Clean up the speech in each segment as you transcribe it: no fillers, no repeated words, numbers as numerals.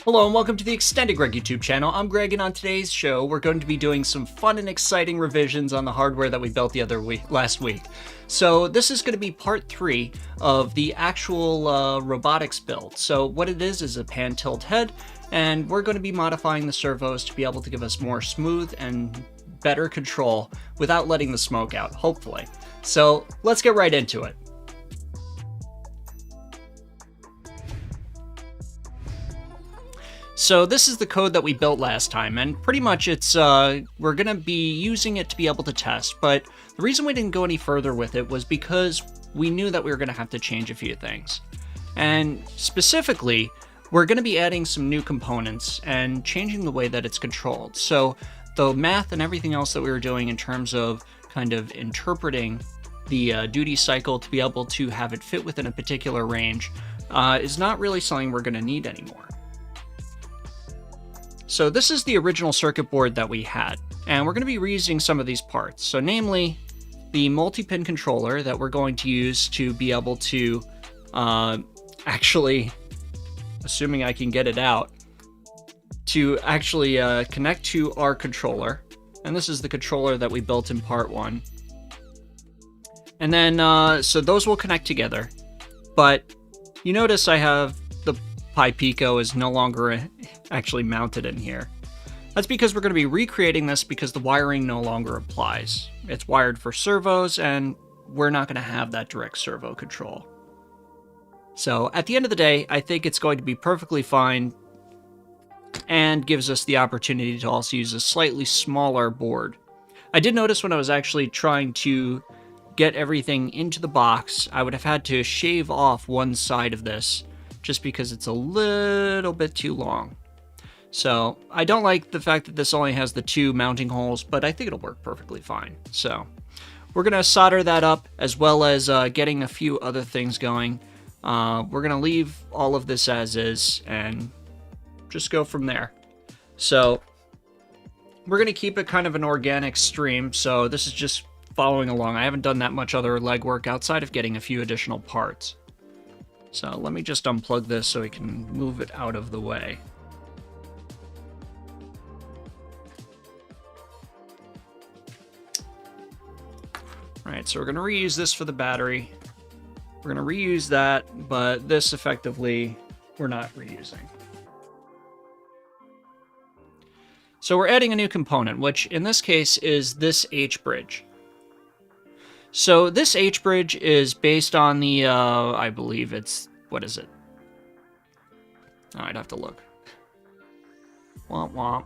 Hello and welcome to the Extended Greg YouTube channel. I'm Greg, and on today's show we're going to be doing some fun and exciting revisions on the hardware that we built last week. So this is going to be part 3 of the actual robotics build. So what it is a pan tilt head, and we're going to be modifying the servos to be able to give us more smooth and better control without letting the smoke out, hopefully. So let's get right into it. So this is the code that we built last time, and pretty much it's we're going to be using it to be able to test, but the reason we didn't go any further with it was because we knew that we were going to have to change a few things. And specifically, we're going to be adding some new components and changing the way that it's controlled. So the math and everything else that we were doing in terms of kind of interpreting the duty cycle to be able to have it fit within a particular range is not really something we're going to need anymore. So this is the original circuit board that we had, and we're going to be reusing some of these parts. So namely, the multi-pin controller that we're going to use to be able to actually, assuming I can get it out, to actually connect to our controller. And this is the controller that we built in part 1. And then, so those will connect together. But you notice I have the Pi Pico is no longer actually mounted in here. That's because we're going to be recreating this because the wiring no longer applies. It's wired for servos, and we're not going to have that direct servo control. So at the end of the day, I think it's going to be perfectly fine and gives us the opportunity to also use a slightly smaller board. I did notice when I was actually trying to get everything into the box, I would have had to shave off one side of this just because it's a little bit too long. So I don't like the fact that this only has the 2 mounting holes, but I think it'll work perfectly fine. So we're going to solder that up, as well as getting a few other things going. We're going to leave all of this as is and just go from there. So we're going to keep it kind of an organic stream. So this is just following along. I haven't done that much other legwork outside of getting a few additional parts. So let me just unplug this so we can move it out of the way. Alright, so we're going to reuse this for the battery. We're going to reuse that, but this effectively we're not reusing. So we're adding a new component, which in this case is this H-bridge. So this H-bridge is based on the, I believe it's, what is it? Oh, I'd have to look. Womp womp.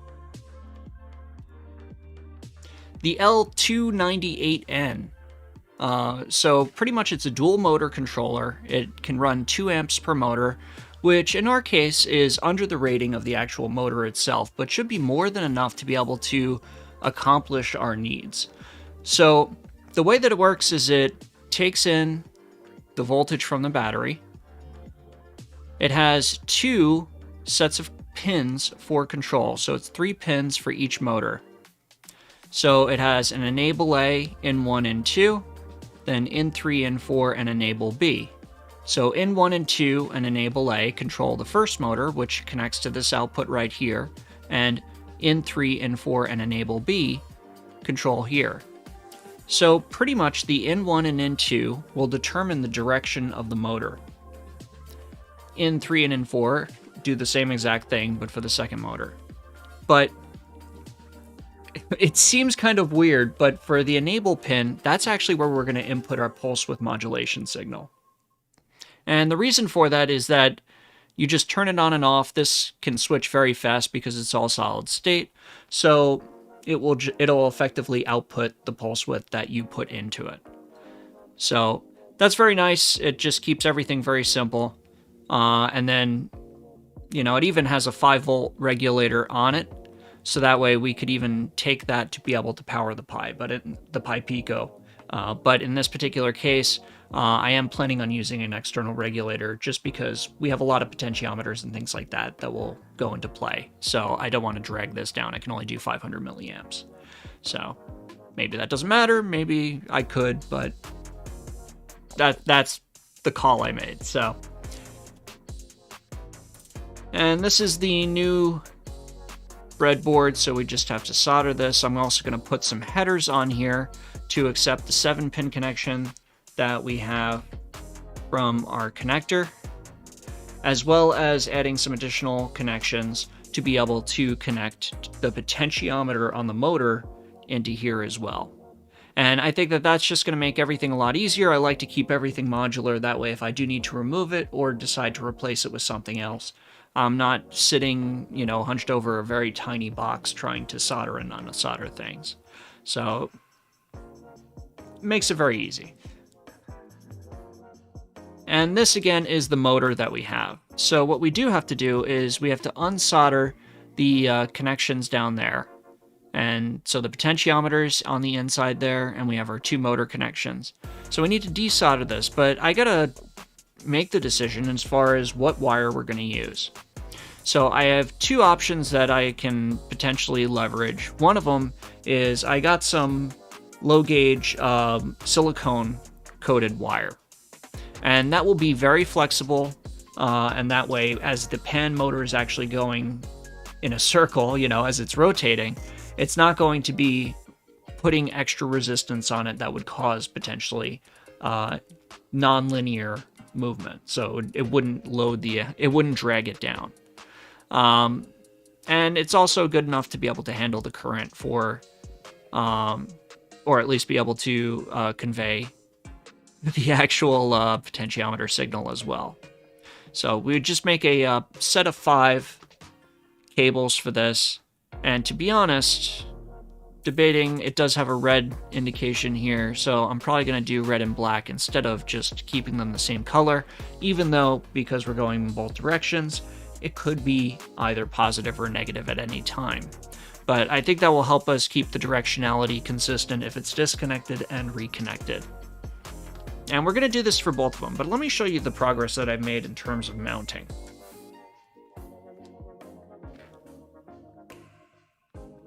The L298N. So pretty much it's a dual motor controller. It can run 2 amps per motor, which in our case is under the rating of the actual motor itself, but should be more than enough to be able to accomplish our needs. So the way that it works is it takes in the voltage from the battery. It has 2 sets of pins for control, so it's 3 pins for each motor. So it has an enable A, in 1 and 2, then in 3 and 4 and enable B. So in 1 and 2 and enable A control the first motor, which connects to this output right here, and in 3 and 4 and enable B control here. So pretty much the in 1 and in 2 will determine the direction of the motor. In 3 and in 4 do the same exact thing, but for the second motor. But it seems kind of weird, but for the enable pin, that's actually where we're going to input our pulse width modulation signal. And the reason for that is that you just turn it on and off. This can switch very fast because it's all solid state. So it'll effectively output the pulse width that you put into it. So that's very nice. It just keeps everything very simple. And then, it even has a 5-volt regulator on it. So that way we could even take that to be able to power the Pi, the Pi Pico. But in this particular case, I am planning on using an external regulator just because we have a lot of potentiometers and things like that that will go into play. So I don't want to drag this down. I can only do 500 milliamps. So maybe that doesn't matter. Maybe I could, but that's the call I made. So And this is the new breadboard, so we just have to solder this. I'm also going to put some headers on here to accept the 7-pin connection that we have from our connector, as well as adding some additional connections to be able to connect the potentiometer on the motor into here as well. And I think that that's just going to make everything a lot easier. I like to keep everything modular. That way, if I do need to remove it or decide to replace it with something else, I'm not sitting, hunched over a very tiny box trying to solder and unsolder things. So it makes it very easy. And this again is the motor that we have. So what we do have to do is we have to unsolder the connections down there. And so the potentiometer's on the inside there, and we have our 2 motor connections. So we need to desolder this, but I gotta make the decision as far as what wire we're gonna use. So I have 2 options that I can potentially leverage. One of them is I got some low gauge silicone coated wire. And that will be very flexible, and that way, as the pan motor is actually going in a circle, as it's rotating, it's not going to be putting extra resistance on it that would cause potentially non-linear movement. So it wouldn't it wouldn't drag it down. And it's also good enough to be able to handle the current for, or at least be able to convey the actual potentiometer signal as well. So we would just make a set of 5 cables for this. And to be honest, debating, it does have a red indication here, so I'm probably going to do red and black instead of just keeping them the same color, even though, because we're going in both directions, it could be either positive or negative at any time. But I think that will help us keep the directionality consistent if it's disconnected and reconnected. And we're going to do this for both of them, but let me show you the progress that I've made in terms of mounting.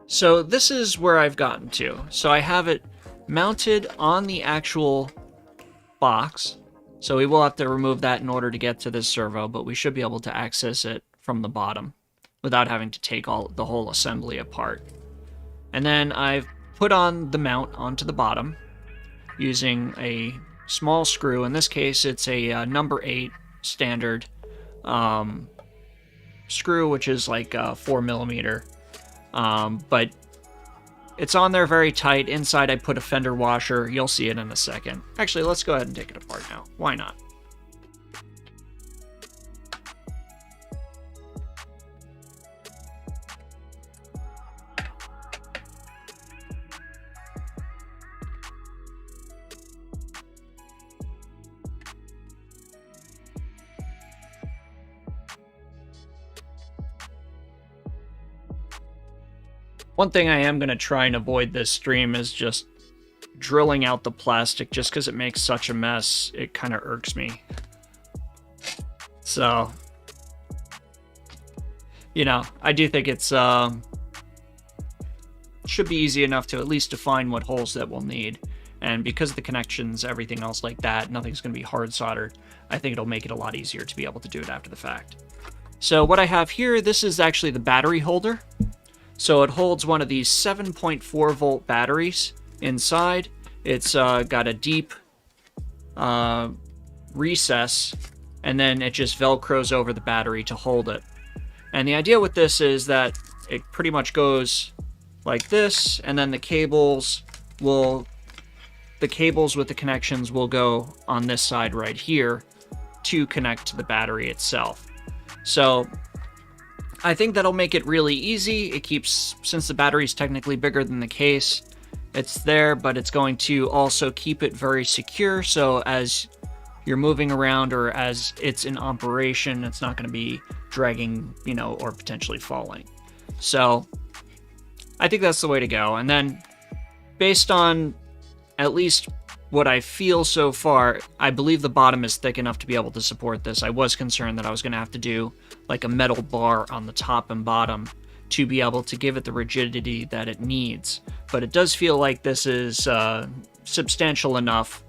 So this is where I've gotten to. So I have it mounted on the actual box. So we will have to remove that in order to get to this servo, but we should be able to access it from the bottom without having to take the whole assembly apart. And then I've put on the mount onto the bottom using a small screw. In this case, it's a number 8 standard screw, which is like 4mm. But it's on there very tight. Inside I put a fender washer. You'll see it in a second. Actually, let's go ahead and take it apart now. Why not? One thing I am going to try and avoid this stream is just drilling out the plastic, just because it makes such a mess. It kind of irks me. So, I do think it's should be easy enough to at least define what holes that we'll need. And because of the connections, everything else like that, nothing's going to be hard soldered. I think it'll make it a lot easier to be able to do it after the fact. So what I have here, this is actually the battery holder. So it holds one of these 7.4 volt batteries inside. It's got a deep recess, and then it just velcros over the battery to hold it. And the idea with this is that it pretty much goes like this, and then the cables with the connections will go on this side right here to connect to the battery itself. So I think that'll make it really easy. It keeps, since the battery is technically bigger than the case, it's there, but it's going to also keep it very secure. So as you're moving around or as it's in operation, it's not going to be dragging, or potentially falling. So I think that's the way to go. And then based on at least what I feel so far, I believe the bottom is thick enough to be able to support this. I was concerned that I was going to have to do like a metal bar on the top and bottom to be able to give it the rigidity that it needs. But it does feel like this is substantial enough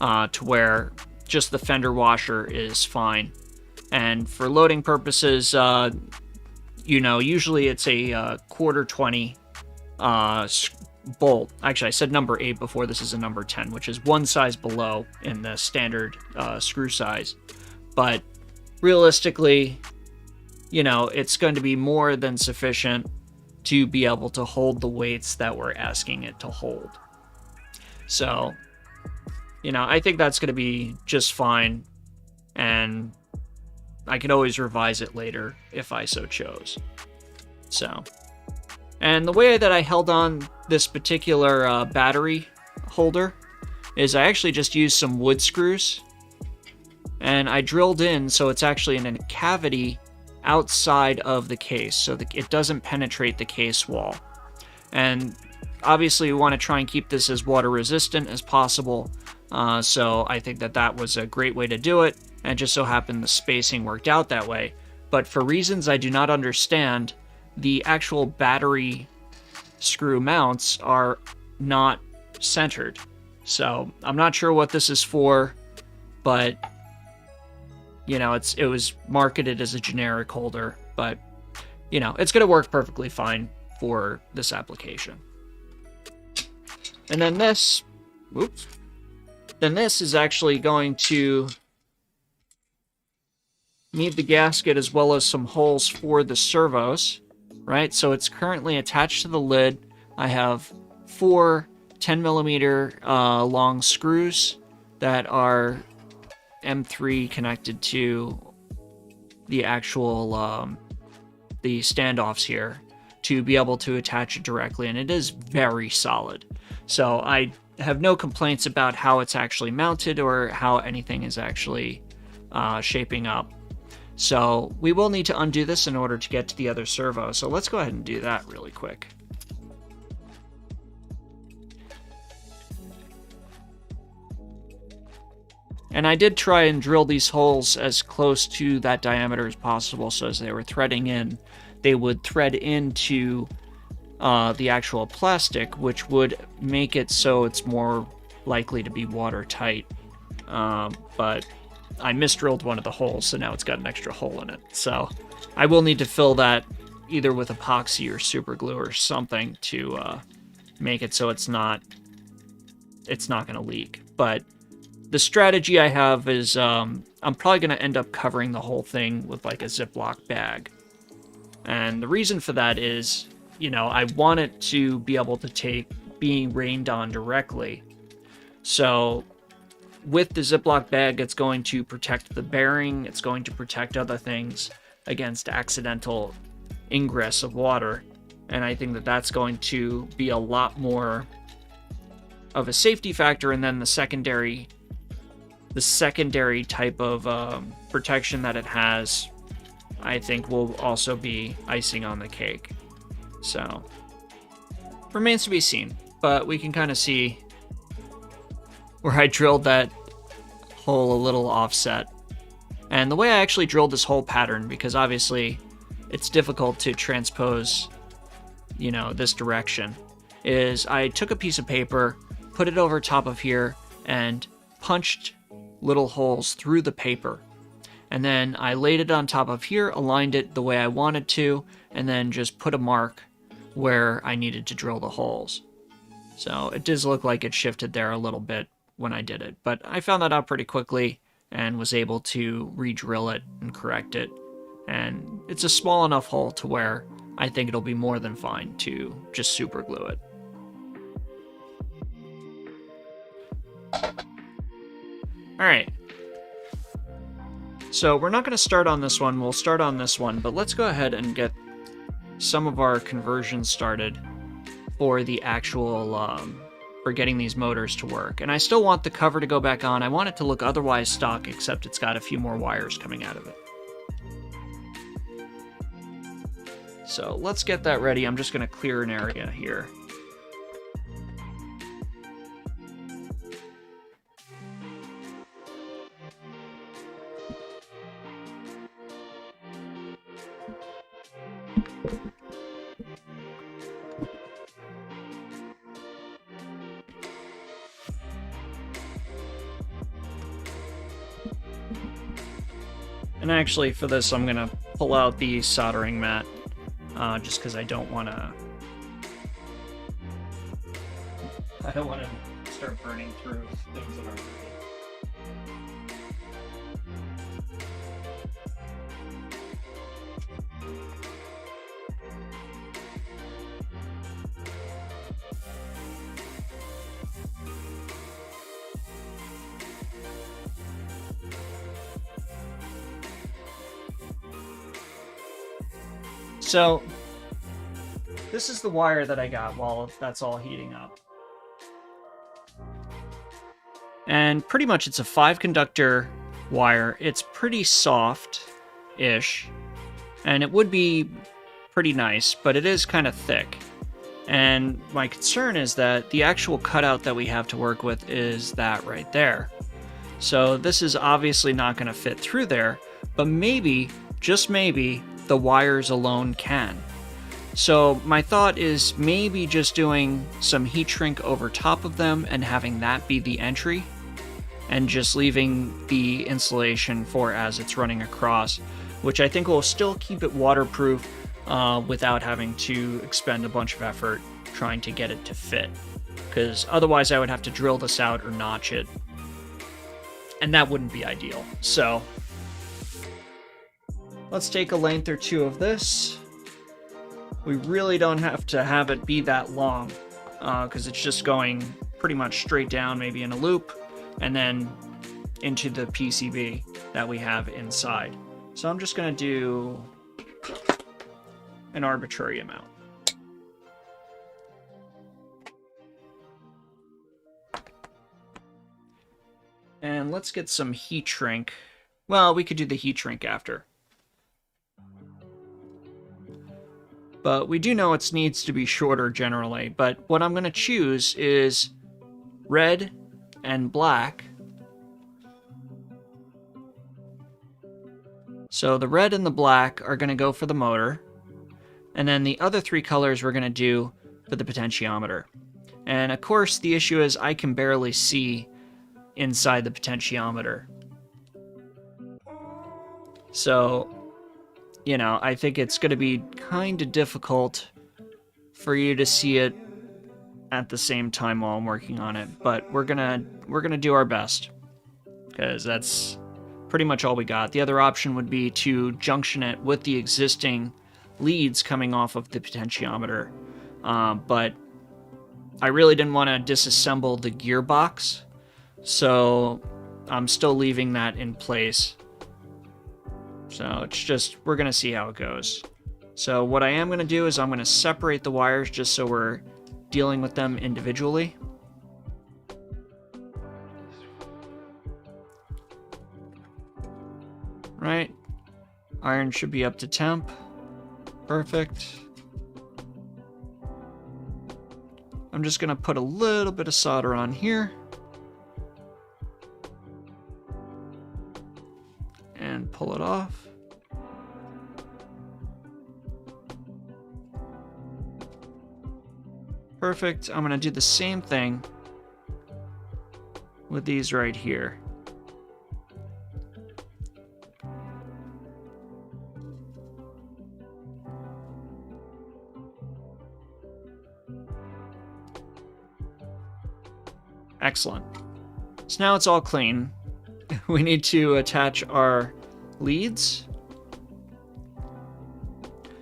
to where just the fender washer is fine And for loading purposes, you know, usually it's a quarter 20 bolt. Actually, I said number 8 before. This is a number 10, which is one size below in the standard screw size. But realistically, you know, it's going to be more than sufficient to be able to hold the weights that we're asking it to hold. So, you know, I think that's going to be just fine, and I can always revise it later if I so chose. So, and the way that I held on this particular battery holder is I actually just used some wood screws, and I drilled in so it's actually in a cavity outside of the case, so that it doesn't penetrate the case wall. And obviously we want to try and keep this as water resistant as possible, so I think that that was a great way to do it, and it just so happened the spacing worked out that way. But for reasons I do not understand, the actual battery screw mounts are not centered. So I'm not sure what this is for, but you know, it was marketed as a generic holder, but you know, it's going to work perfectly fine for this application. And then this, this is actually going to need the gasket as well as some holes for the servos, right? So it's currently attached to the lid. I have 4 10mm long screws that are M3 connected to the actual the standoffs here to be able to attach it directly, and it is very solid. So I have no complaints about how it's actually mounted or how anything is actually shaping up. So we will need to undo this in order to get to the other servo. So let's go ahead and do that really quick. And I did try and drill these holes as close to that diameter as possible, so as they were threading in, they would thread into the actual plastic, which would make it so it's more likely to be watertight. But I misdrilled one of the holes, so now it's got an extra hole in it. So I will need to fill that either with epoxy or super glue or something to make it so it's not going to leak. But the strategy I have is I'm probably going to end up covering the whole thing with like a Ziploc bag. And the reason for that is, you know, I want it to be able to take being rained on directly. So with the Ziploc bag, it's going to protect the bearing, it's going to protect other things against accidental ingress of water. And I think that that's going to be a lot more of a safety factor. And then the secondary type of protection that it has, I think will also be icing on the cake. So remains to be seen, but we can kind of see where I drilled that hole a little offset. And the way I actually drilled this whole pattern, because obviously it's difficult to transpose, you know, this direction, is I took a piece of paper, put it over top of here, and punched little holes through the paper. And then I laid it on top of here, aligned it the way I wanted to, and then just put a mark where I needed to drill the holes. So it does look like it shifted there a little bit when I did it, but I found that out pretty quickly and was able to re-drill it and correct it. And it's a small enough hole to where I think it'll be more than fine to just super glue it. Alright, so we're not going to start on this one, we'll start on this one, but let's go ahead and get some of our conversions started for the actual, for getting these motors to work. And I still want the cover to go back on. I want it to look otherwise stock, except it's got a few more wires coming out of it. So let's get that ready. I'm just going to clear an area here. And actually, for this, I'm gonna pull out the soldering mat, just because I don't want to start burning through things that aren't ready. So, this is the wire that I got while that's all heating up. And pretty much it's a 5-conductor wire. It's pretty soft-ish, and it would be pretty nice, but it is kind of thick. And my concern is that the actual cutout that we have to work with is that right there. So this is obviously not going to fit through there, but maybe, just maybe, the wires alone can. So my thought is maybe just doing some heat shrink over top of them and having that be the entry, and just leaving the insulation for as it's running across, which I think will still keep it waterproof without having to expend a bunch of effort trying to get it to fit, because otherwise I would have to drill this out or notch it, and that wouldn't be ideal. So let's take a length or two of this. We really don't have to have it be that long, because it's just going pretty much straight down, maybe in a loop, and then into the PCB that we have inside. So I'm just going to do an arbitrary amount. And let's get some heat shrink. Well, we could do the heat shrink after. But we do know it needs to be shorter generally. But what I'm going to choose is red and black. So the red and the black are going to go for the motor. And then the other 3 colors we're going to do for the potentiometer. And of course, the issue is I can barely see inside the potentiometer. So, you know, I think it's going to be kind of difficult for you to see it at the same time while I'm working on it, but we're gonna do our best, because that's pretty much all we got. The other option would be to junction it with the existing leads coming off of the potentiometer, but I really didn't want to disassemble the gearbox, so I'm still leaving that in place. So it's just, we're going to see how it goes. So what I am going to do is I'm going to separate the wires just so we're dealing with them individually. Right. Iron should be up to temp. Perfect. I'm just going to put a little bit of solder on here. And pull it off. Perfect. I'm going to do the same thing with these right here. Excellent. So now it's all clean. We need to attach our leads.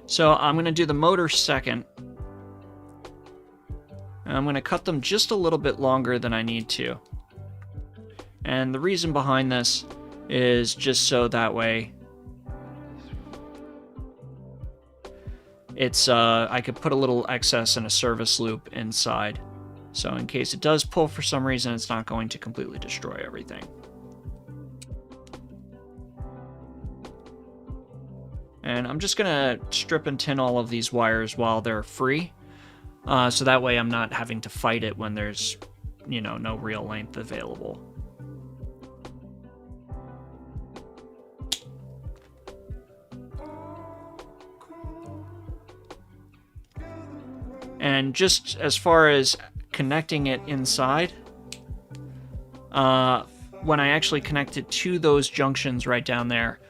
So I'm going to do the motor second. And I'm going to cut them just a little bit longer than I need to. And the reason behind this is just so that way it's I could put a little excess in a service loop inside. So in case it does pull for some reason, it's not going to completely destroy everything. And I'm just going to strip and tin all of these wires while they're free. So that way I'm not having to fight it when there's, you know, no real length available. And just as far as connecting it inside, when I actually connect it to those junctions right down there,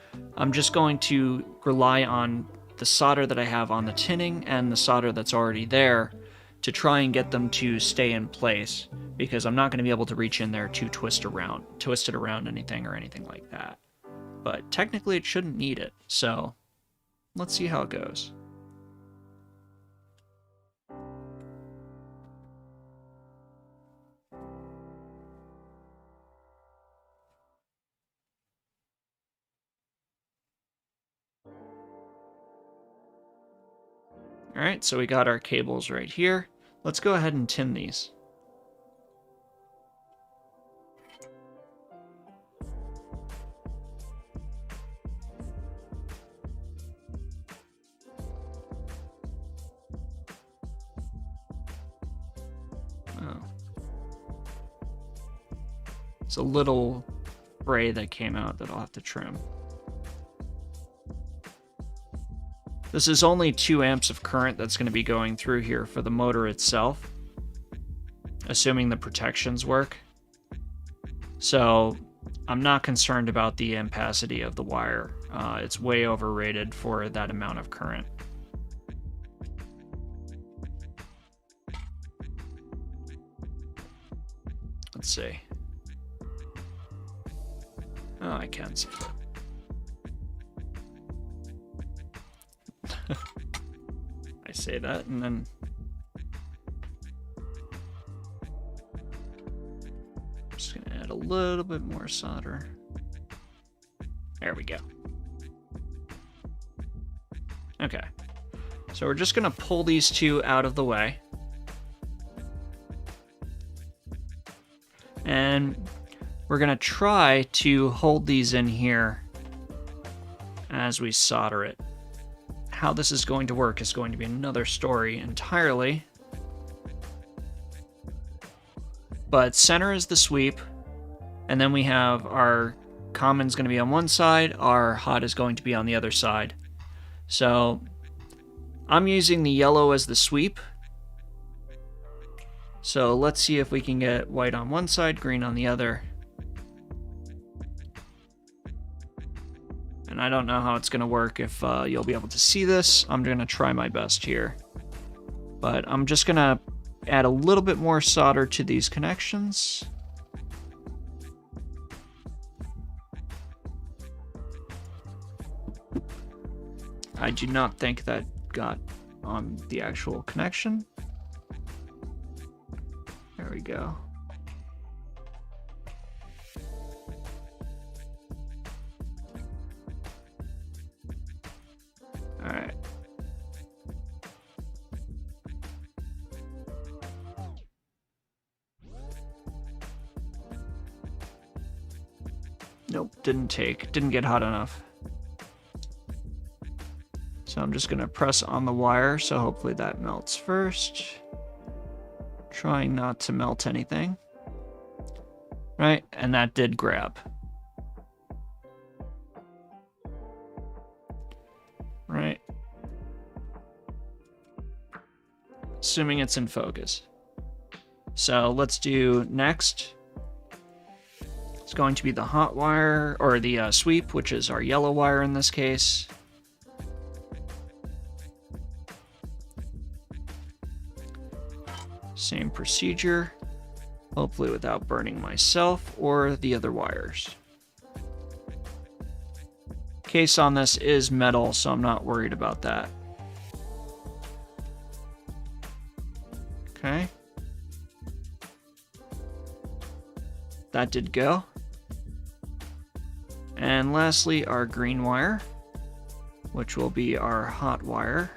I'm just going to rely on the solder that I have on the tinning and the solder that's already there to try and get them to stay in place, because I'm not going to be able to reach in there to twist it around anything or anything like that. But technically it shouldn't need it, so let's see how it goes. Alright, so we got our cables right here. Let's go ahead and tin these. Oh. It's a little fray that came out that I'll have to trim. This is only 2 amps of current that's going to be going through here for the motor itself, assuming the protections work. So I'm not concerned about the ampacity of the wire. It's way overrated for that amount of current. Let's see. Oh, I can see it. I say that and then I'm just gonna add a little bit more solder. There we go. Okay, so we're just gonna pull these two out of the way, and we're gonna try to hold these in here as we solder it. How this is going to work is going to be another story entirely. But center is the sweep, and then we have our common's going to be on one side, our hot is going to be on the other side. So I'm using the yellow as the sweep. So let's see if we can get white on one side, green on the other. And I don't know how it's going to work, if you'll be able to see this. I'm going to try my best here. But I'm just going to add a little bit more solder to these connections. I do not think that got on the actual connection. There we go. All right. Nope, didn't get hot enough. So I'm just gonna press on the wire, so hopefully that melts first. Trying not to melt anything. Right, and that did grab. Right. Assuming it's in focus. So let's do next. It's going to be the hot wire, or the sweep, which is our yellow wire in this case. Same procedure, hopefully without burning myself or the other wires. Case on this is metal, so I'm not worried about that. Okay. That did go. And lastly, our green wire, which will be our hot wire.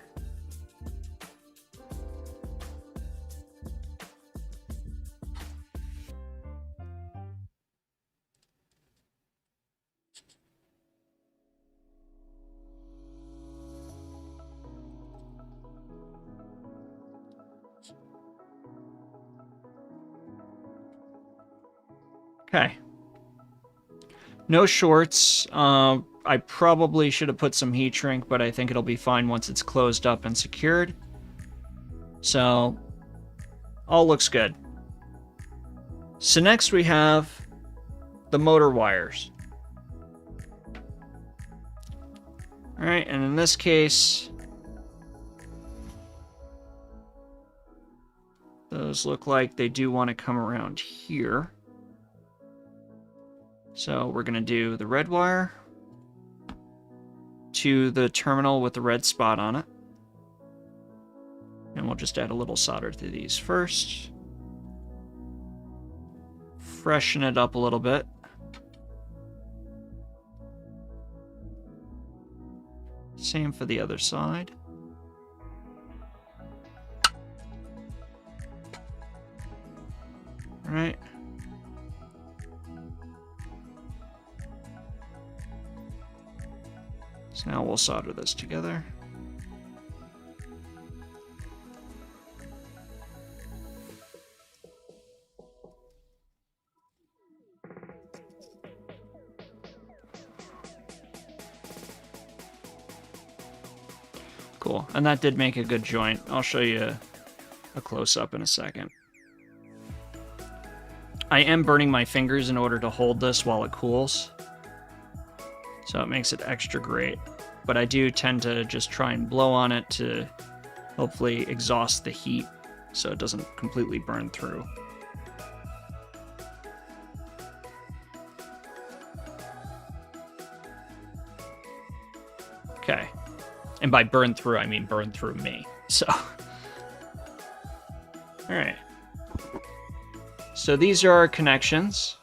Okay. No shorts. I probably should have put some heat shrink, but I think it'll be fine once it's closed up and secured. So, all looks good. So next we have the motor wires. All right, and in this case, those look like they do want to come around here. So we're going to do the red wire to the terminal with the red spot on it. And we'll just add a little solder to these first. Freshen it up a little bit. Same for the other side. All right. So now we'll solder this together. Cool, and that did make a good joint. I'll show you a close-up in a second. I am burning my fingers in order to hold this while it cools, so it makes it extra great. But I do tend to just try and blow on it to hopefully exhaust the heat so it doesn't completely burn through. Okay. And by burn through, I mean burn through me. So, all right. So these are our connections.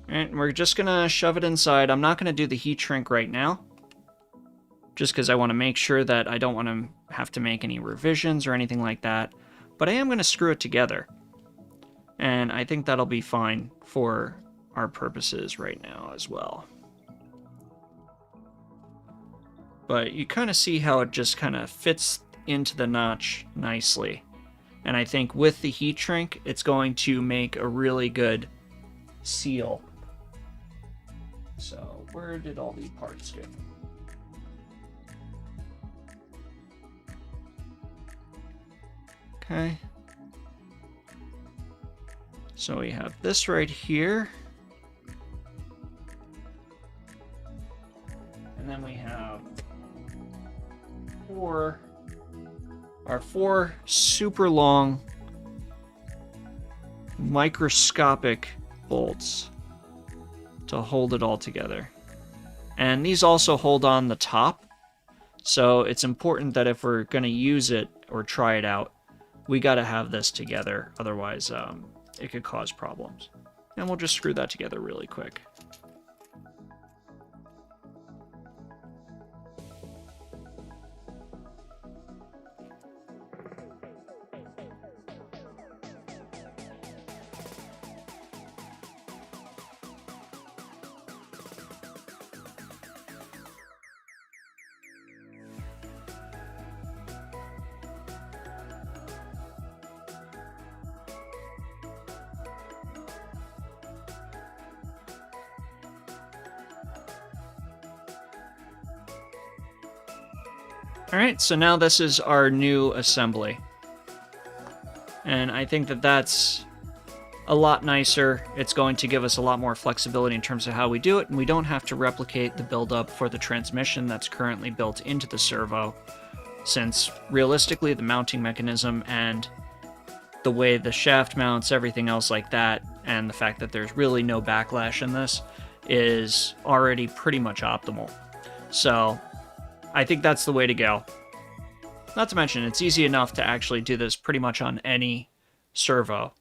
And we're just gonna shove it inside. I'm not gonna do the heat shrink right now, just because I want to make sure that I don't want to have to make any revisions or anything like that. But I am gonna screw it together. And I think that'll be fine for our purposes right now as well. But you kind of see how it just kind of fits into the notch nicely. And I think with the heat shrink, it's going to make a really good seal. So where did all the parts go? Okay. So we have this right here. And then we have our four super long microscopic bolts to hold it all together. And these also hold on the top, so it's important that if we're going to use it or try it out, we got to have this together, otherwise it could cause problems. And we'll just screw that together really quick. Alright, so now this is our new assembly. And I think that that's a lot nicer. It's going to give us a lot more flexibility in terms of how we do it, and we don't have to replicate the build-up for the transmission that's currently built into the servo, since realistically the mounting mechanism and the way the shaft mounts, everything else like that, and the fact that there's really no backlash in this is already pretty much optimal. So I think that's the way to go. Not to mention, it's easy enough to actually do this pretty much on any servo.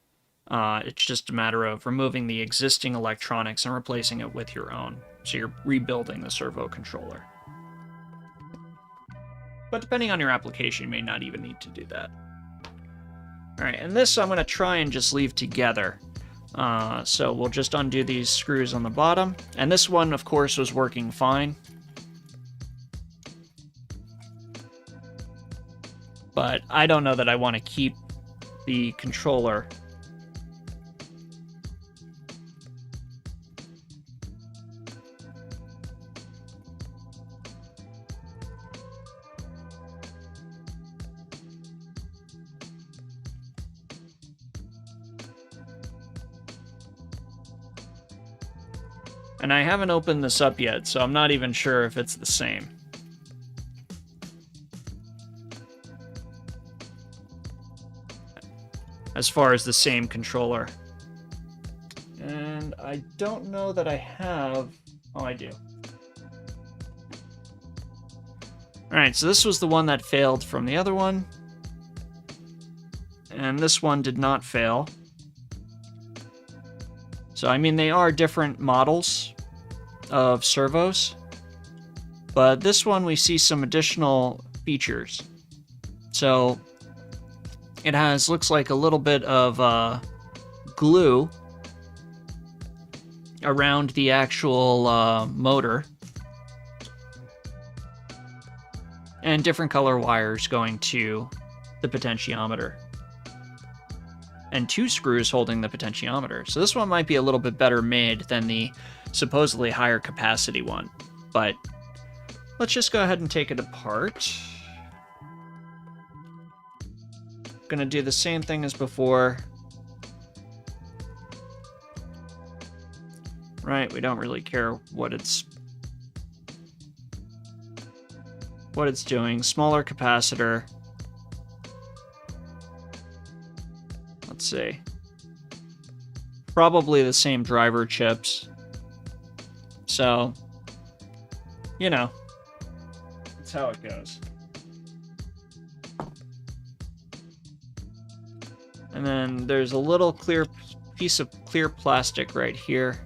It's just a matter of removing the existing electronics and replacing it with your own. So you're rebuilding the servo controller. But depending on your application, you may not even need to do that. Alright, and this I'm going to try and just leave together. So we'll just undo these screws on the bottom. And this one, of course, was working fine. But I don't know that I want to keep the controller. And I haven't opened this up yet, so I'm not even sure if it's the same. As far as the same controller. And I don't know that I have... Oh, I do. Alright, so this was the one that failed from the other one. And this one did not fail. So, I mean, they are different models of servos. But this one, we see some additional features. So, it has, looks like a little bit of glue around the actual motor. And different color wires going to the potentiometer. And 2 screws holding the potentiometer. So this one might be a little bit better made than the supposedly higher capacity one. But let's just go ahead and take it apart. Gonna do the same thing as before. Right, we don't really care what it's doing. Smaller capacitor. Let's see. Probably the same driver chips. So, you know, that's how it goes. And then there's a little clear piece of clear plastic right here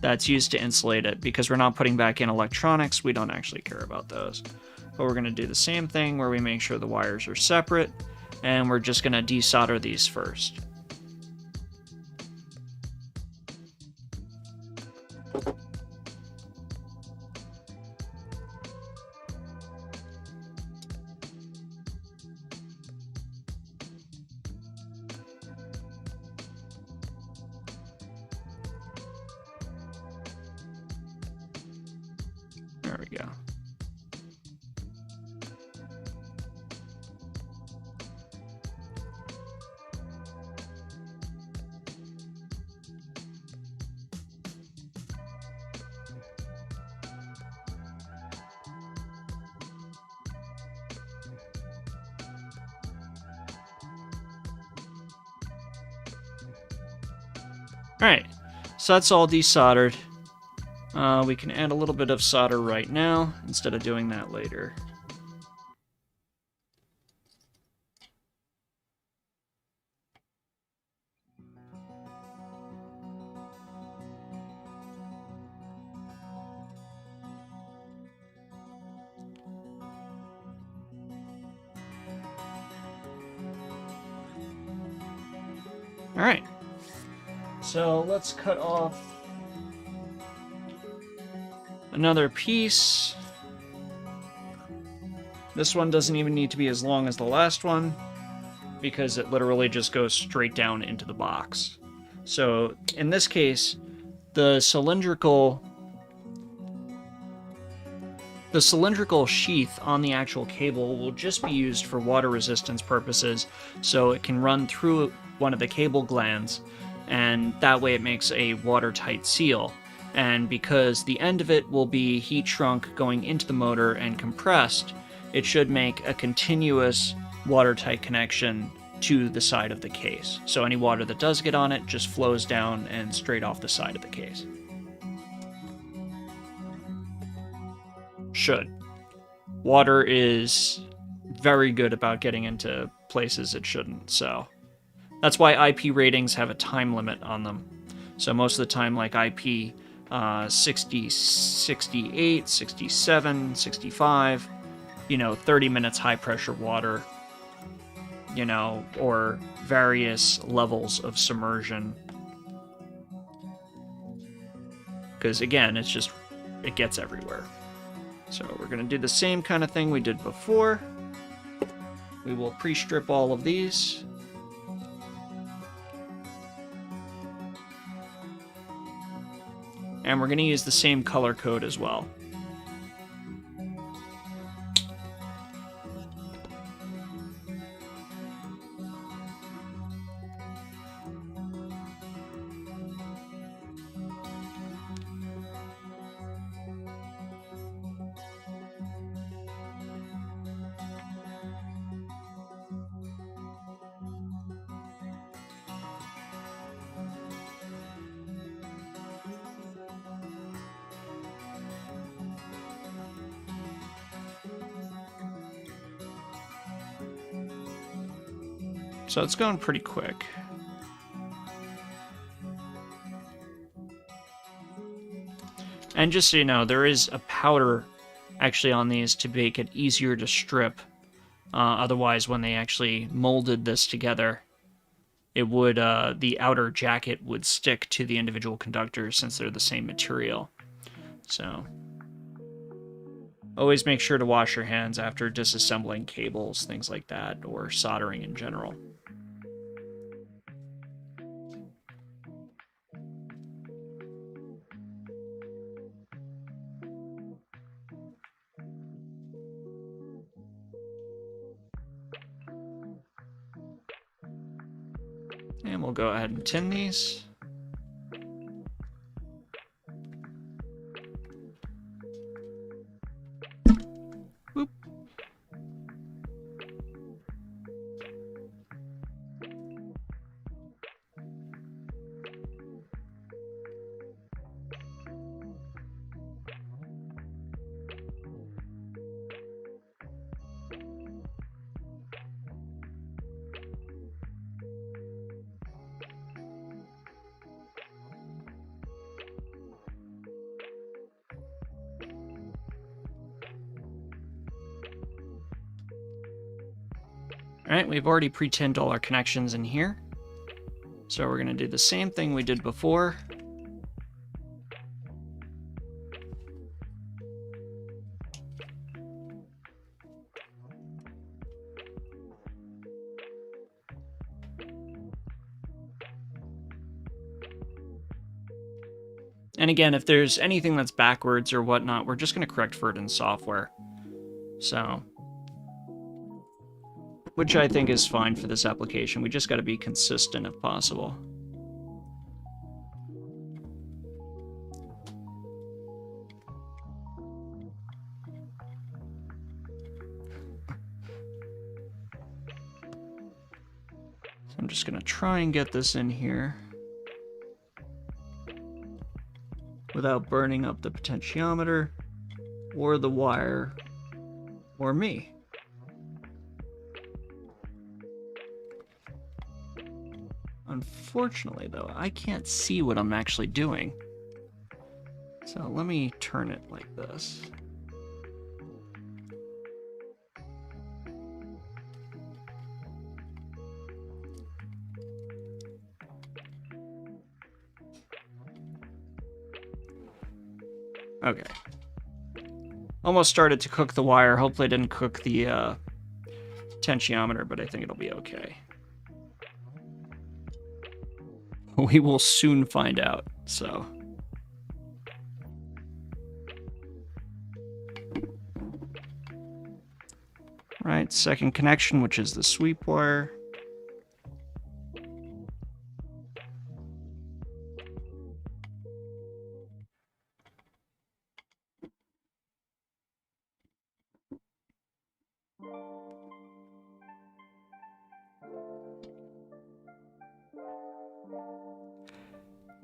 that's used to insulate it, because we're not putting back in electronics. We don't actually care about those. But we're going to do the same thing where we make sure the wires are separate, and we're just going to desolder these first. There we go. Alright, so that's all desoldered. We can add a little bit of solder right now, instead of doing that later. Alright, so let's cut off another piece. This one doesn't even need to be as long as the last one, because it literally just goes straight down into the box. So in this case, the cylindrical sheath on the actual cable will just be used for water resistance purposes, so it can run through one of the cable glands, and that way it makes a watertight seal. And because the end of it will be heat shrunk going into the motor and compressed, it should make a continuous watertight connection to the side of the case. So any water that does get on it just flows down and straight off the side of the case. Should. Water is very good about getting into places it shouldn't, so that's why IP ratings have a time limit on them. So most of the time, like IP 60, 68, 67, 65, 30 minutes high pressure water, or various levels of submersion. Because again, it gets everywhere. So we're going to do the same kind of thing we did before. We will pre-strip all of these. And we're going to use the same color code as well. So it's going pretty quick. And just so you know, there is a powder actually on these to make it easier to strip. Otherwise, when they actually molded this together, it would the outer jacket would stick to the individual conductors since they're the same material. So always make sure to wash your hands after disassembling cables, things like that, or soldering in general. And we'll go ahead and tin these. Boop. Alright, we've already pre-tinned all our connections in here. So we're going to do the same thing we did before. And again, if there's anything that's backwards or whatnot, we're just going to correct for it in software. So, which I think is fine for this application. We just got to be consistent if possible. So I'm just going to try and get this in here without burning up the potentiometer or the wire or me. Unfortunately, though, I can't see what I'm actually doing. So let me turn it like this. Okay. Almost started to cook the wire. Hopefully I didn't cook the potentiometer, but I think it'll be okay. We will soon find out, so. Right, second connection, which is the sweep wire.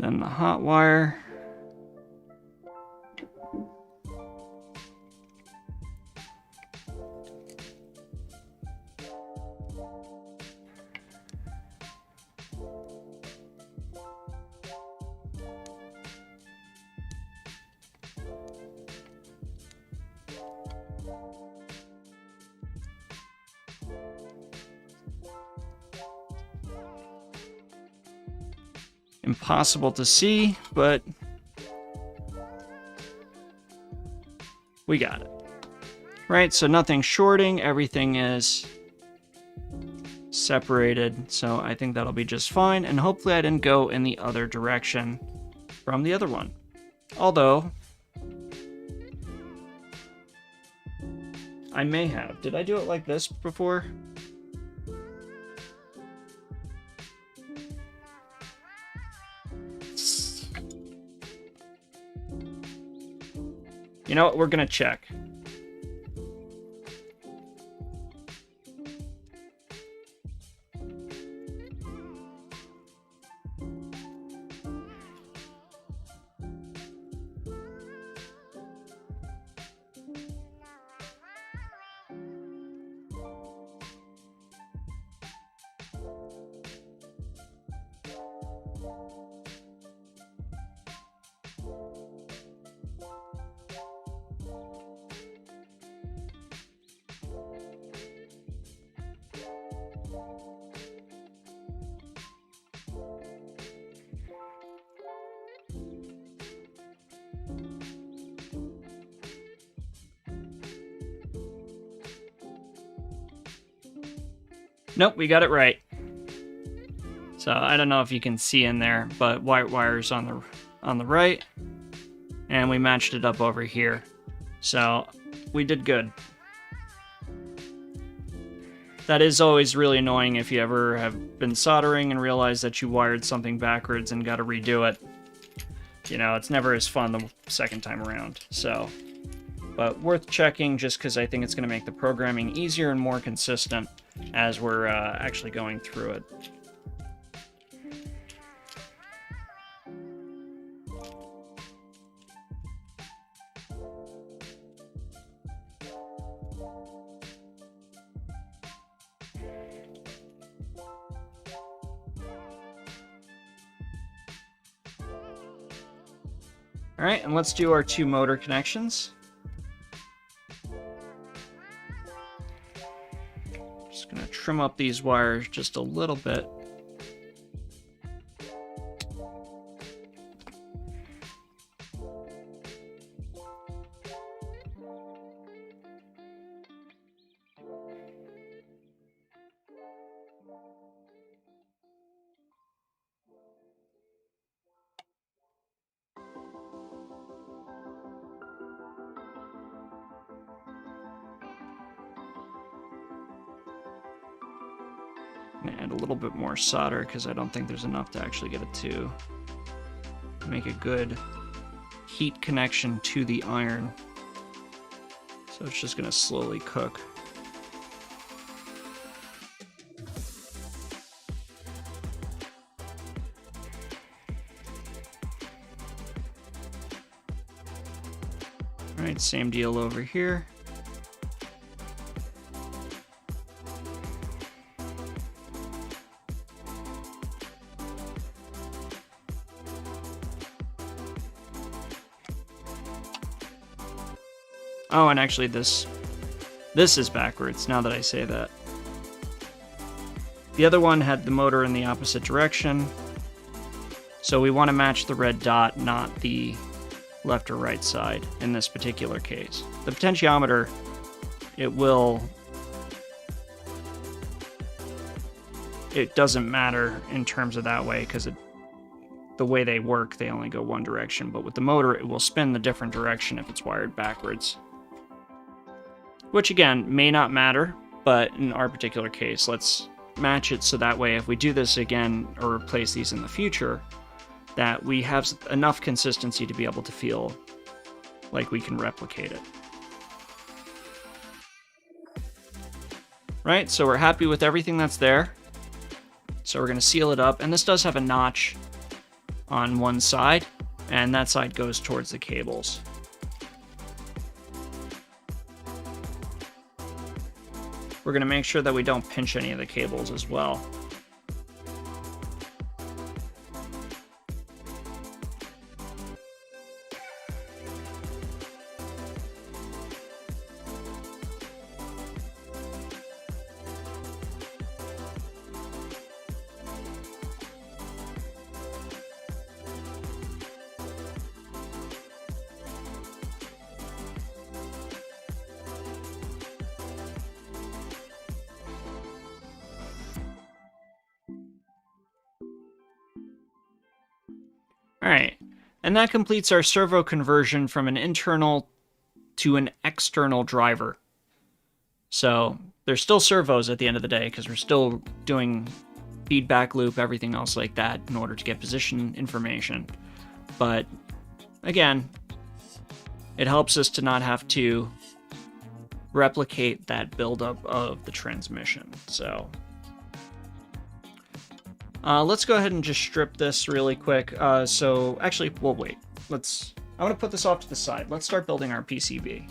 Then the hot wire. Impossible to see, but we got it. Right, so nothing shorting, everything is separated, so I think that'll be just fine, and hopefully I didn't go in the other direction from the other one. Although, I may have. Did I do it like this before? You know what? We're gonna check. Nope, we got it right. So I don't know if you can see in there, but white wires on the right, and we matched it up over here. So we did good. That is always really annoying if you ever have been soldering and realize that you wired something backwards and got to redo it. You know, it's never as fun the second time around. So, but worth checking just because I think it's going to make the programming easier and more consistent as we're actually going through it. All right, and let's do our 2 motor connections. Just gonna trim up these wires just a little bit. Add a little bit more solder because I don't think there's enough to actually get it to make a good heat connection to the iron. So it's just going to slowly cook. All right, same deal over here. Oh, and actually this is backwards, now that I say that. The other one had the motor in the opposite direction, so we want to match the red dot, not the left or right side in this particular case. The potentiometer, it doesn't matter in terms of that way, because the way they work, they only go one direction, but with the motor, it will spin the different direction if it's wired backwards. Which again, may not matter, but in our particular case, let's match it so that way if we do this again or replace these in the future, that we have enough consistency to be able to feel like we can replicate it. Right, so we're happy with everything that's there. So we're going to seal it up, and this does have a notch on one side, and that side goes towards the cables. We're going to make sure that we don't pinch any of the cables as well. Alright, and that completes our servo conversion from an internal to an external driver. So there's still servos at the end of the day because we're still doing feedback loop, everything else like that in order to get position information. But again, it helps us to not have to replicate that buildup of the transmission. So let's go ahead and just strip this really quick. So actually, we'll wait. I want to put this off to the side. Let's start building our PCB.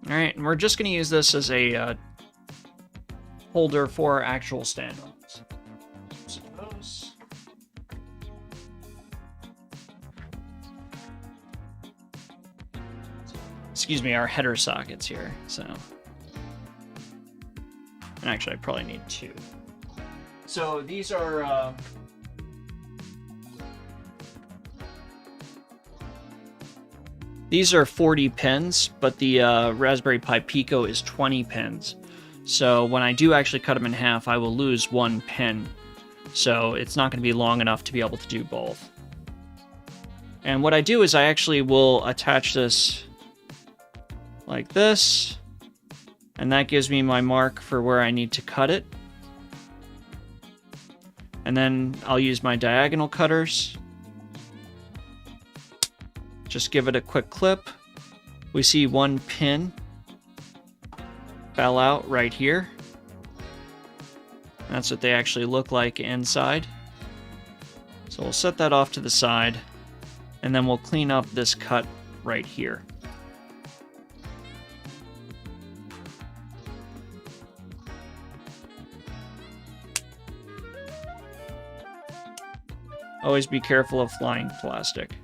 All right, and we're just going to use this as a holder for our actual stand-ons. Excuse me, our header sockets here, so. And actually, I probably need 2. So these are, These are 40 pins, but the Raspberry Pi Pico is 20 pins. So when I do actually cut them in half, I will lose one pin. So it's not going to be long enough to be able to do both. And what I do is I actually will attach this like this, and that gives me my mark for where I need to cut it. And then I'll use my diagonal cutters. Just give it a quick clip. We see one pin fell out right here. That's what they actually look like inside. So we'll set that off to the side, and then we'll clean up this cut right here. Always be careful of flying plastic.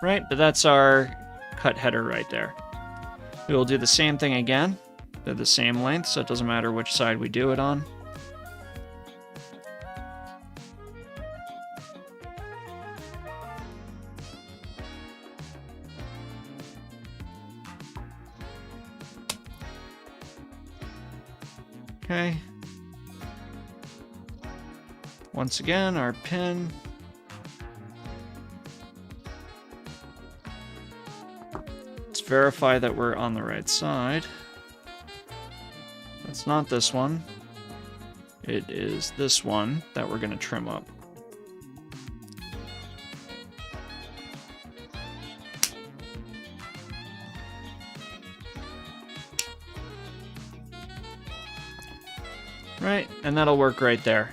Right, but that's our cut header right there. We will do the same thing again. They're the same length, so it doesn't matter which side we do it on. Okay. Once again, our pin. Let's verify that we're on the right side. It's not this one. It is this one that we're going to trim up. Right, and that'll work right there.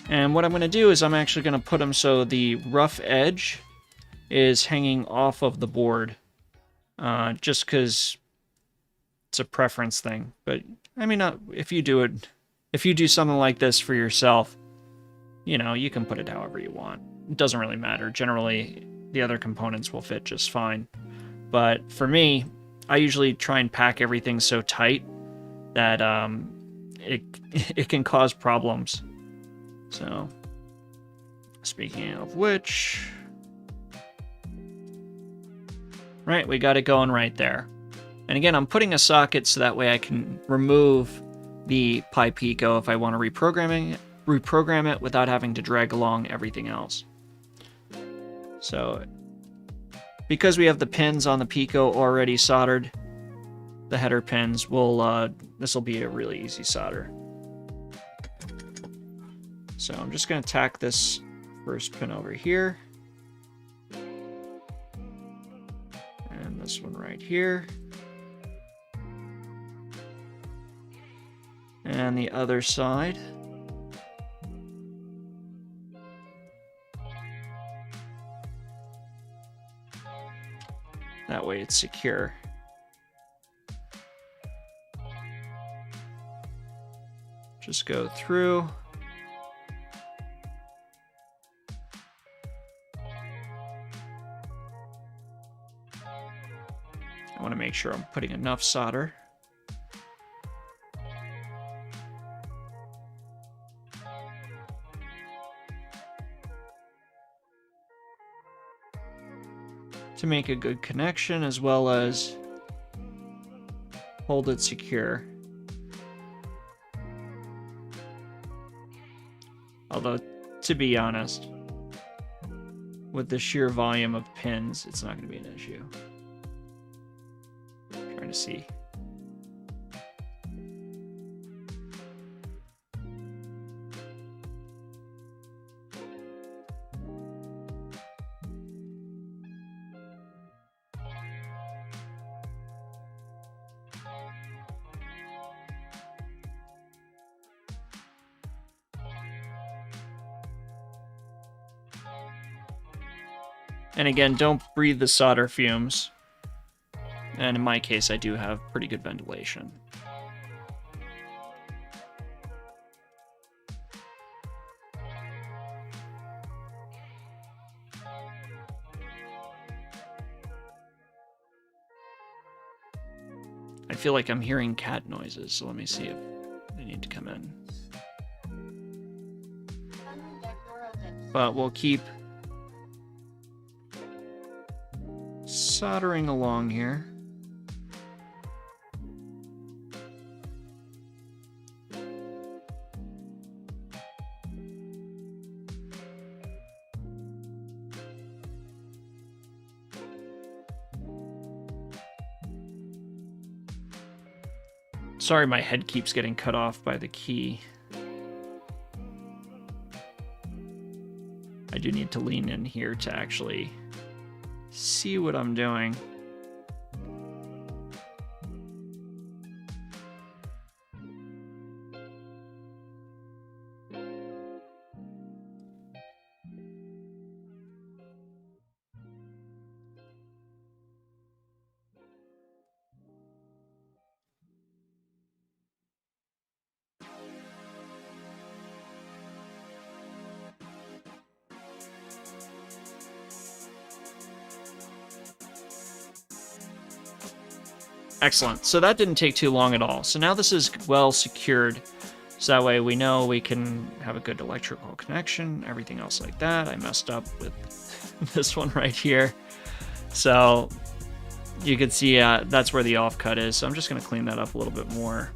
And what I'm going to do is I'm actually going to put them so the rough edge is hanging off of the board, just because it's a preference thing. But I mean, if you do something like this for yourself, you know, you can put it however you want. It doesn't really matter. Generally, the other components will fit just fine. But for me, I usually try and pack everything so tight that it can cause problems. So, speaking of which, right, we got it going right there. And again, I'm putting a socket so that way I can remove the Pi Pico if I want to reprogram it without having to drag along everything else. So, because we have the pins on the Pico already soldered, the header pins will, this will be a really easy solder. So I'm just going to tack this first pin over here. And this one right here. And the other side. That way it's secure. Just go through. I want to make sure I'm putting enough solder. To make a good connection, as well as hold it secure. Although, to be honest, with the sheer volume of pins, it's not going to be an issue. I'm trying to see. And again, don't breathe the solder fumes. And in my case, I do have pretty good ventilation. I feel like I'm hearing cat noises, so let me see if they need to come in. But we'll keep soldering along here. Sorry, my head keeps getting cut off by the key. I do need to lean in here to actually see what I'm doing. Excellent. So that didn't take too long at all. So now this is well secured. So that way we know we can have a good electrical connection, everything else like that. I messed up with this one right here. So you can see that's where the offcut is. So I'm just going to clean that up a little bit more.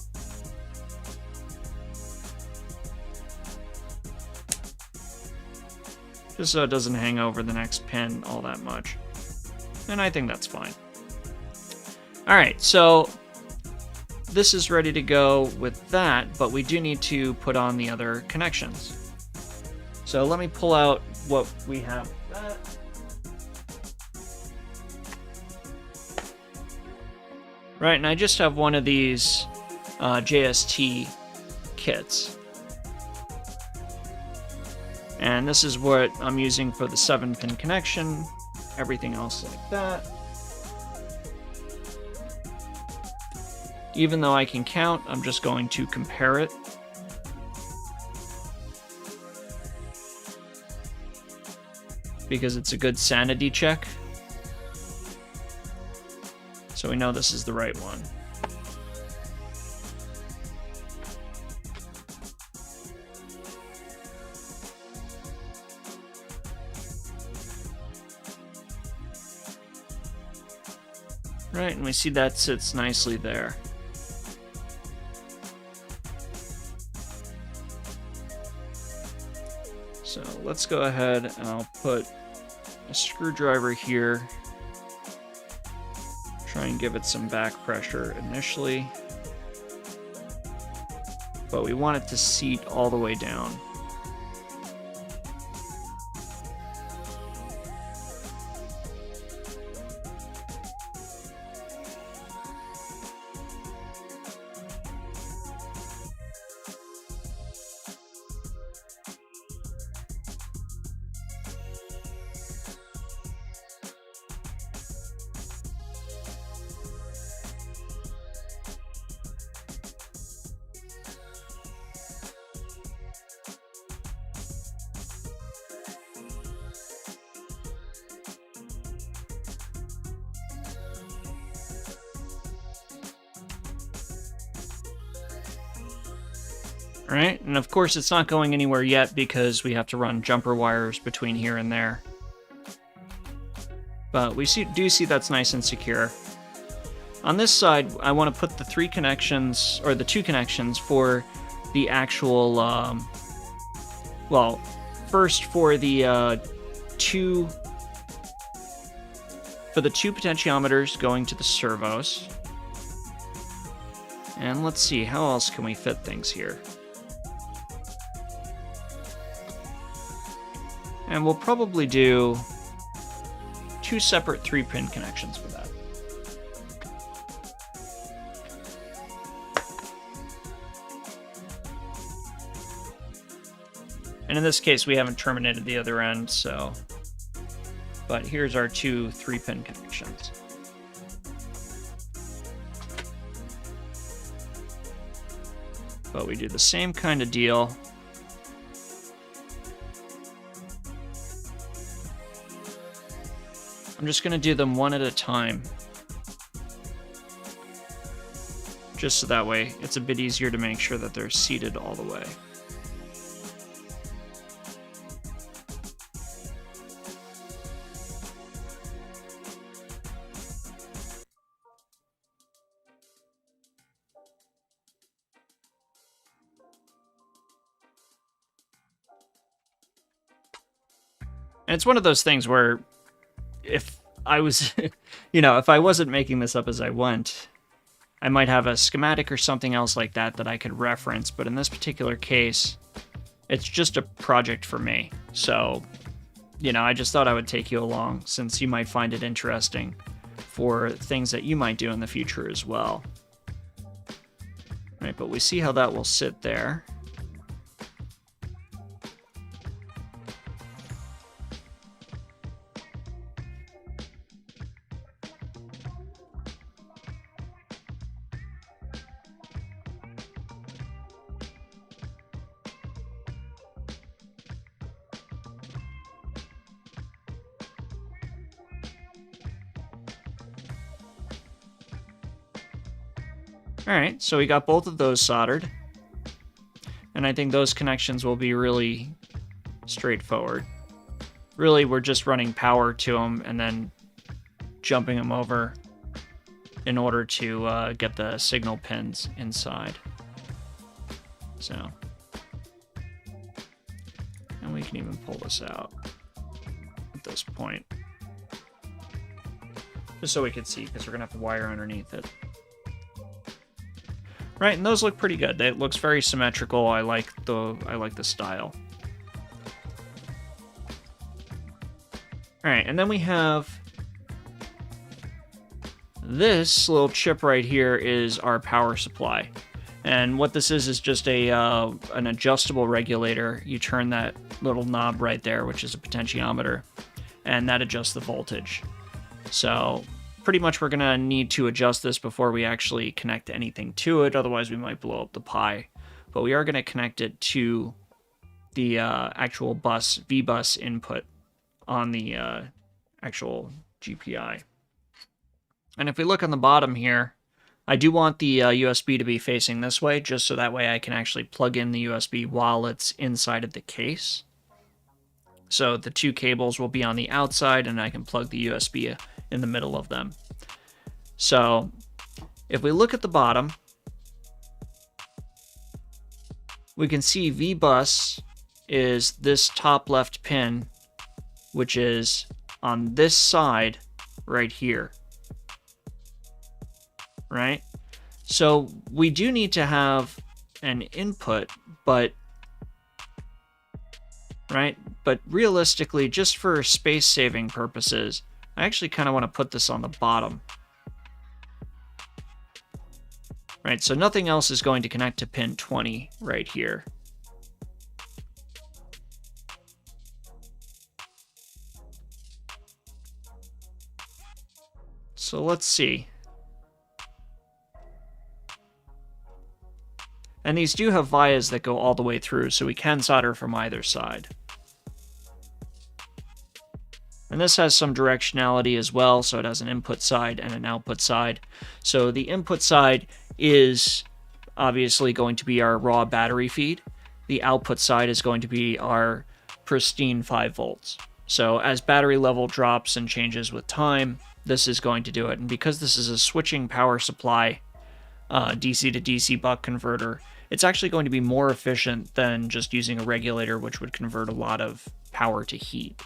Just so it doesn't hang over the next pin all that much. And I think that's fine. All right, so this is ready to go with that, but we do need to put on the other connections. So let me pull out what we have. Right, and I just have one of these JST kits. And this is what I'm using for the 7-pin connection, everything else like that. Even though I can count, I'm just going to compare it. Because it's a good sanity check. So we know this is the right one. Right, and we see that sits nicely there. So let's go ahead and I'll put a screwdriver here. Try and give it some back pressure initially. But we want it to seat all the way down. Right, and of course it's not going anywhere yet because we have to run jumper wires between here and there. But we do see that's nice and secure. On this side, I want to put the 3 connections, or the 2 connections for the actual, well, first for the 2 potentiometers going to the servos. And let's see, how else can we fit things here? And we'll probably do 2 separate 3-pin connections for that. And in this case, we haven't terminated the other end, so... But here's our 2 3-pin connections. But we do the same kind of deal. I'm just going to do them one at a time. Just so that way it's a bit easier to make sure that they're seated all the way. And it's one of those things where if I was, if I wasn't making this up as I went, I might have a schematic or something else like that that I could reference. But in this particular case, it's just a project for me. So, I just thought I would take you along since you might find it interesting for things that you might do in the future as well. Right, but we see how that will sit there. Alright, so we got both of those soldered. And I think those connections will be really straightforward. Really, we're just running power to them and then jumping them over in order to get the signal pins inside. So. And we can even pull this out at this point. Just so we can see, because we're going to have to wire underneath it. Right, and those look pretty good. It looks very symmetrical. I like the style. All right, and then we have this little chip right here is our power supply. And what this is just an adjustable regulator. You turn that little knob right there, which is a potentiometer, and that adjusts the voltage. So pretty much we're going to need to adjust this before we actually connect anything to it, otherwise we might blow up the Pi. But we are going to connect it to the actual V-bus input on the actual GPI. And if we look on the bottom here, I do want the USB to be facing this way, just so that way I can actually plug in the USB while it's inside of the case. So the two cables will be on the outside, and I can plug the USB in the middle of them. So if we look at the bottom, we can see V-bus is this top left pin, which is on this side right here. Right? So we do need to have an input, but realistically, just for space saving purposes, I actually kind of want to put this on the bottom. Right, so nothing else is going to connect to pin 20 right here. So let's see. And these do have vias that go all the way through, so we can solder from either side. And this has some directionality as well, so it has an input side and an output side. So the input side is obviously going to be our raw battery feed. The output side is going to be our pristine 5 volts. So as battery level drops and changes with time, this is going to do it. And because this is a switching power supply, DC to DC buck converter, it's actually going to be more efficient than just using a regulator, which would convert a lot of power to heat.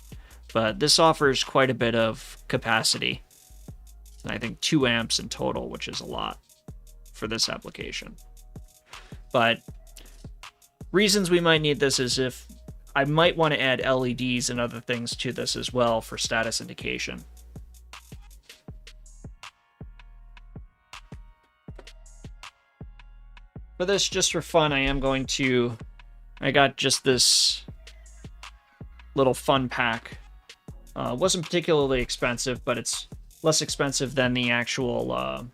But this offers quite a bit of capacity. And I think 2 amps in total, which is a lot for this application. But reasons we might need this is if I might want to add LEDs and other things to this as well for status indication. For this, just for fun, I got just this little fun pack. Wasn't particularly expensive, but it's less expensive than the actual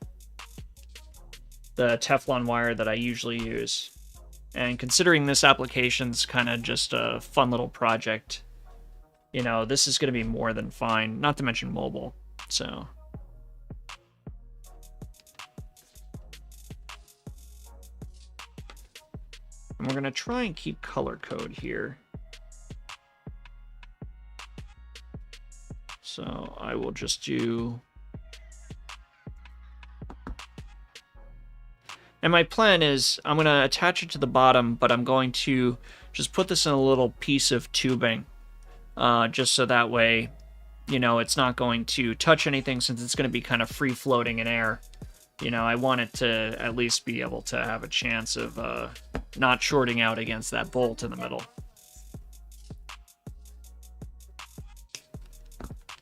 the Teflon wire that I usually use. And considering this application's kind of just a fun little project, this is going to be more than fine, not to mention mobile. So and we're going to try and keep color code here. So I will just do... And my plan is I'm going to attach it to the bottom, but I'm going to just put this in a little piece of tubing just so that way, you know, it's not going to touch anything since it's going to be kind of free floating in air. You know, I want it to at least be able to have a chance of not shorting out against that bolt in the middle.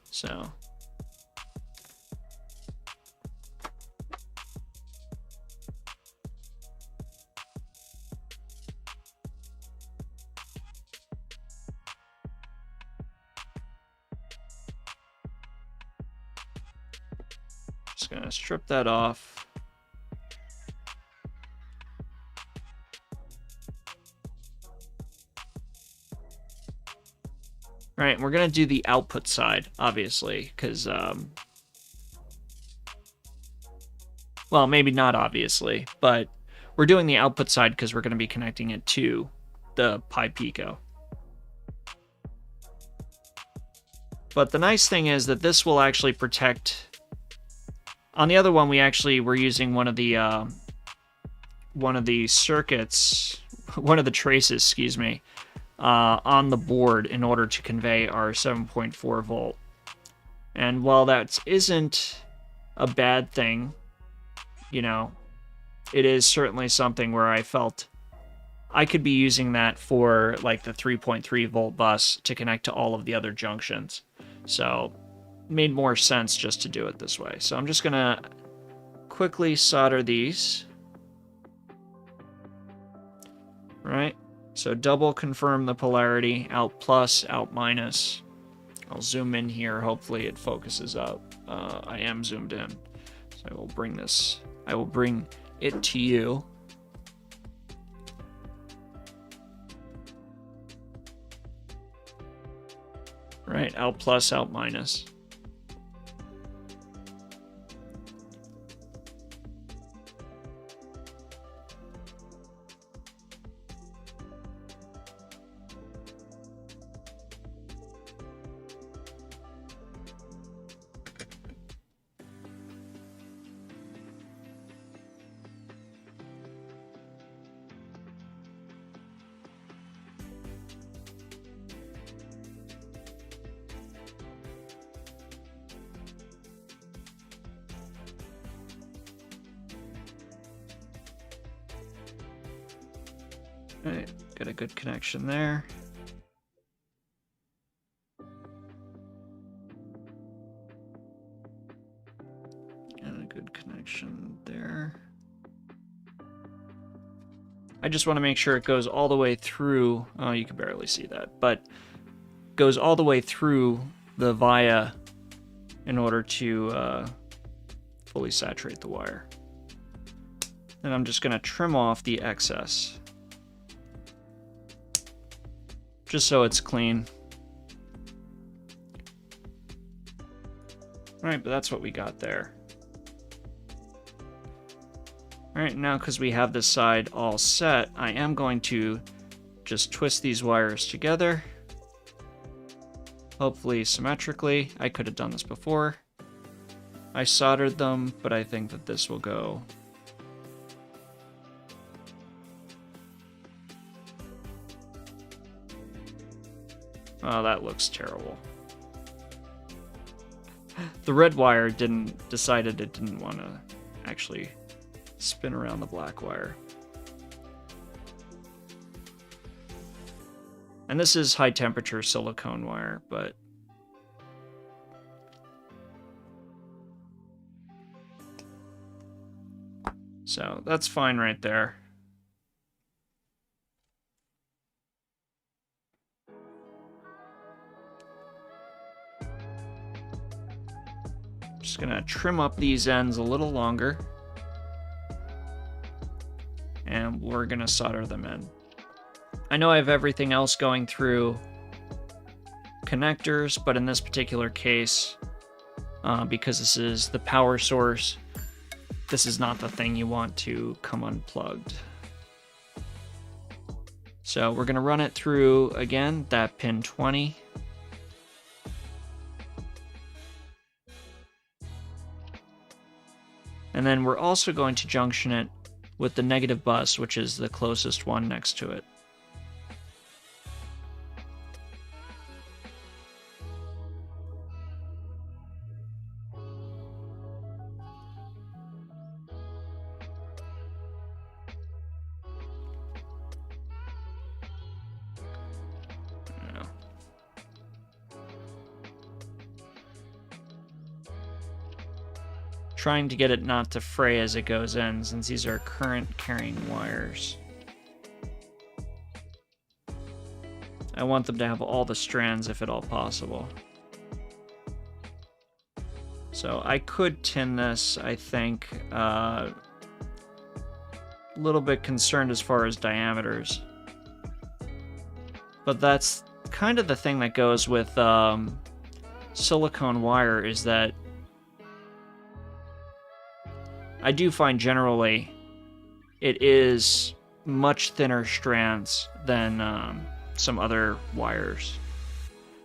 So. Just gonna strip that off. All right, we're gonna do the output side, obviously, because, well, maybe not obviously, but we're doing the output side because we're gonna be connecting it to the Pi Pico. But the nice thing is that this will actually protect. On the other one, we actually were using one of the circuits, one of the traces, excuse me, on the board in order to convey our 7.4 volt. And while that isn't a bad thing, you know, it is certainly something where I felt I could be using that for like the 3.3 volt bus to connect to all of the other junctions. So it made more sense just to do it this way. So I'm just gonna quickly solder these. Right? So double confirm the polarity, out plus, out minus. I'll zoom in here, hopefully it focuses up. I am zoomed in. So I will bring it to you. Right, out plus, out minus. Right, got a good connection there. Got a good connection there. I just want to make sure it goes all the way through. Oh, you can barely see that, but goes all the way through the via in order to fully saturate the wire. And I'm just going to trim off the excess, just so it's clean. All right, but that's what we got there. All right, now because we have this side all set, I am going to just twist these wires together, hopefully symmetrically. I could have done this before. I soldered them, but I think that this will go. Oh, that looks terrible. The red wire decided it didn't want to actually spin around the black wire. And this is high temperature silicone wire, but so that's fine right there. Just gonna trim up these ends a little longer, and we're gonna solder them in. I know I have everything else going through connectors, but in this particular case, because this is the power source, this is not the thing you want to come unplugged. So we're gonna run it through again, that pin 20. And then we're also going to junction it with the negative bus, which is the closest one next to it. Trying to get it not to fray as it goes in, since these are current carrying wires. I want them to have all the strands if at all possible. So I could tin this, I think. A little bit concerned as far as diameters. But that's kind of the thing that goes with silicone wire, is that I do find generally it is much thinner strands than some other wires,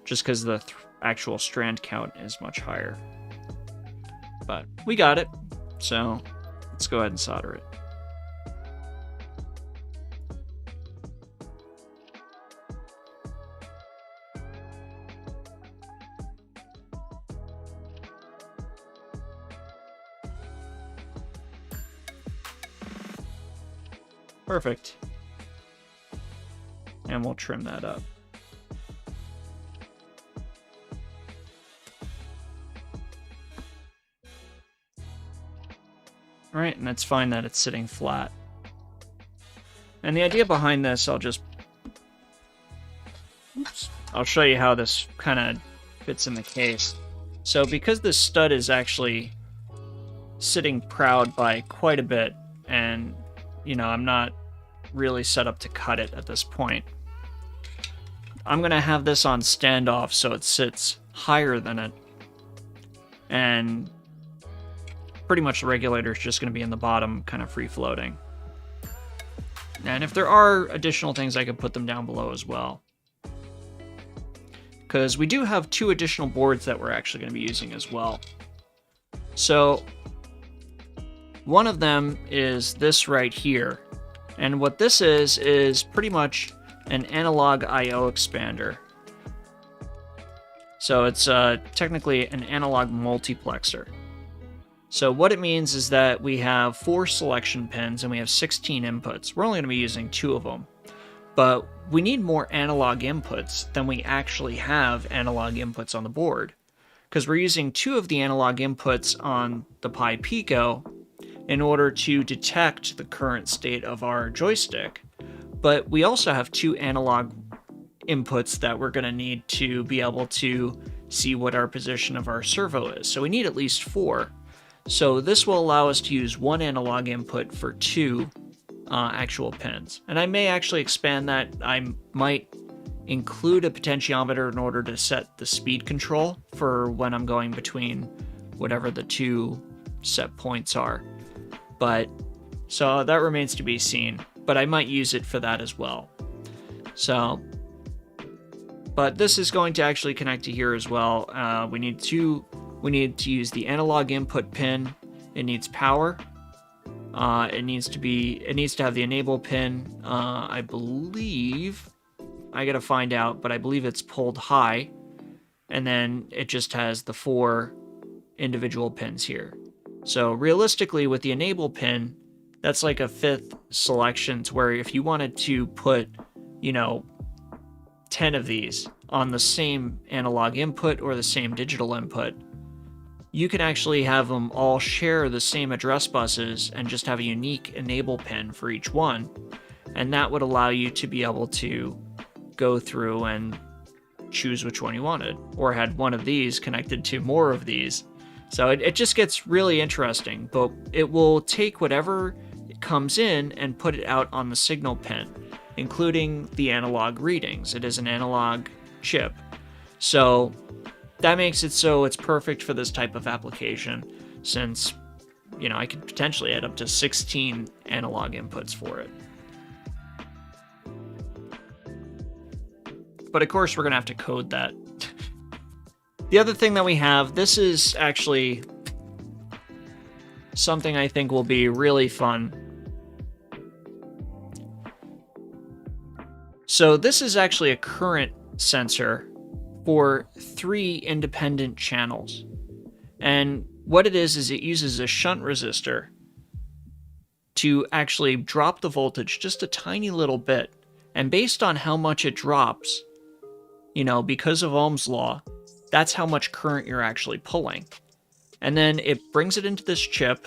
just because the actual strand count is much higher. But we got it, so let's go ahead and solder it. Perfect. And we'll trim that up. Alright, and it's fine that it's sitting flat. And the idea behind this, I'll show you how this kind of fits in the case. So because this stud is actually sitting proud by quite a bit, and you know, I'm not really set up to cut it at this point, I'm going to have this on standoff so it sits higher than it. And pretty much the regulator is just going to be in the bottom, kind of free floating. And if there are additional things, I could put them down below as well. Because we do have 2 additional boards that we're actually going to be using as well. So one of them is this right here. And what this is pretty much an analog I/O expander. So it's technically an analog multiplexer. So what it means is that we have 4 selection pins and we have 16 inputs. We're only going to be using 2 of them. But we need more analog inputs than we actually have analog inputs on the board. Because we're using 2 of the analog inputs on the Pi Pico in order to detect the current state of our joystick. But we also have 2 analog inputs that we're going to need to be able to see what our position of our servo is. So we need at least 4. So this will allow us to use 1 analog input for 2 actual pins. And I may actually expand that. I might include a potentiometer in order to set the speed control for when I'm going between whatever the 2 set points are. But so that remains to be seen, but I might use it for that as well. So, but this is going to actually connect to here as well. We need to use the analog input pin. It needs power. It needs to have the enable pin. I believe, I gotta find out, but I believe it's pulled high, and then it just has the 4 individual pins here. So realistically, with the enable pin, that's like a 5th selection, to where if you wanted to put, you know, 10 of these on the same analog input or the same digital input, you can actually have them all share the same address buses and just have a unique enable pin for each one. And that would allow you to be able to go through and choose which one you wanted, or had one of these connected to more of these. So it just gets really interesting, but it will take whatever comes in and put it out on the signal pin, including the analog readings. It is an analog chip. So that makes it so it's perfect for this type of application, since, you know, I could potentially add up to 16 analog inputs for it. But of course, we're going to have to code that. The other thing that we have, this is actually something I think will be really fun. So this is actually a current sensor for 3 independent channels. And what it is it uses a shunt resistor to actually drop the voltage just a tiny little bit. And based on how much it drops, you know, because of Ohm's law, that's how much current you're actually pulling. And then it brings it into this chip.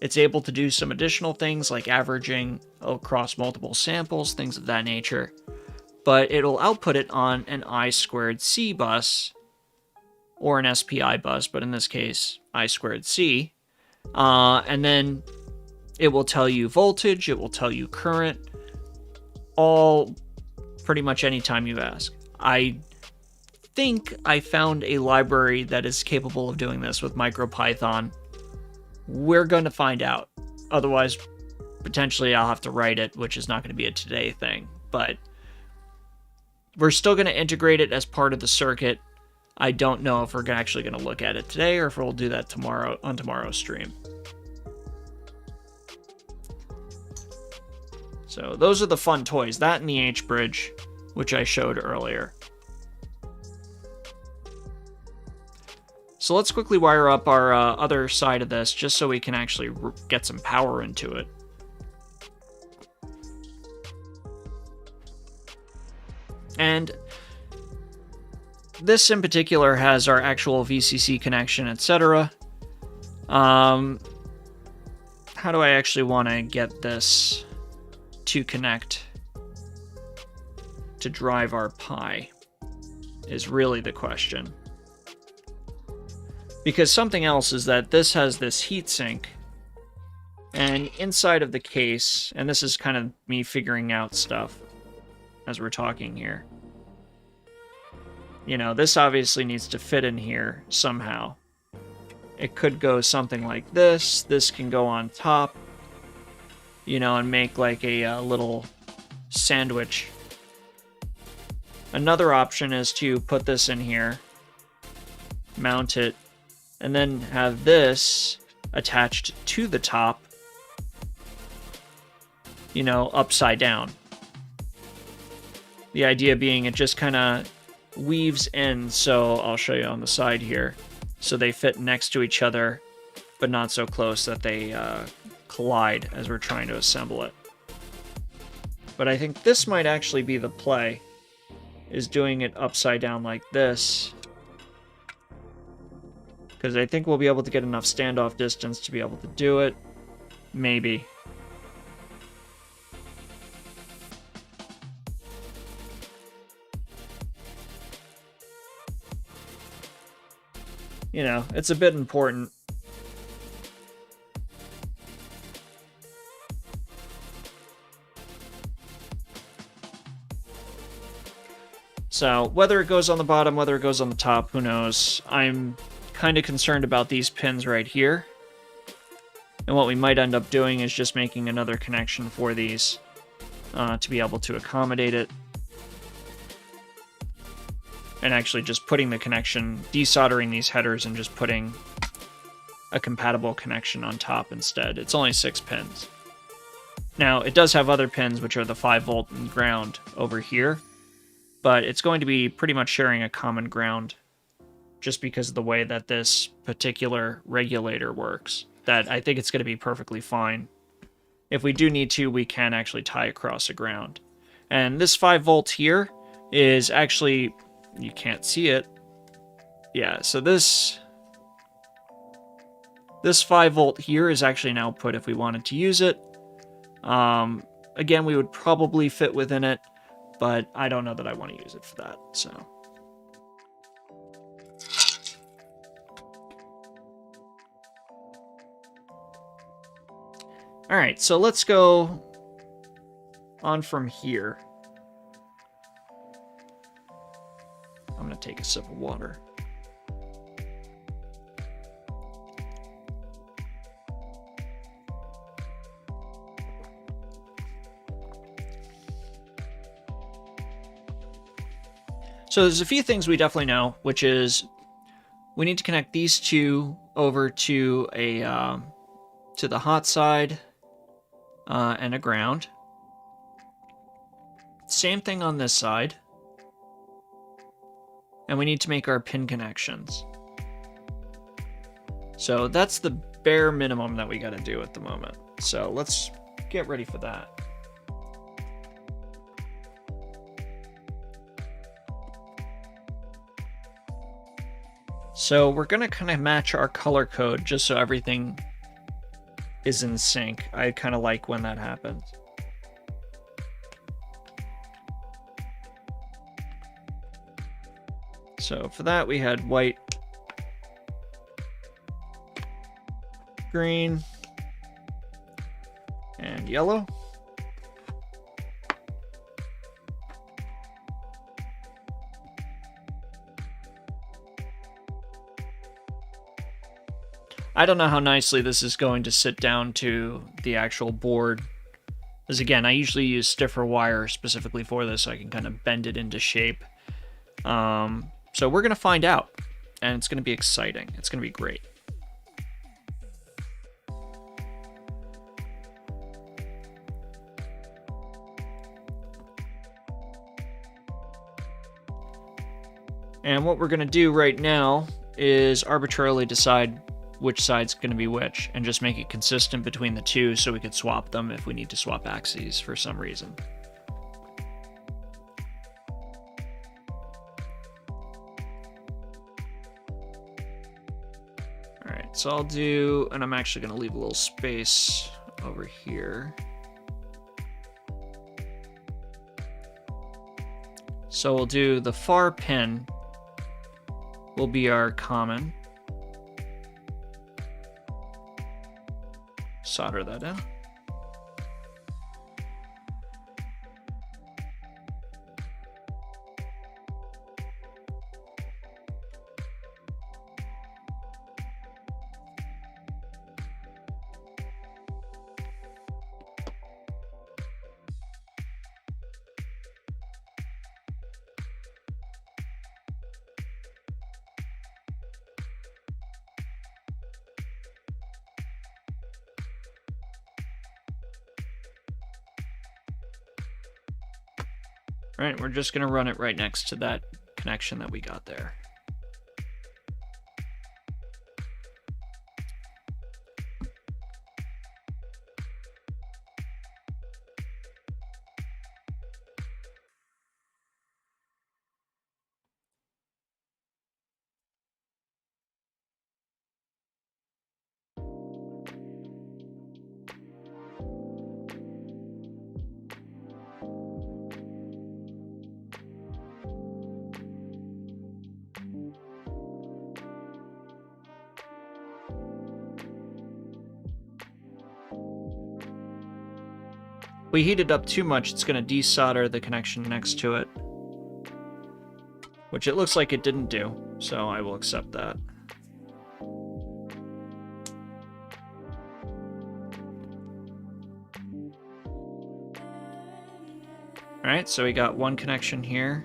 It's able to do some additional things like averaging across multiple samples, things of that nature. But it'll output it on an I2C bus, or an SPI bus, but in this case, I2C. And then it will tell you voltage, it will tell you current, all pretty much anytime you ask. I think I found a library that is capable of doing this with MicroPython. We're going to find out. Otherwise, potentially I'll have to write it, which is not going to be a today thing. But we're still going to integrate it as part of the circuit. I don't know if we're actually going to look at it today or if we'll do that tomorrow on tomorrow's stream. So those are the fun toys. That and the H-bridge, which I showed earlier. So let's quickly wire up our other side of this just so we can actually get some power into it. And this in particular has our actual VCC connection, etc. How do I actually want to get this to connect to drive our Pi is really the question. Because something else is that this has this heatsink, and inside of the case, and this is kind of me figuring out stuff as we're talking here. You know, this obviously needs to fit in here somehow. It could go something like this. This can go on top, you know, and make like a little sandwich. Another option is to put this in here, mount it, and then have this attached to the top, you know, upside down. The idea being it just kind of weaves in, so I'll show you on the side here. So they fit next to each other, but not so close that they collide as we're trying to assemble it. But I think this might actually be the play, is doing it upside down like this. Because I think we'll be able to get enough standoff distance to be able to do it. Maybe. You know, it's a bit important. So, whether it goes on the bottom, whether it goes on the top, who knows. I'm kind of concerned about these pins right here. And what we might end up doing is just making another connection for these to be able to accommodate it. And actually just putting the connection, desoldering these headers and just putting a compatible connection on top instead. It's only 6 pins. Now, it does have other pins, which are the 5-volt and ground over here, but it's going to be pretty much sharing a common ground just because of the way that this particular regulator works, that I think it's going to be perfectly fine. If we do need to, we can actually tie across a ground. And this 5-volt here is actually... you can't see it. Yeah, so this 5-volt here is actually an output if we wanted to use it. Again, we would probably fit within it, but I don't know that I want to use it for that, so. Alright, so let's go on from here. I'm going to take a sip of water. So there's a few things we definitely know, which is we need to connect these two over to a to the hot side and a ground. Same thing on this side. And we need to make our pin connections. So that's the bare minimum that we got to do at the moment. So let's get ready for that. So we're gonna kind of match our color code just so everything is in sync. I kind of like when that happens. So for that we had white, green, and yellow. I don't know how nicely this is going to sit down to the actual board. Because again, I usually use stiffer wire specifically for this so I can kind of bend it into shape. So we're going to find out, and it's going to be exciting. It's going to be great. And what we're going to do right now is arbitrarily decide which side's going to be which, and just make it consistent between the two so we could swap them if we need to swap axes for some reason. Alright, so I'll do, and I'm actually going to leave a little space over here. So we'll do the far pin will be our common. Solder that in. Right, we're just going to run it right next to that connection that we got there. We heat it up too much, it's going to desolder the connection next to it. Which it looks like it didn't do, so I will accept that. Alright, so we got one connection here.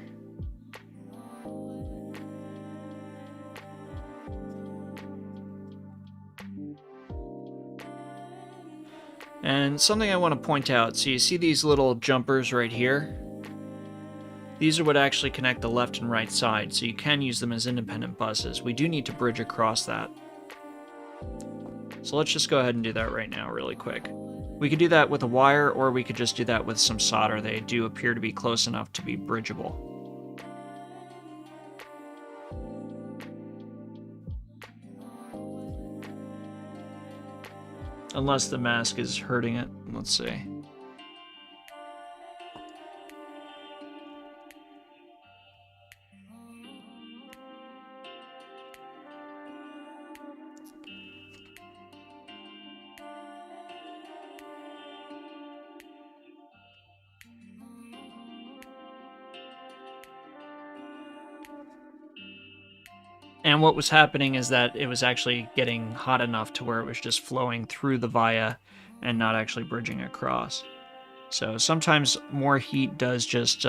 And something I want to point out, so you see these little jumpers right here? These are what actually connect the left and right side, so you can use them as independent buses. We do need to bridge across that. So let's just go ahead and do that right now really quick. We could do that with a wire, or we could just do that with some solder. They do appear to be close enough to be bridgeable. Unless the mask is hurting it. Let's see. And what was happening is that it was actually getting hot enough to where it was just flowing through the via and not actually bridging across. So sometimes more heat does just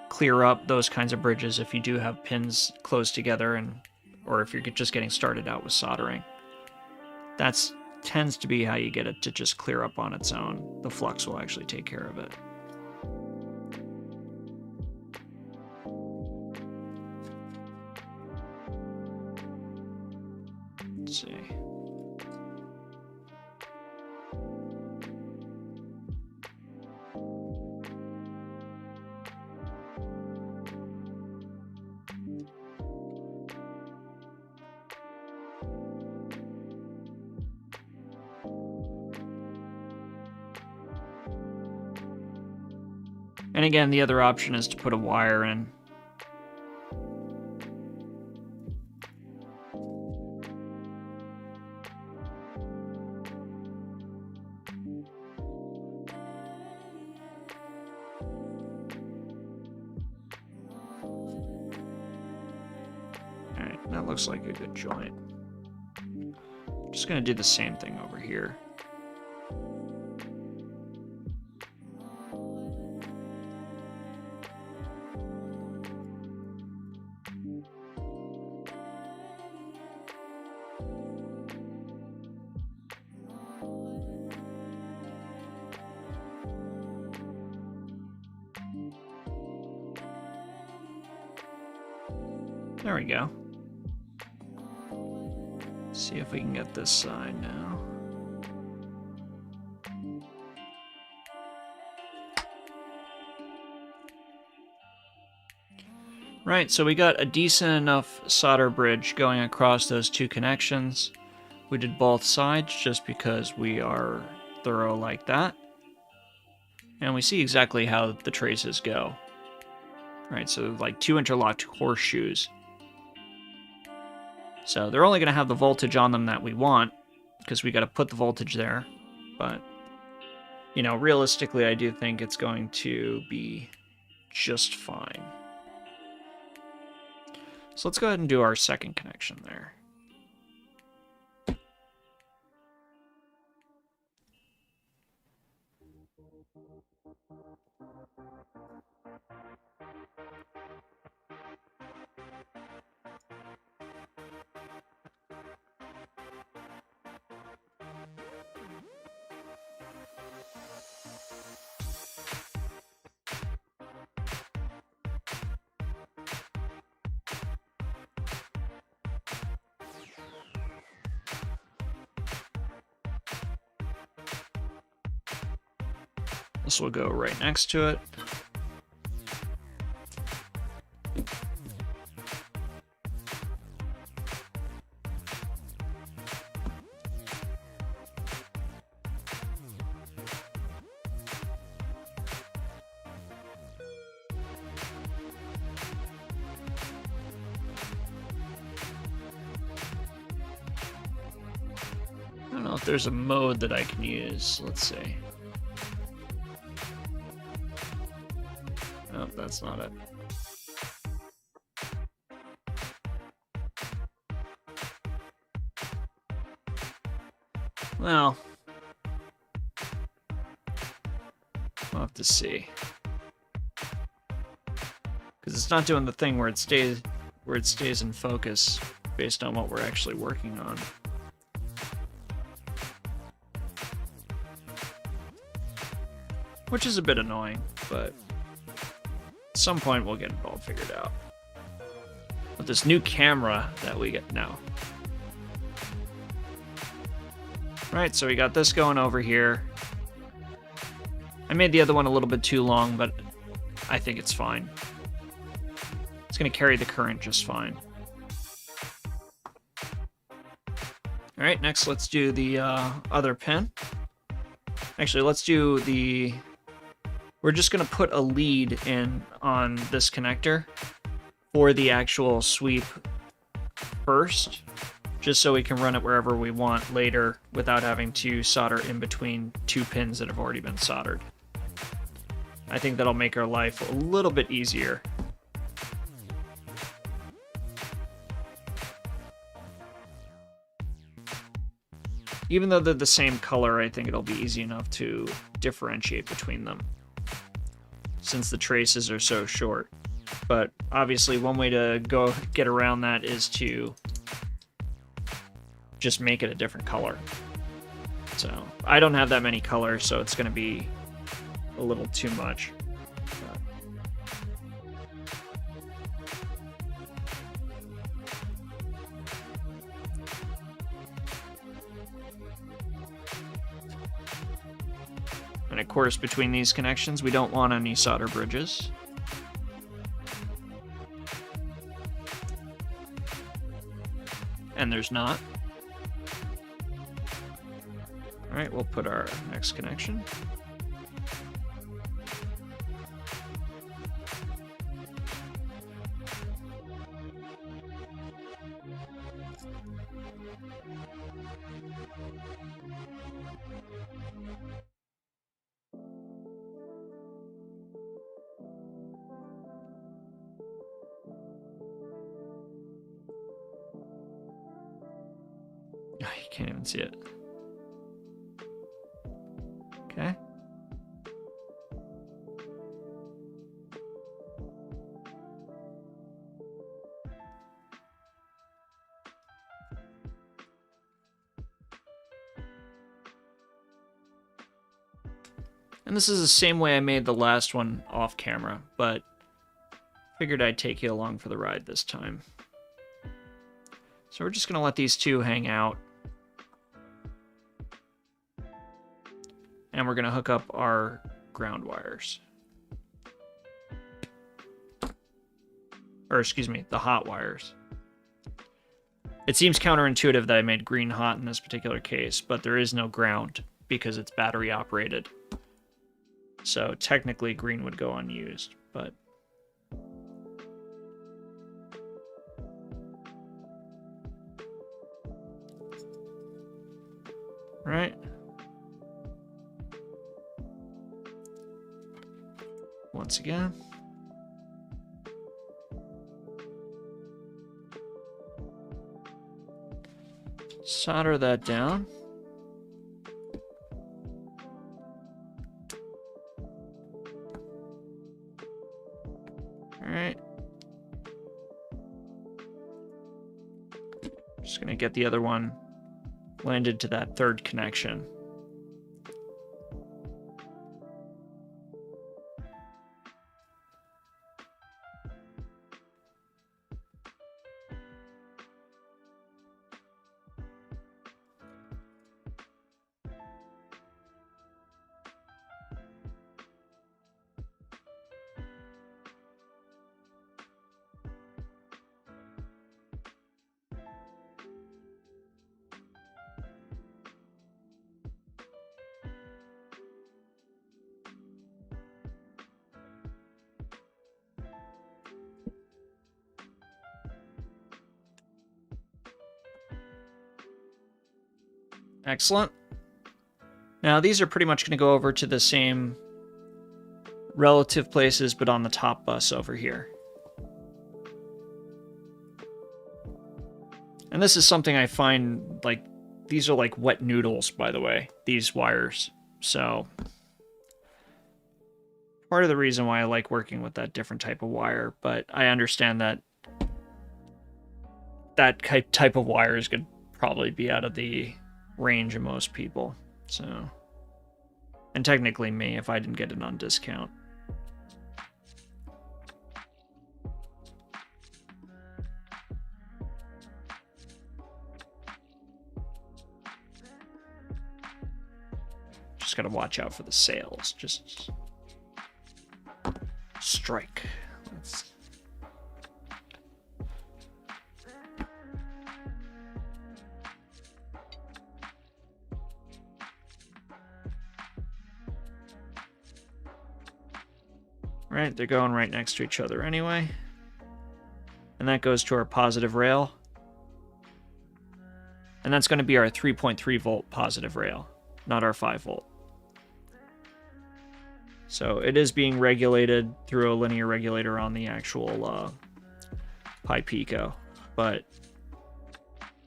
clear up those kinds of bridges if you do have pins close together, and or if you're just getting started out with soldering. That tends to be how you get it to just clear up on its own. The flux will actually take care of it. Let's see. And again, the other option is to put a wire in. Alright, that looks like a good joint. Just gonna do the same thing over here. There we go. See if we can get this side now. Right, so we got a decent enough solder bridge going across those two connections. We did both sides just because we are thorough like that. And we see exactly how the traces go. Right, so like 2 interlocked horseshoes. So they're only going to have the voltage on them that we want, because we got to put the voltage there. But, you know, realistically, I do think it's going to be just fine. So let's go ahead and do our second connection there. This will go right next to it. I don't know if there's a mode that I can use. Let's see. Oh, that's not it. Well, we'll have to see. Because it's not doing the thing where it stays in focus based on what we're actually working on. Which is a bit annoying, but at some point we'll get it all figured out. With this new camera that we get now. Right, so we got this going over here. I made the other one a little bit too long, but I think it's fine. It's going to carry the current just fine. Alright, next let's do the other pin. Actually, let's do the... We're just going to put a lead in on this connector for the actual sweep first, just so we can run it wherever we want later without having to solder in between two pins that have already been soldered. I think that'll make our life a little bit easier. Even though they're the same color, I think it'll be easy enough to differentiate between them, since the traces are so short. But obviously one way to go get around that is to just make it a different color. So I don't have that many colors, so it's going to be a little too much. And of course, between these connections, we don't want any solder bridges. And there's not. All right, we'll put our next connection. can't even see it. Okay. And this is the same way I made the last one off camera, but figured I'd take you along for the ride this time. So we're just going to let these two hang out. And we're going to hook up our ground wires. Or excuse me, the hot wires. It seems counterintuitive that I made green hot in this particular case, but there is no ground because it's battery operated. So technically green would go unused, but... Right. Once again. Solder that down. All right. Just gonna get the other one landed to that third connection. Excellent. Now these are pretty much going to go over to the same relative places, but on the top bus over here. And this is something I find, like, these are like wet noodles, by the way, these wires. So part of the reason why I like working with that different type of wire, but I understand that that type of wire is going to probably be out of the range of most people. So, and technically me if I didn't get it on discount. Just gotta watch out for the sales. Just strike. Let's... Right, they're going right next to each other anyway. And that goes to our positive rail. And that's going to be our 3.3 volt positive rail, not our 5 volt. So it is being regulated through a linear regulator on the actual Pi Pico, but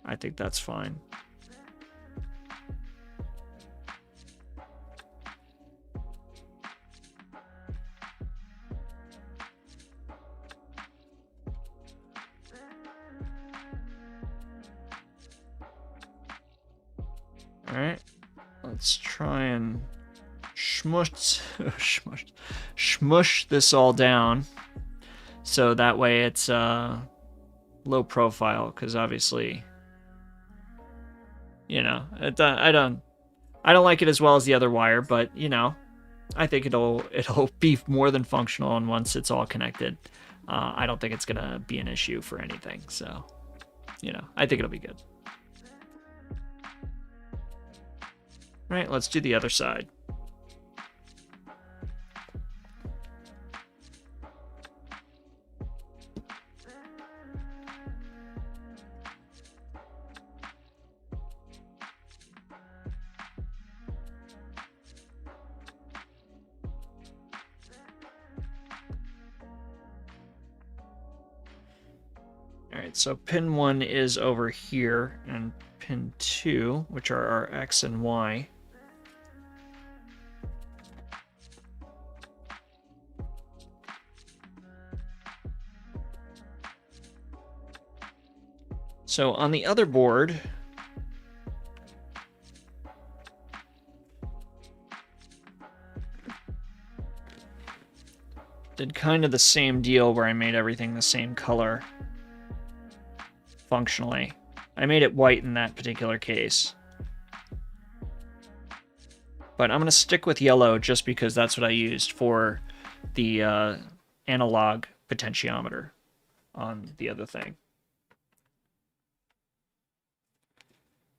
I think that's fine. All right, let's try and smush this all down, so that way it's low profile. Because obviously, you know, I don't like it as well as the other wire, but you know, I think it'll be more than functional. And once it's all connected, I don't think it's gonna be an issue for anything. So, you know, I think it'll be good. Right, let's do the other side. All right, so pin 1 is over here, and pin 2, which are our X and Y. So on the other board, did kind of the same deal where I made everything the same color functionally. I made it white in that particular case. But I'm going to stick with yellow just because that's what I used for the analog potentiometer on the other thing.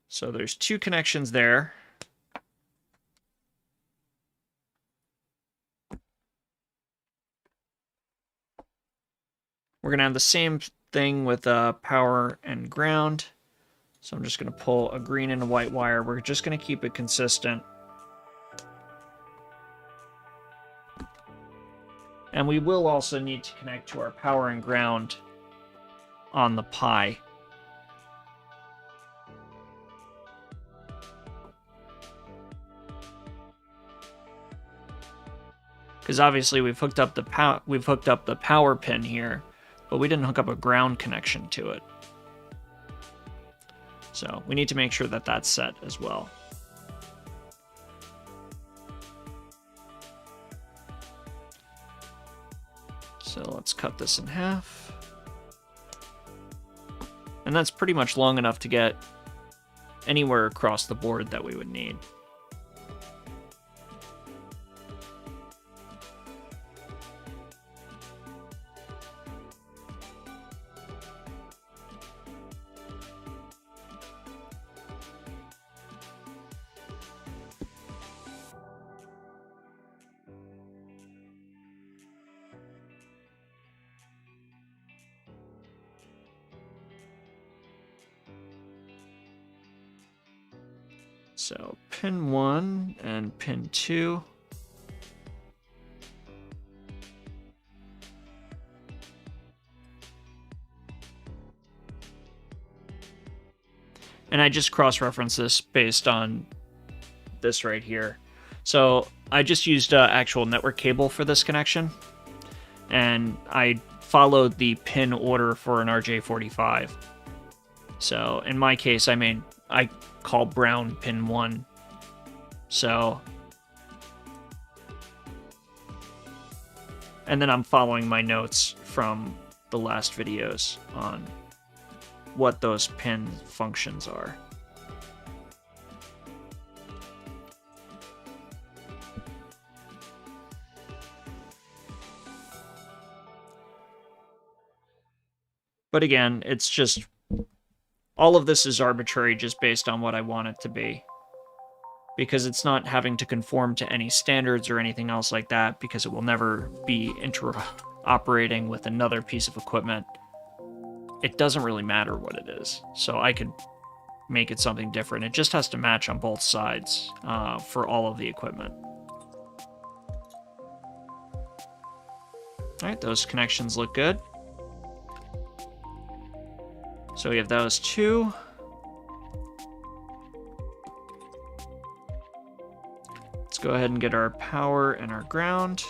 So there's 2 connections there. We're going to have the same thing with power and ground. So I'm just going to pull a green and a white wire. We're just going to keep it consistent. And we will also need to connect to our power and ground on the Pi. Because obviously we've hooked up the power pin here, but we didn't hook up a ground connection to it. So we need to make sure that that's set as well. So let's cut this in half. And that's pretty much long enough to get anywhere across the board that we would need. So pin 1 and pin 2. And I just cross-reference this based on this right here. So I just used actual network cable for this connection. And I followed the pin order for an RJ45. So in my case, I call brown pin 1. So, and then I'm following my notes from the last videos on what those pin functions are. But again, it's just, all of this is arbitrary just based on what I want it to be. Because it's not having to conform to any standards or anything else like that, because it will never be interoperating with another piece of equipment. It doesn't really matter what it is. So I could make it something different. It just has to match on both sides for all of the equipment. All right, those connections look good. So we have those 2. Let's go ahead and get our power and our ground.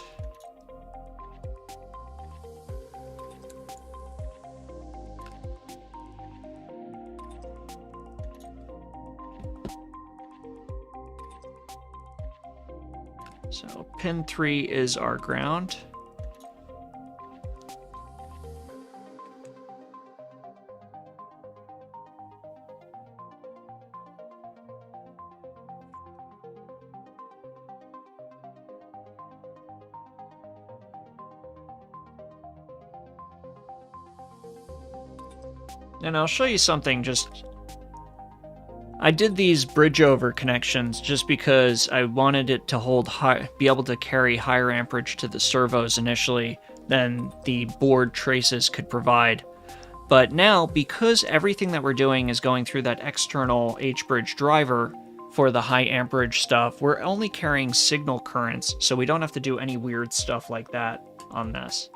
So pin 3 is our ground. And I'll show you something I did these bridge over connections just because I wanted it to be able to carry higher amperage to the servos initially than the board traces could provide. But now, because everything that we're doing is going through that external H-bridge driver for the high amperage stuff, we're only carrying signal currents, so we don't have to do any weird stuff like that on this.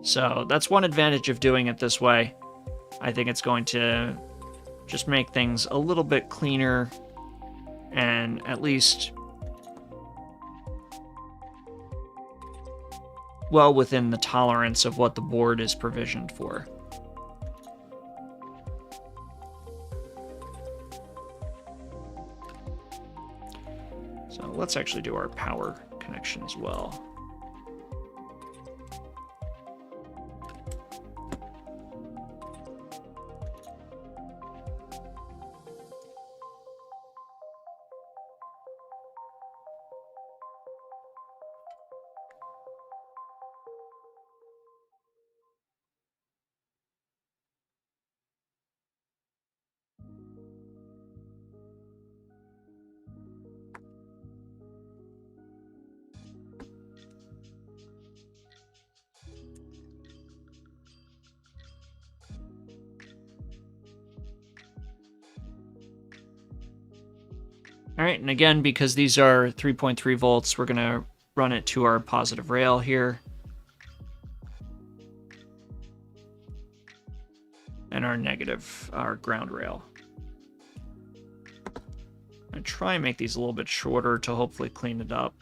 So that's one advantage of doing it this way. I think it's going to just make things a little bit cleaner and at least well within the tolerance of what the board is provisioned for. So let's actually do our power connection as well. All right, and again, because these are 3.3 volts, we're going to run it to our positive rail here. And our negative, our ground rail. I'm going to try and make these a little bit shorter to hopefully clean it up.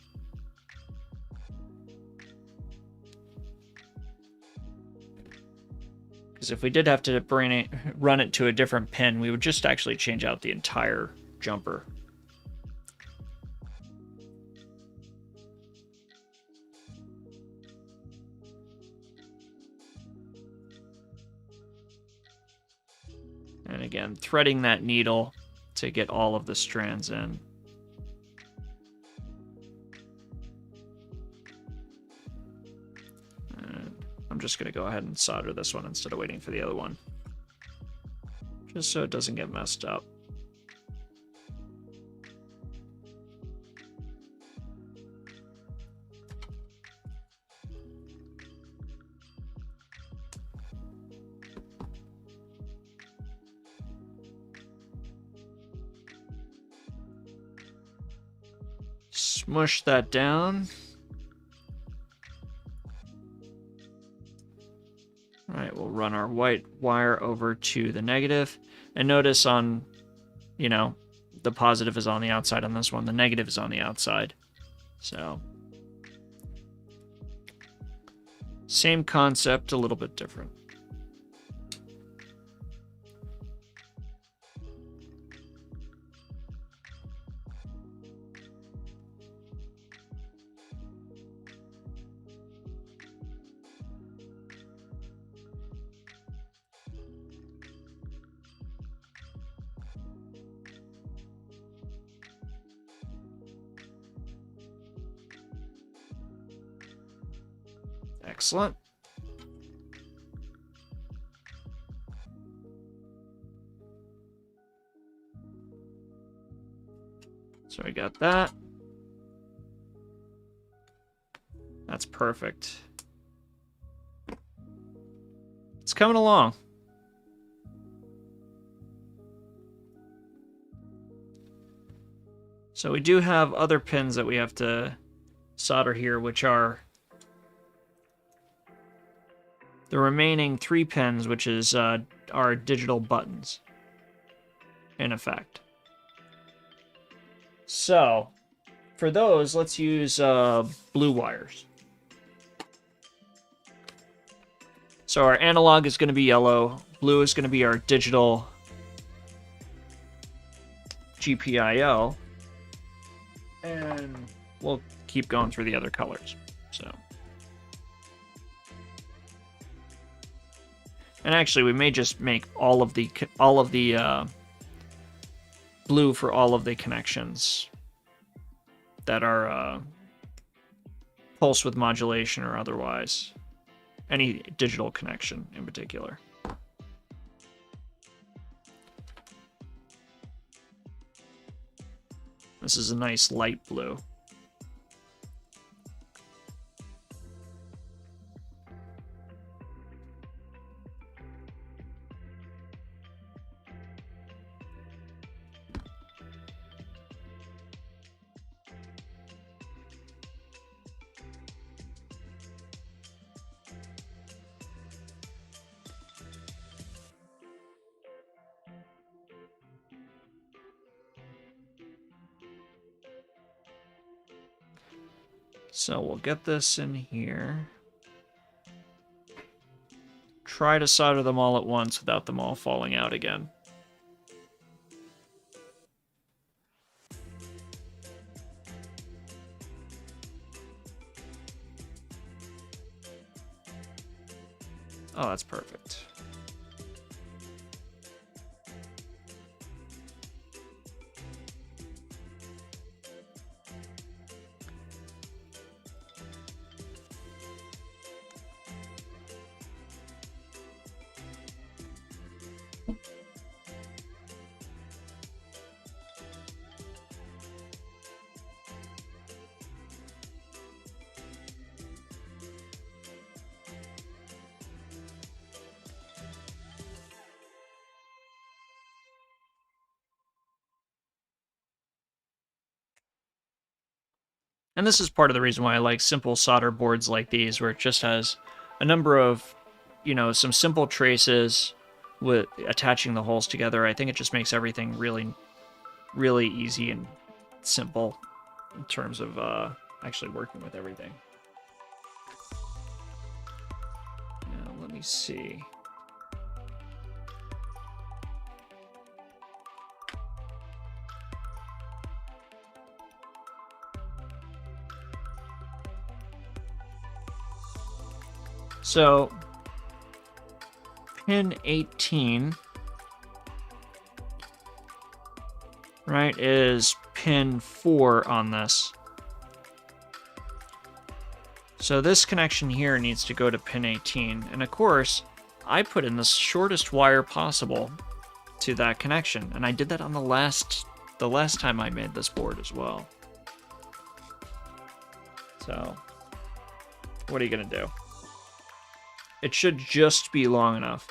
Because if we did have to run it to a different pin, we would just actually change out the entire jumper. And again, threading that needle to get all of the strands in. And I'm just going to go ahead and solder this one instead of waiting for the other one, just so it doesn't get messed up. Smush that down. All right, we'll run our white wire over to the negative. And notice on, the positive is on the outside on this one. The negative is on the outside. So, same concept, a little bit different. Excellent. So I got that. That's perfect. It's coming along. So we do have other pins that we have to solder here, which are the remaining 3 pins, which is our digital buttons, in effect. So, for those, let's use blue wires. So our analog is going to be yellow, blue is going to be our digital GPIO, and we'll keep going through the other colors. So. And actually, we may just make all of the blue for all of the connections that are pulse width modulation or otherwise. Any digital connection in particular. This is a nice light blue. So we'll get this in here. Try to solder them all at once without them all falling out again. Oh, that's perfect. And this is part of the reason why I like simple solder boards like these, where it just has a number of, some simple traces with attaching the holes together. I think it just makes everything really, really easy and simple in terms of actually working with everything. Now, let me see. So, pin 18, right, is pin 4 on this. So this connection here needs to go to pin 18. And of course, I put in the shortest wire possible to that connection. And I did that on the last time I made this board as well. So, what are you going to do? It should just be long enough.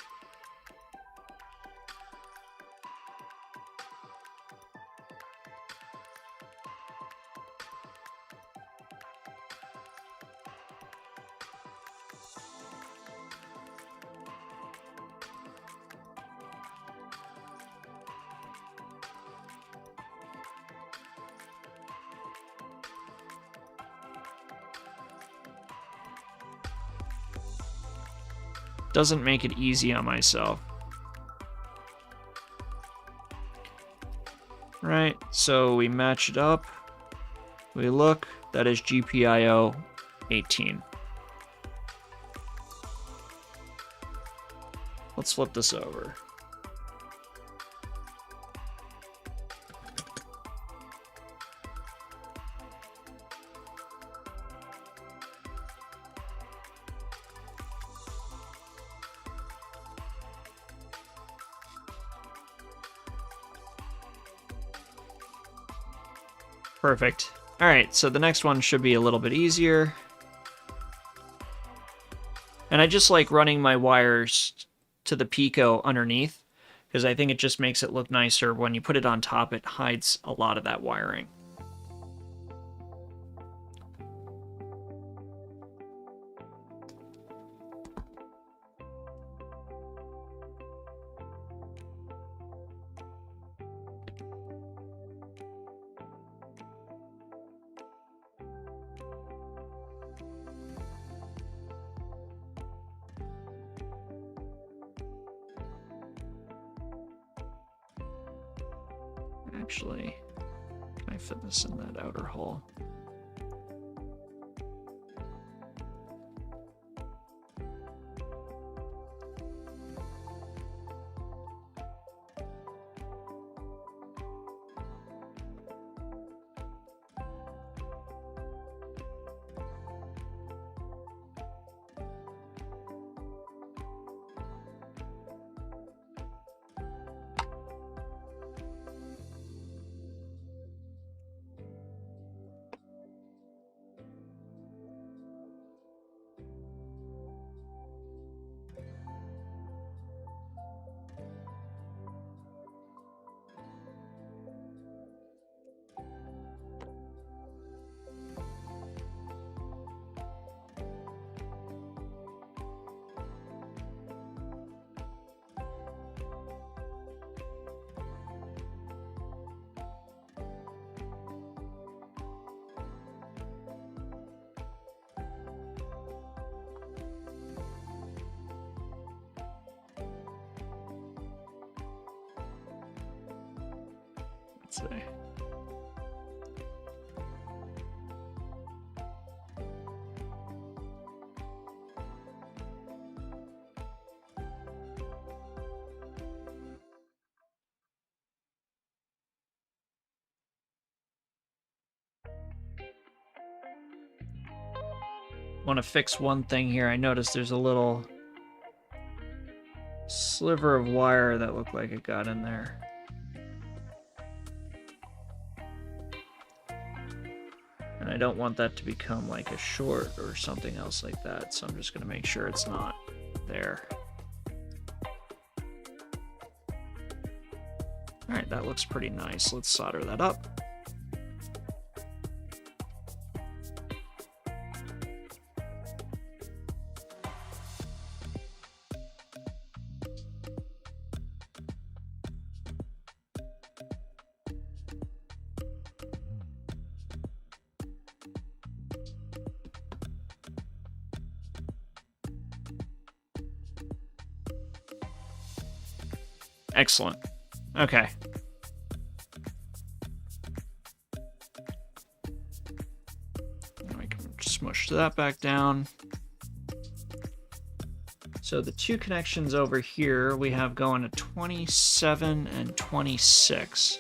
Doesn't make it easy on myself. Right, so we match it up. We look, that is GPIO 18. Let's flip this over. Perfect. All right, so the next one should be a little bit easier. And I just like running my wires to the Pico underneath, because I think it just makes it look nicer. When you put it on top, it hides a lot of that wiring. Actually, can I fit this in that outer hole? Let's see. Want to fix one thing here. I noticed there's a little sliver of wire that looked like it got in there. And I don't want that to become like a short or something else like that, so I'm just going to make sure it's not there. Alright, that looks pretty nice. Let's solder that up. Excellent. Okay. We can smush that back down. So the two connections over here we have going to 27 and 26.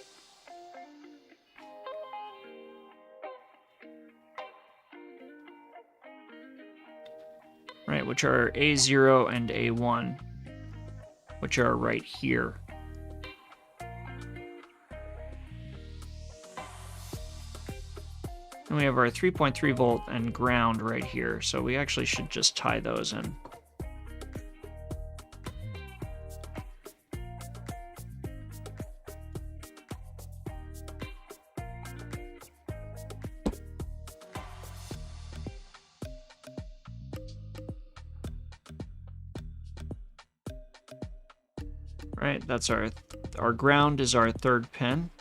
Right, which are A0 and A1, which are right here. And we have our 3.3 volt and ground right here, so we actually should just tie those in. Right, that's our ground is our third pin.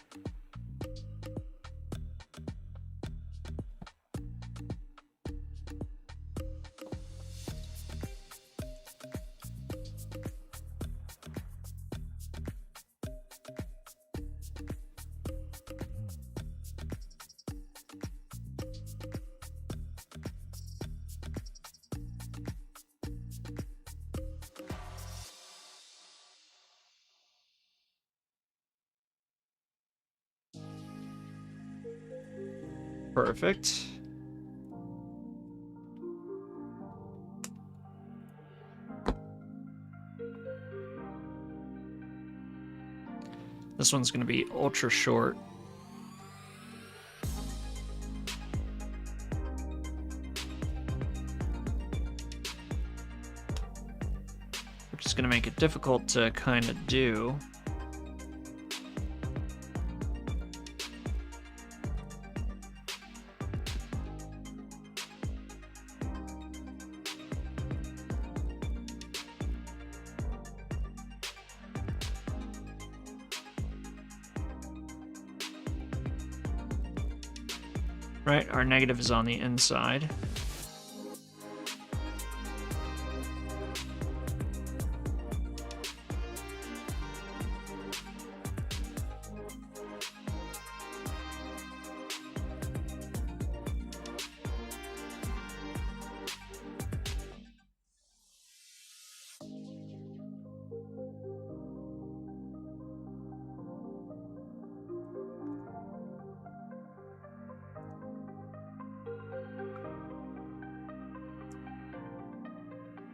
Perfect. This one's going to be ultra short. Which is going to make it difficult to kind of do. Right, our negative is on the inside.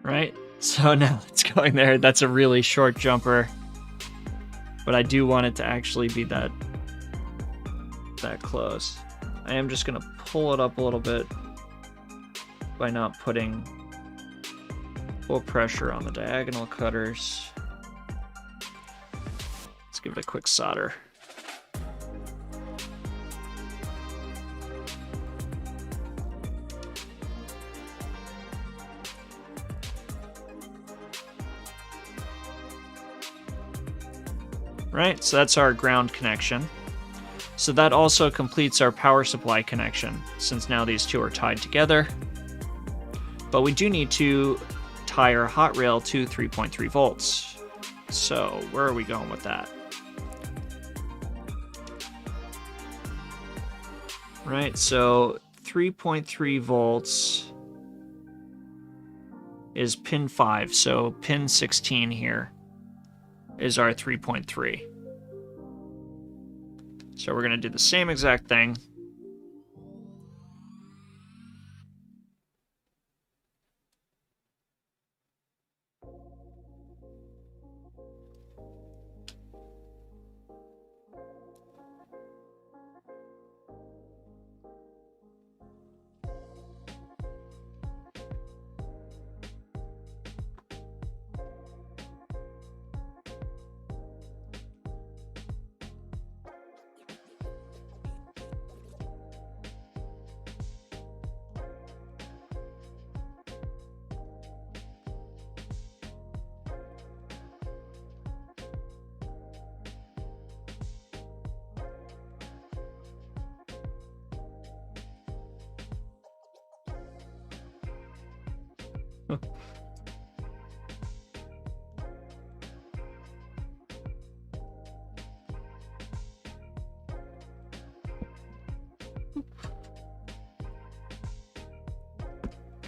Right, so now it's going there. That's a really short jumper, but I do want it to actually be that close. I am just gonna pull it up a little bit by not putting full pressure on the diagonal cutters. Let's give it a quick solder. Right, so that's our ground connection. So that also completes our power supply connection, since now these two are tied together. But we do need to tie our hot rail to 3.3 volts. So where are we going with that? Right, so 3.3 volts is pin 5, so pin 16 here is our 3.3. So we're going to do the same exact thing.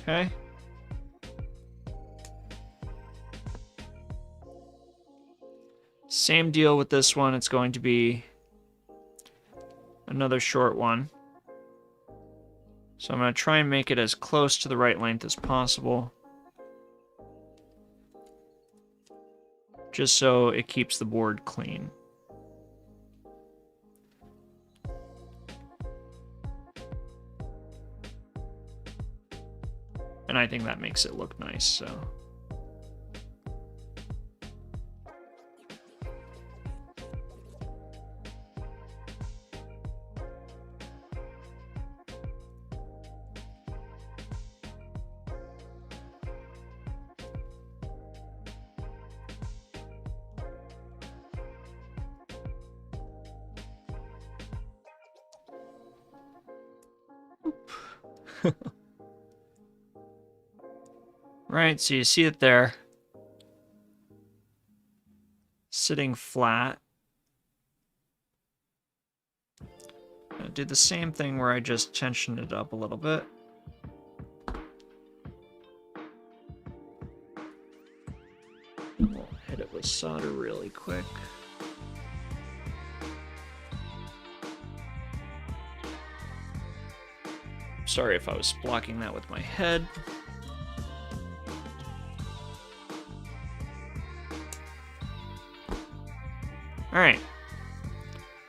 Okay. Same deal with this one. It's going to be another short one. So I'm going to try and make it as close to the right length as possible, just so it keeps the board clean. And I think that makes it look nice, so. Right, so you see it there, sitting flat. I'll do the same thing where I just tensioned it up a little bit. We'll hit it with solder really quick. Sorry if I was blocking that with my head. Alright,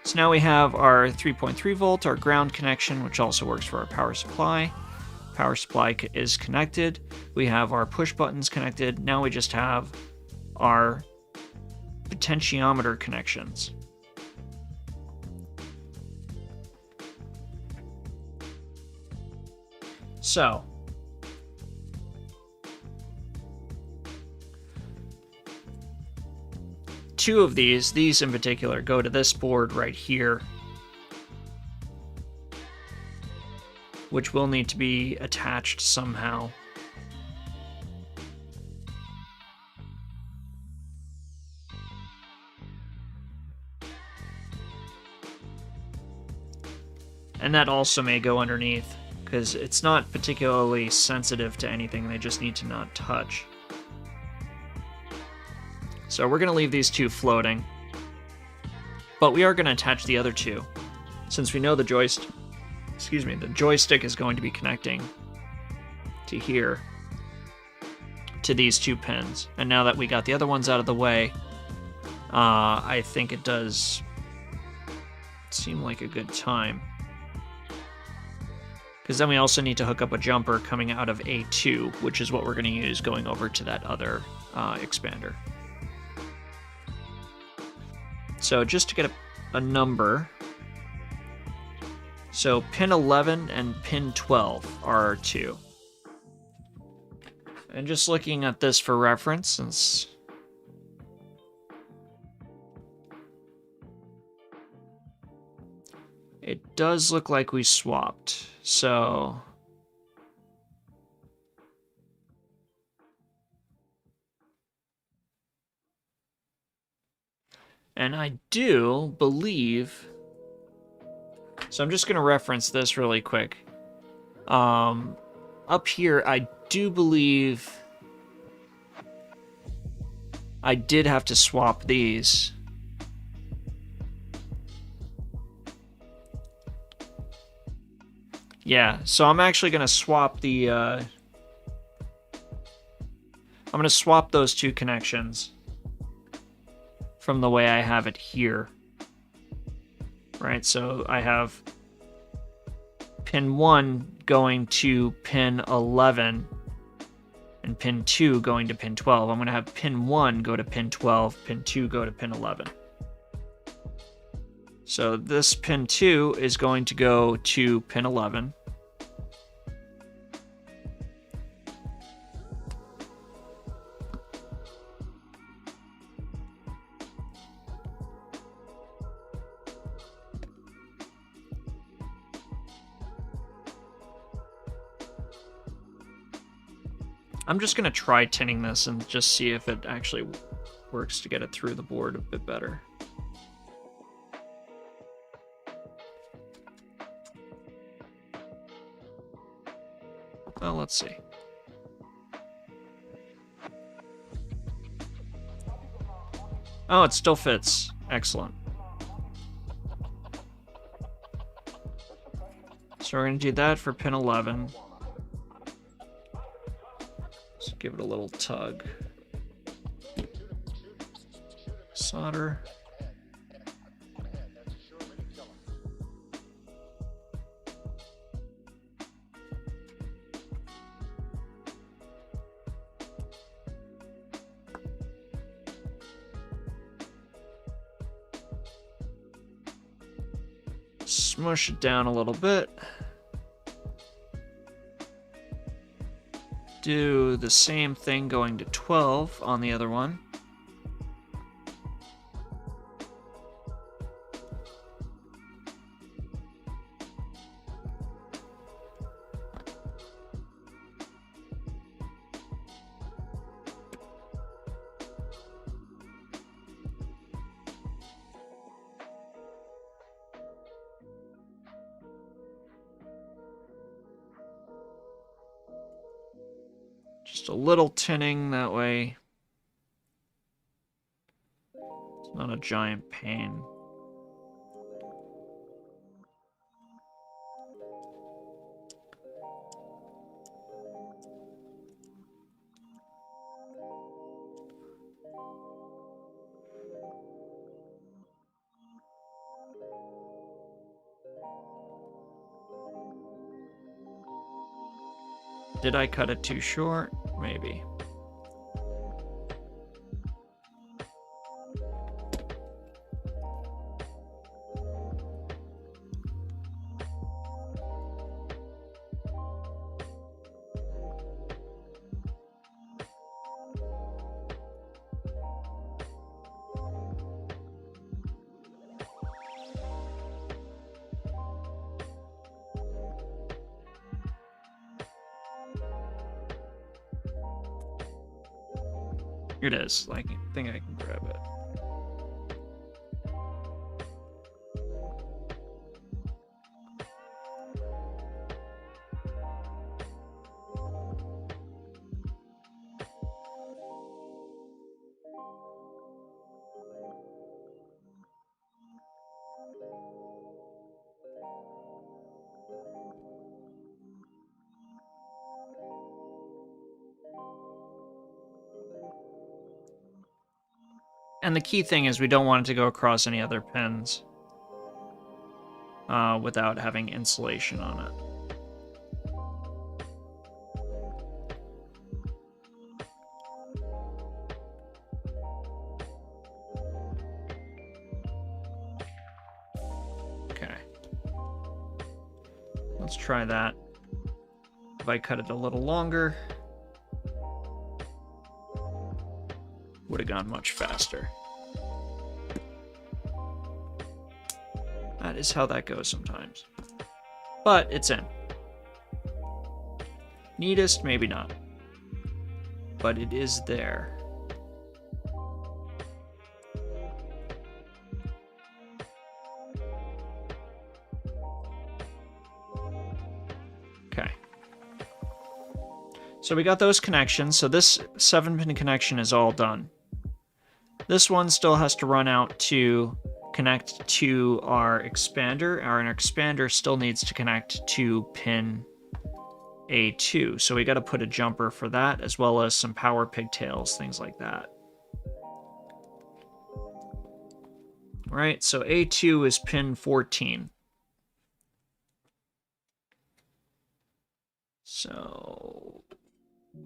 so now we have our 3.3 volt, our ground connection, which also works for our power supply. Power supply is connected. We have our push buttons connected. Now we just have our potentiometer connections. So, two of these in particular, go to this board right here, which will need to be attached somehow. And that also may go underneath, because it's not particularly sensitive to anything, they just need to not touch. So we're going to leave these two floating, but we are going to attach the other two, since we know the joystick is going to be connecting to here, to these two pins. And now that we got the other ones out of the way, I think it does seem like a good time. Because then we also need to hook up a jumper coming out of A2, which is what we're going to use going over to that other expander. So just to get a number, so pin 11 and pin 12 are our two. And just looking at this for reference, since it does look like we swapped, so and I do believe, So I'm just going to reference this really quick. Up here, I do believe I did have to swap these. Yeah, so I'm actually going to swap the... I'm going to swap those two connections from the way I have it here. Right, so I have pin 1 going to pin 11 and pin 2 going to pin 12. I'm going to have pin 1 go to pin 12, pin 2 go to pin 11. So this pin 2 is going to go to pin 11. I'm just going to try tinning this and just see if it actually works to get it through the board a bit better. Well, let's see. Oh, it still fits. Excellent. So we're going to do that for pin 11. Just give it a little tug. Solder. Smush it down a little bit. Do the same thing going to 12 on the other one. Just a little tinning, that way it's not a giant pain. Did I cut it too short? Maybe. Here it is. Like, I think I can grab it. And the key thing is we don't want it to go across any other pins without having insulation on it. Okay. Let's try that. If I cut it a little longer, would have gone much faster. That is how that goes sometimes. But it's in. Neatest, maybe not. But it is there. So we got those connections. So this 7-pin connection is all done. This one still has to run out to connect to our expander. Our expander still needs to connect to pin A2. So we got to put a jumper for that, as well as some power pigtails, things like that. All right, so A2 is pin 14. So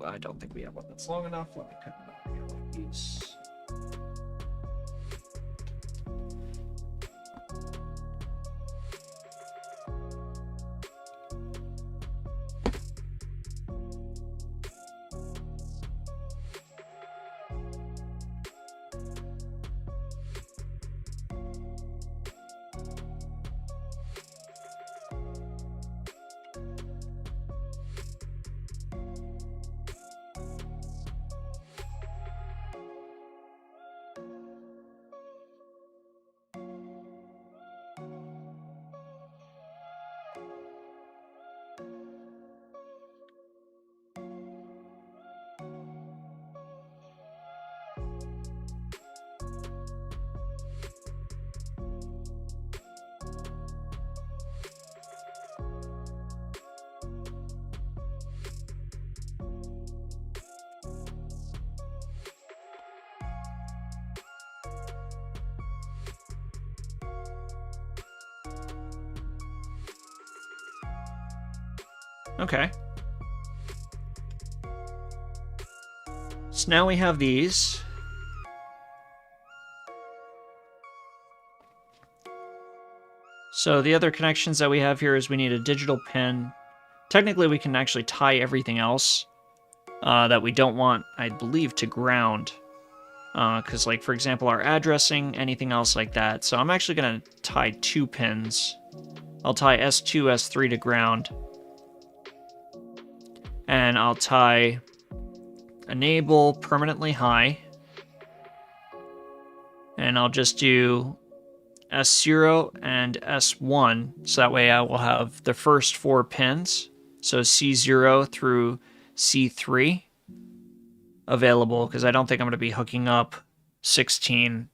I don't think we have one that's long enough. Let me cut it out like these. Okay. So now we have these. So the other connections that we have here is we need a digital pin. Technically, we can actually tie everything else that we don't want, I believe, to ground. Because, like, for example, our addressing, anything else like that. So I'm actually going to tie 2 pins. I'll tie S2, S3 to ground. And I'll tie enable permanently high. And I'll just do S0 and S1. So that way I will have the first 4 pins. So C0 through C3 available, because I don't think I'm going to be hooking up 16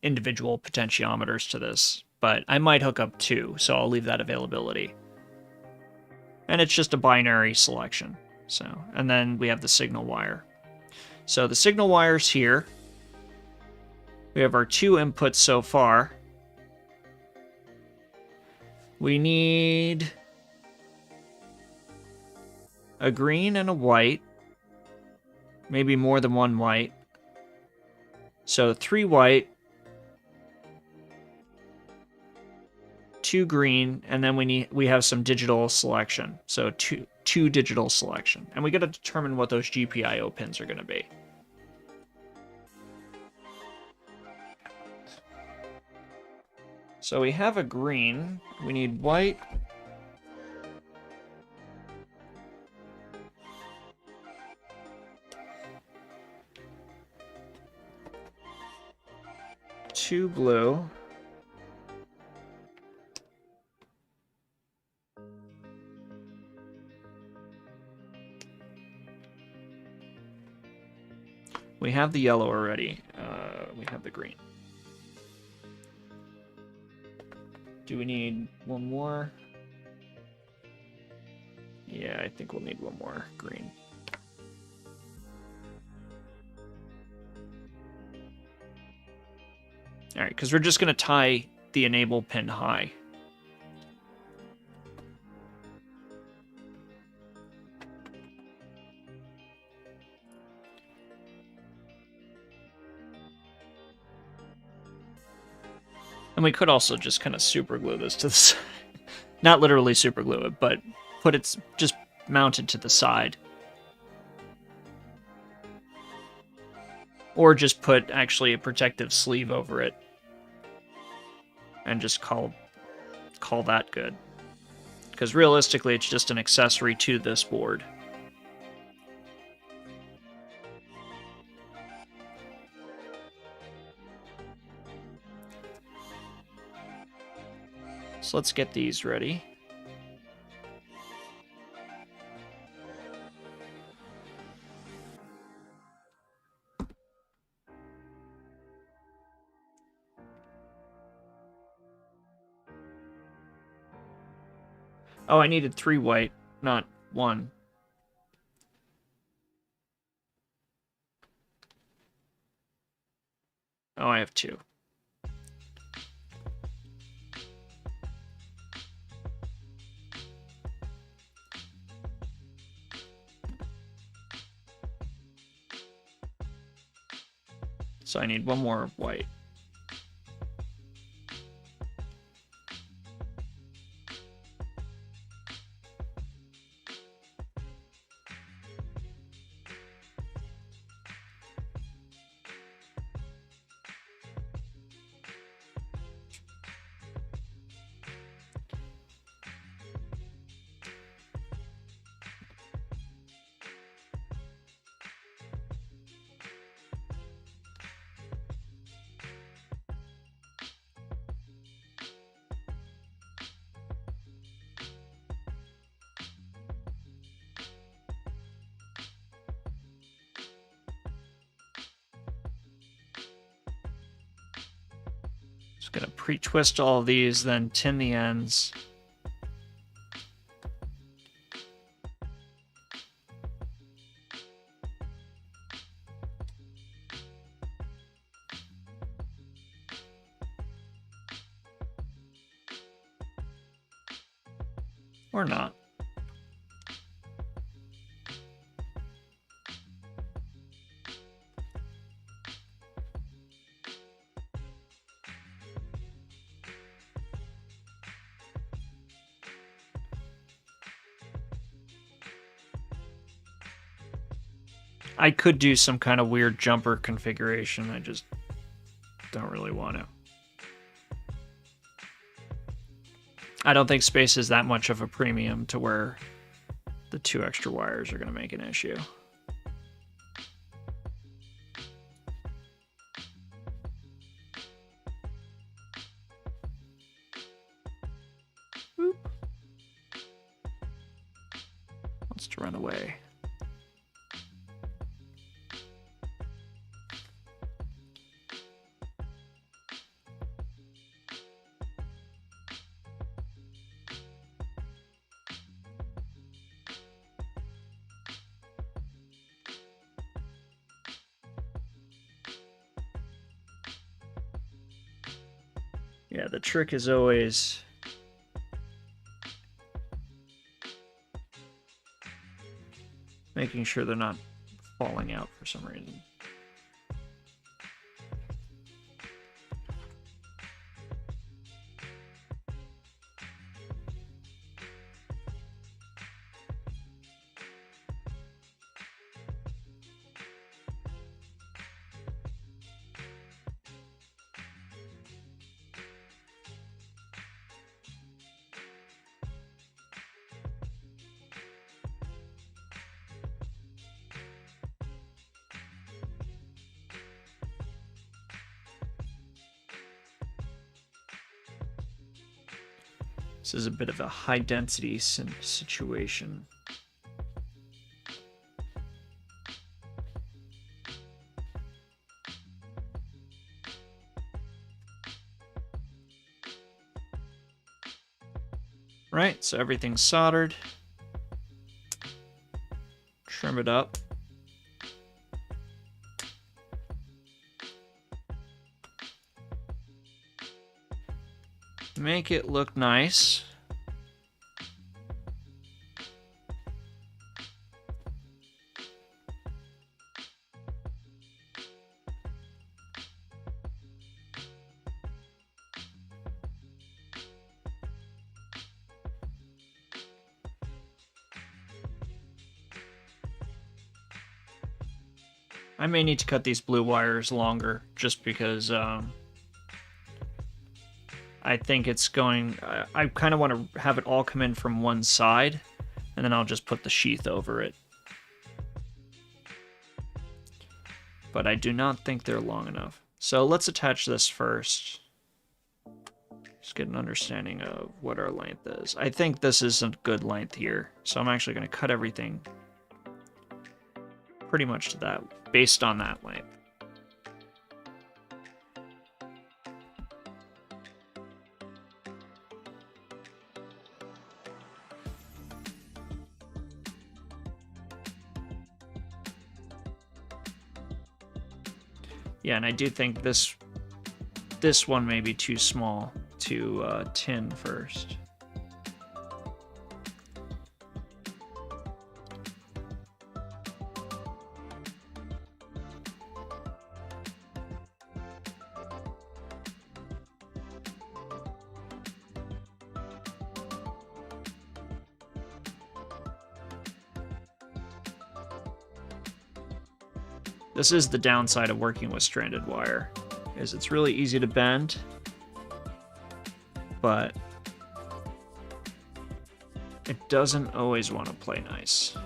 individual potentiometers to this. But I might hook up 2, so I'll leave that availability. And it's just a binary selection. So, and then we have the signal wire. So the signal wire's here. We have our 2 inputs so far. We need a green and a white. Maybe more than 1 white. So 3 white, 2 green, and then we have some digital selection. So two digital selection. And we got to determine what those GPIO pins are going to be. So we have a green. We need white. Two blue. We have the yellow already. We have the green. Do we need one more? Yeah, I think we'll need one more green. All right, because we're just going to tie the enable pin high. And we could also just kind of super glue this to the side. Not literally super glue it, but put it just mounted to the side. Or just put actually a protective sleeve over it. And just call that good. Because realistically, it's just an accessory to this board. So let's get these ready. Oh, I needed 3 white, not 1. Oh, I have 2. So I need 1 more white. Just gonna pre-twist all of these, then tin the ends. Or not. I could do some kind of weird jumper configuration. I just don't really want to. I don't think space is that much of a premium to where the 2 extra wires are going to make an issue. Boop. Wants to run away. Yeah, the trick is always making sure they're not falling out for some reason. This is a bit of a high density situation. Right, so everything's soldered. Trim it up. Make it look nice. I may need to cut these blue wires longer just because I think it's going... I kind of want to have it all come in from one side, and then I'll just put the sheath over it. But I do not think they're long enough. So let's attach this first. Just get an understanding of what our length is. I think this is a good length here, so I'm actually going to cut everything pretty much to that, based on that length. Yeah, and I do think this one may be too small to tin first. This is the downside of working with stranded wire, is it's really easy to bend, but it doesn't always want to play nice.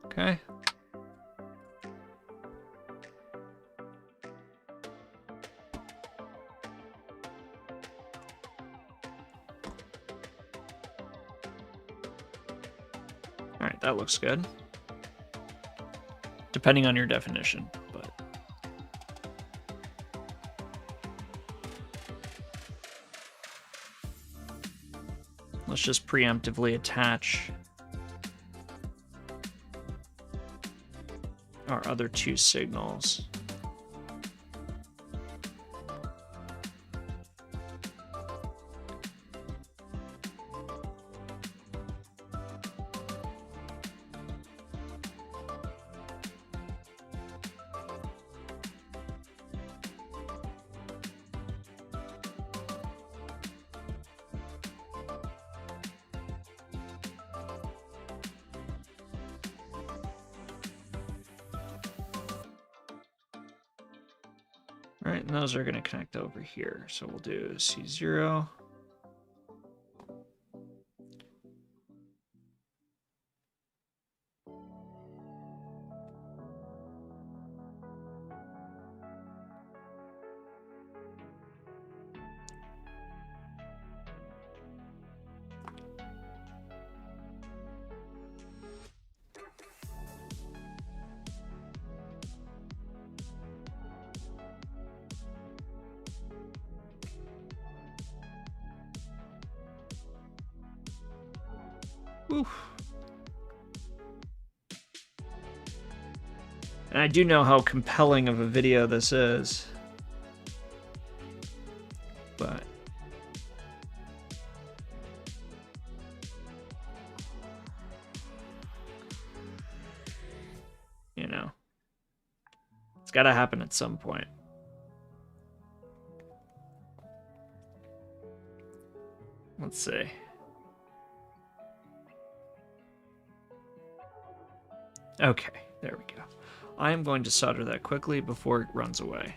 Okay. All right, that looks good. Depending on your definition, but let's just preemptively attach our other two signals. All right, and those are going to connect over here. So we'll do C0. Oof. And I do know how compelling of a video this is, but you know, it's got to happen at some point. Let's see. Okay, there we go. I am going to solder that quickly before it runs away.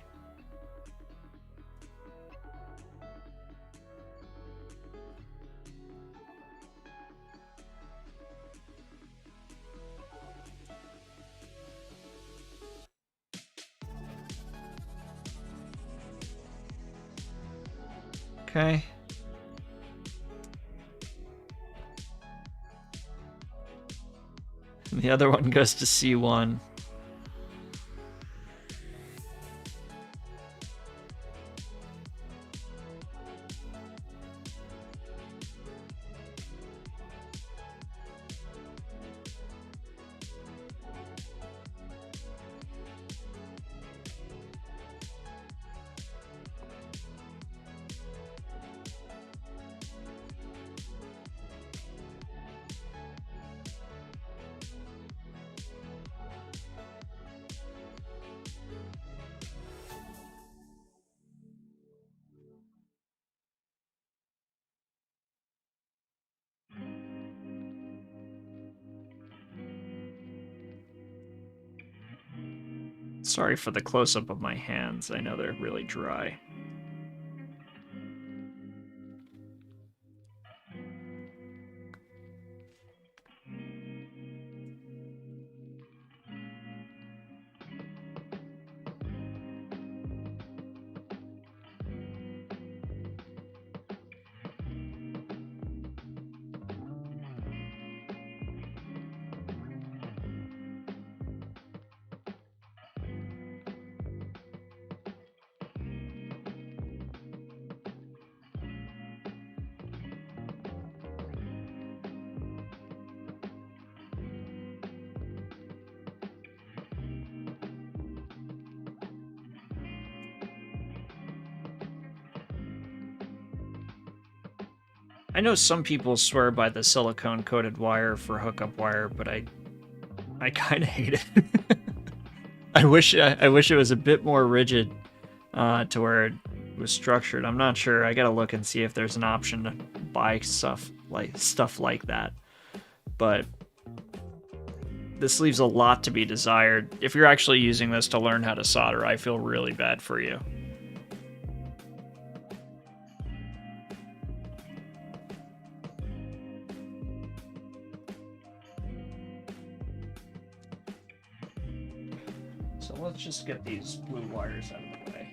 Okay. And the other one goes to C1. Sorry for the close-up of my hands. I know they're really dry. I know some people swear by the silicone coated wire for hookup wire, but I kind of hate it. I wish it was a bit more rigid to where it was structured. I'm not sure. I gotta look and see if there's an option to buy stuff like that. But this leaves a lot to be desired. If you're actually using this to learn how to solder, I feel really bad for you. So let's just get these blue wires out of the way.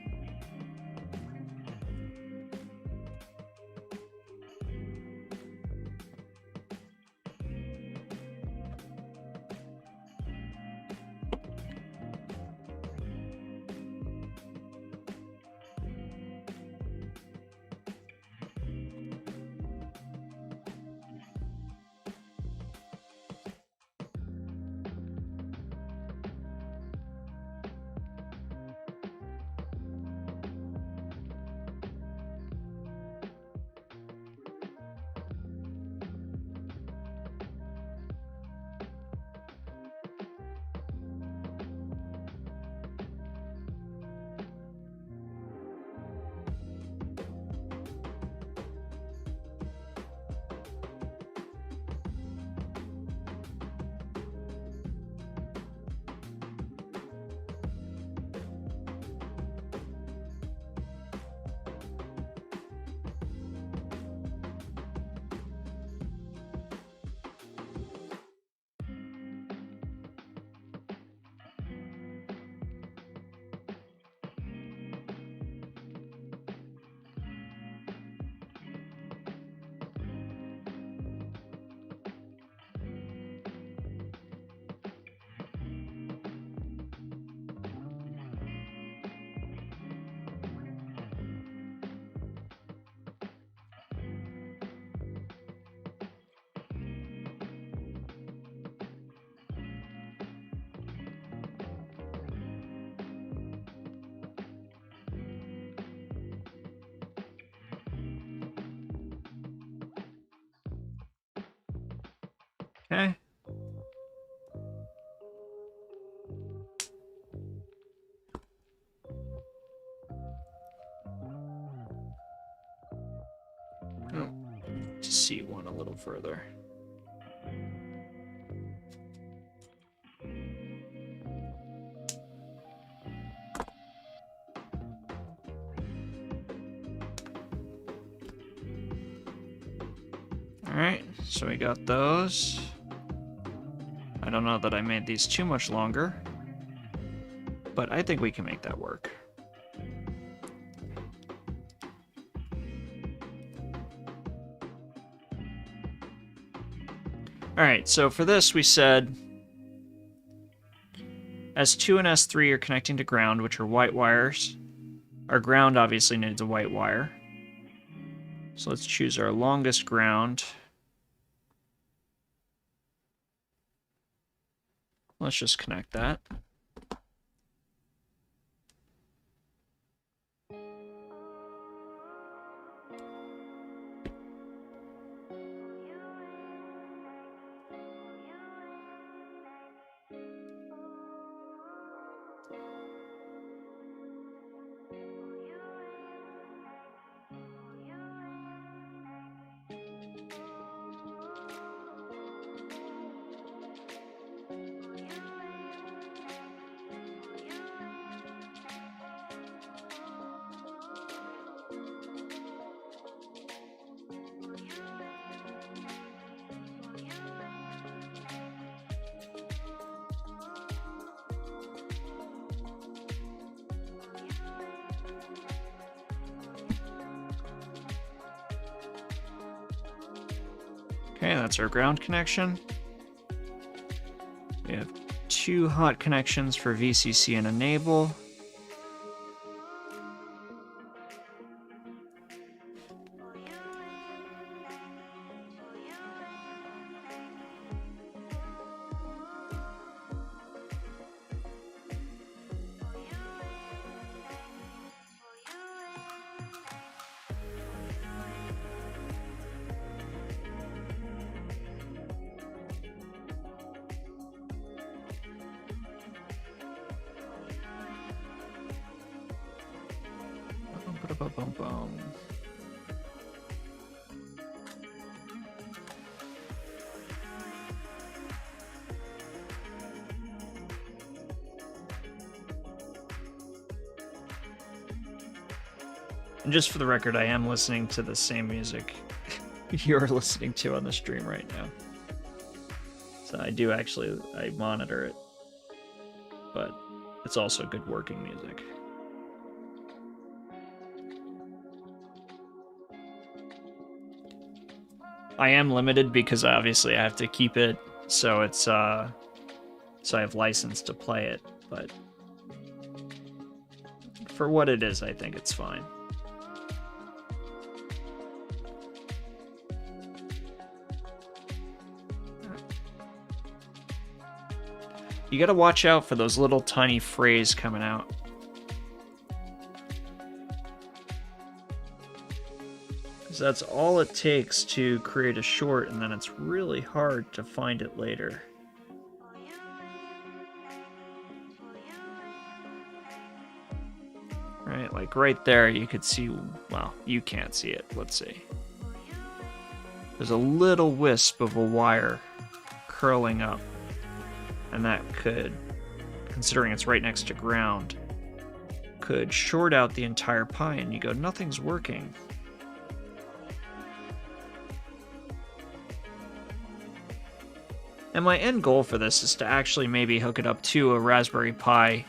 Okay. To see one a little further. All right, so we got those. I don't know that I made these too much longer, but I think we can make that work. All right, so for this we said S2 and S3 are connecting to ground, which are white wires. Our ground obviously needs a white wire. So let's choose our longest ground. Let's just connect that. Okay, that's our ground connection. We have 2 hot connections for VCC and enable. Ba-bum-bum. And just for the record, I am listening to the same music you're listening to on the stream right now. So I monitor it. But it's also good working music. I am limited because obviously I have to keep it so it's so I have license to play it, but for what it is, I think it's fine. You gotta watch out for those little tiny frays coming out. Because that's all it takes to create a short, and then it's really hard to find it later. Right, like right there you could see, well, you can't see it, let's see. There's a little wisp of a wire curling up. And that could, considering it's right next to ground, could short out the entire Pi, and you go, nothing's working. And my end goal for this is to actually maybe hook it up to a Raspberry Pi,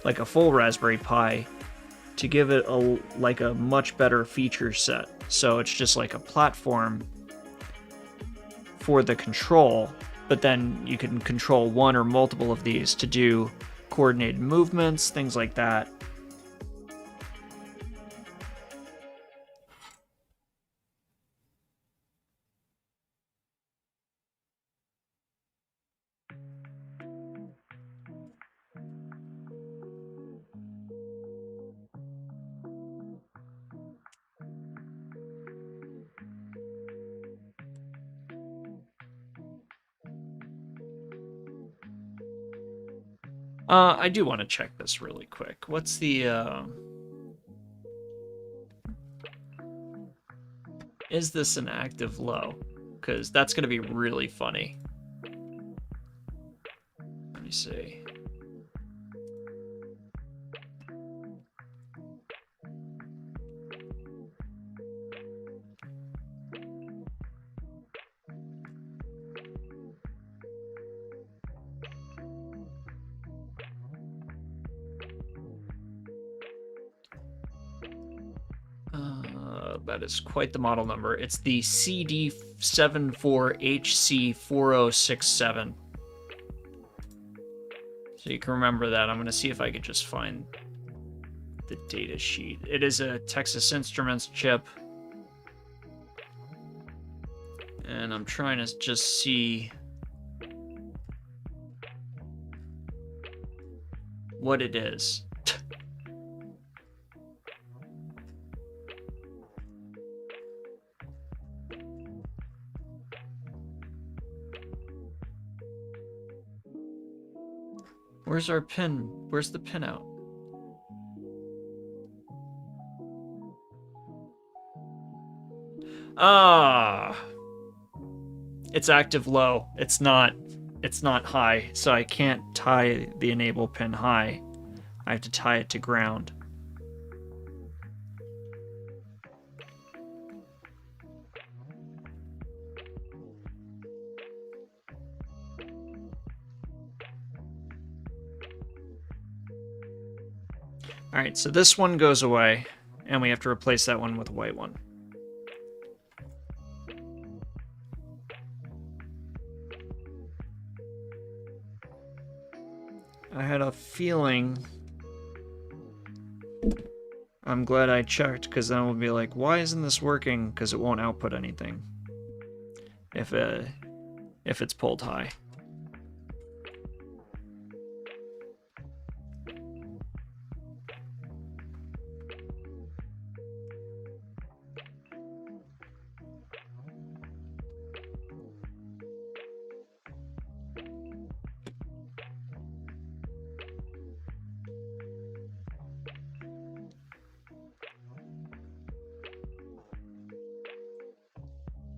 like a full Raspberry Pi, to give it a much better feature set. So it's just like a platform for the control, but then you can control one or multiple of these to do coordinated movements, things like that. I do want to check this really quick. What's the, is this an active low? Because that's going to be really funny. Let me see. That is quite the model number. It's the CD74HC4067. So you can remember that. I'm going to see if I could just find the data sheet. It is a Texas Instruments chip. And I'm trying to just see what it is. Where's our pin? Where's the pin out? Ah, it's active low. It's not high, so I can't tie the enable pin high. I have to tie it to ground. All right, so this one goes away, and we have to replace that one with a white one. I had a feeling. I'm glad I checked, because then we'll be like, why isn't this working? Because it won't output anything if it's pulled high.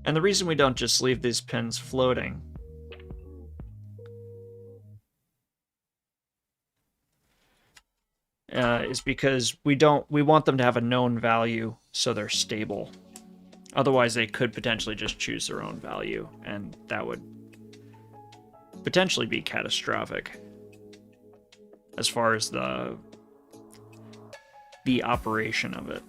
And the reason we don't just leave these pins floating is because we want them to have a known value so they're stable. Otherwise, they could potentially just choose their own value, and that would potentially be catastrophic as far as the operation of it.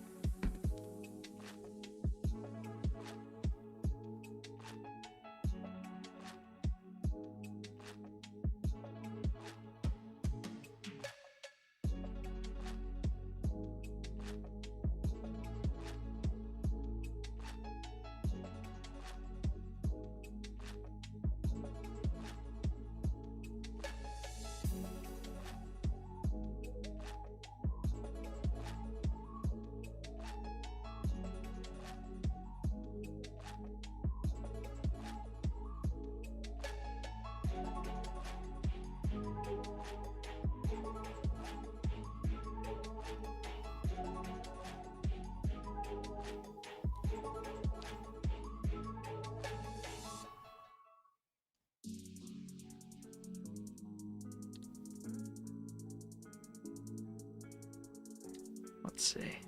Let's see.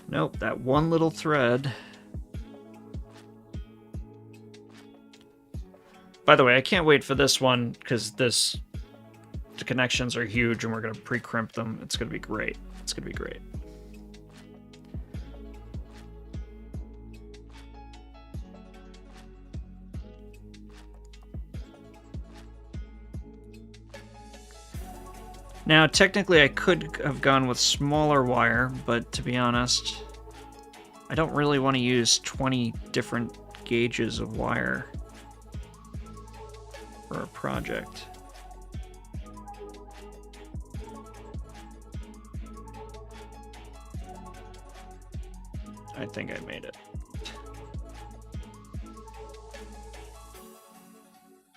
Nope, that one little thread. By the way, I can't wait for this one because the connections are huge and we're going to pre-crimp them. It's going to be great. It's going to be great. Now, technically, I could have gone with smaller wire, but to be honest, I don't really want to use 20 different gauges of wire for a project. I think I made it.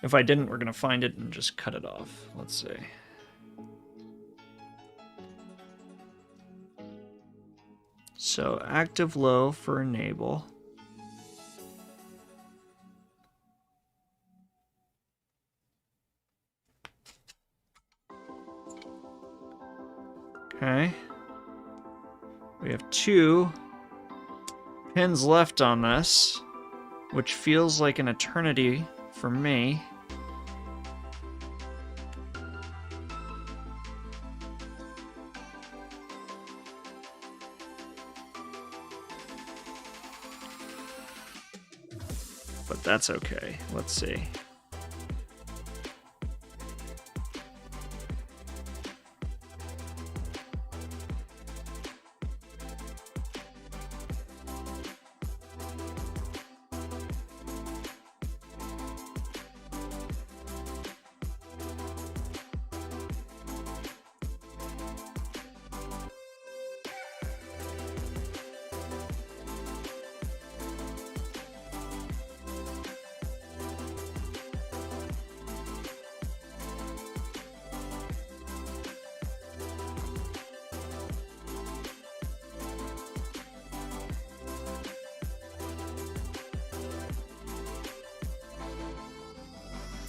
If I didn't, we're going to find it and just cut it off. Let's see. So active low for enable. Okay. We have 2 pins left on this, which feels like an eternity for me. But that's okay. Let's see.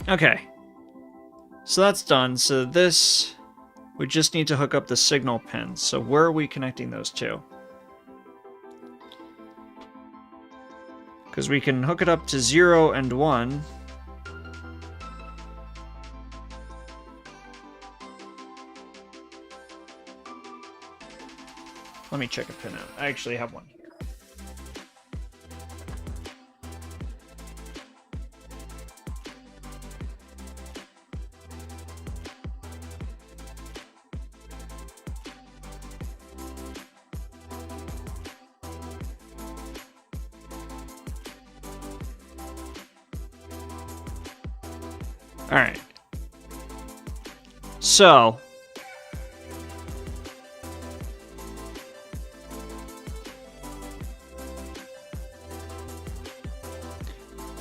Okay, so that's done. So this, we just need to hook up the signal pins. So where are we connecting those to? Because we can hook it up to 0 and 1. Let me check a pin out. I actually have one here. All right. So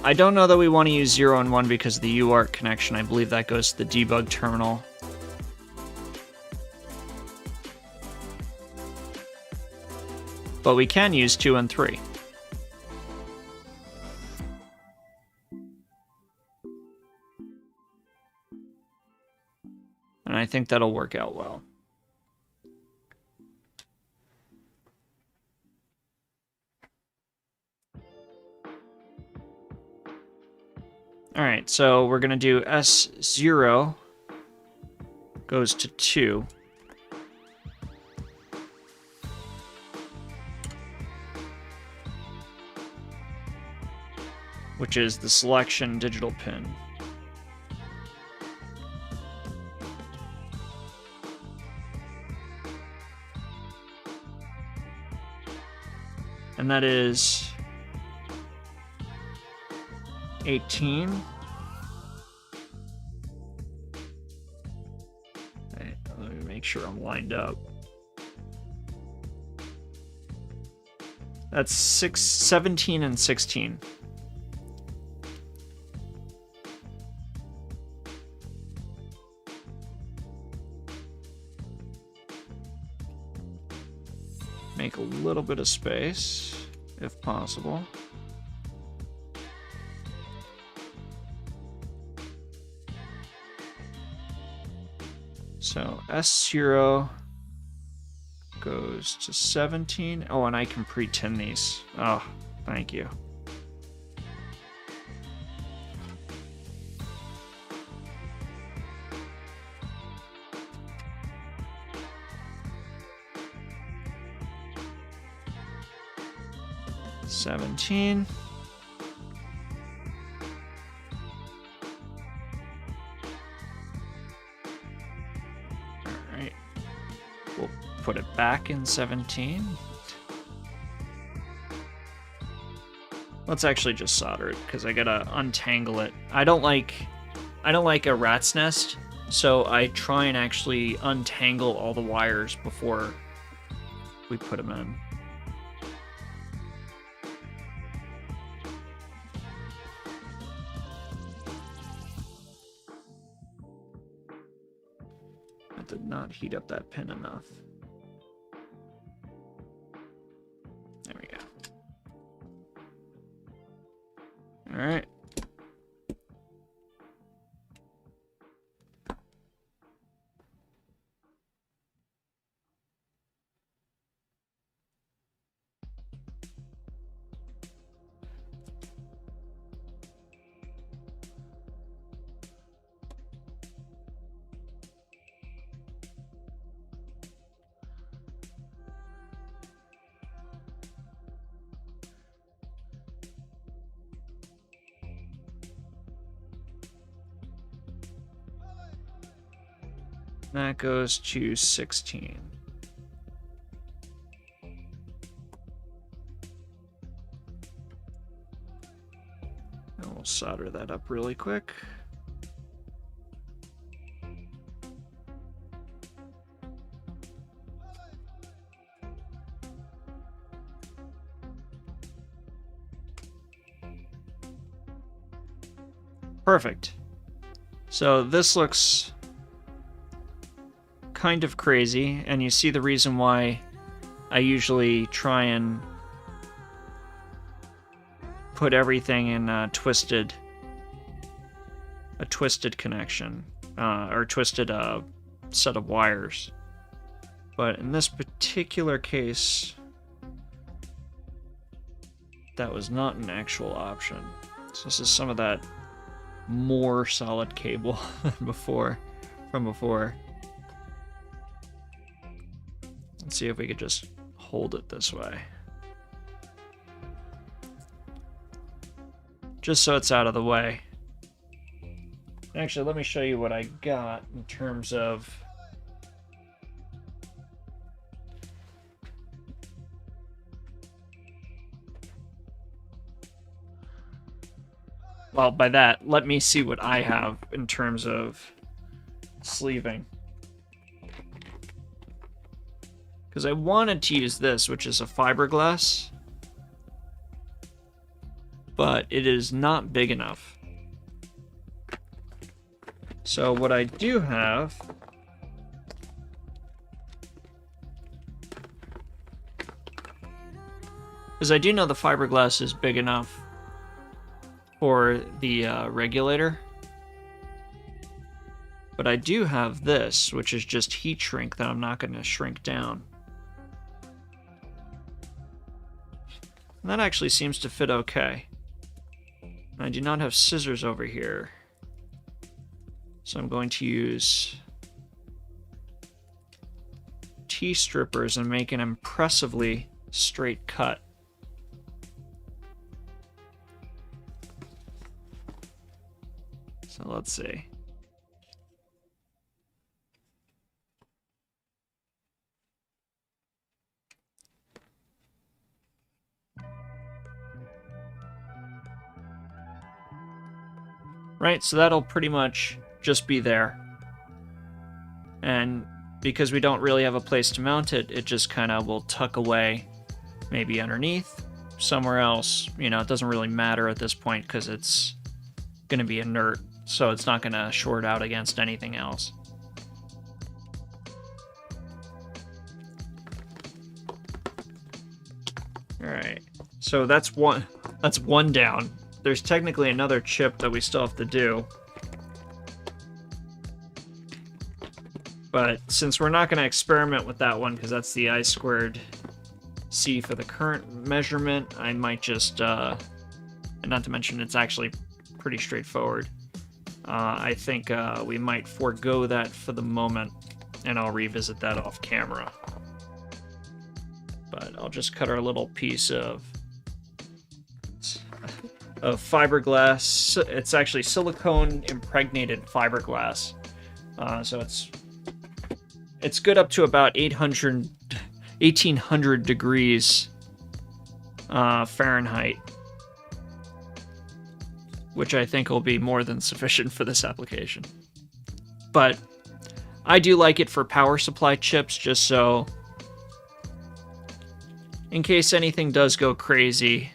I don't know that we want to use 0 and 1 because of the UART connection. I believe that goes to the debug terminal. but we can use 2 and 3. And I think that'll work out well. All right, so we're going to do S0 goes to 2. Which is the selection digital pin. And that is 18. Right, let me make sure I'm lined up. That's 17 and 16. Make a little bit of space, if possible. So S0 goes to 17. Oh, and I can pre-tin these. Oh, thank you. $17. All right. We'll put it back in 17. Let's actually just solder it because I gotta untangle it. I don't like a rat's nest, so I try and actually untangle all the wires before we put them in. Did not heat up that pin enough. There we go. All right. That goes to 16. And we'll solder that up really quick. Perfect. So this looks kind of crazy, and you see the reason why I usually try and put everything in a twisted connection, or twisted set of wires. But in this particular case, that was not an actual option. So this is some of that more solid cable than from before. Let's see if we could just hold it this way. Just so it's out of the way. Actually, let me show you what I got in terms of... Well, by that, let me see what I have in terms of sleeving. Because I wanted to use this, which is a fiberglass, but it is not big enough. So what I do have Because I do know the fiberglass is big enough for the regulator. But I do have this, which is just heat shrink that I'm not going to shrink down. And that actually seems to fit okay. And I do not have scissors over here. So I'm going to use T-strippers and make an impressively straight cut. So let's see. Right, so that'll pretty much just be there. And because we don't really have a place to mount it, it just kind of will tuck away, maybe underneath, somewhere else. You know, it doesn't really matter at this point because it's going to be inert, so it's not going to short out against anything else. Alright, so that's one down. There's technically another chip that we still have to do. But since we're not going to experiment with that one, because that's the I²C for the current measurement, I might just, and not to mention it's actually pretty straightforward. I think we might forego that for the moment, and I'll revisit that off camera. But I'll just cut our little piece of fiberglass. It's actually silicone impregnated fiberglass. So it's good up to about 1800 degrees Fahrenheit, which I think will be more than sufficient for this application. But I do like it for power supply chips, just so in case anything does go crazy.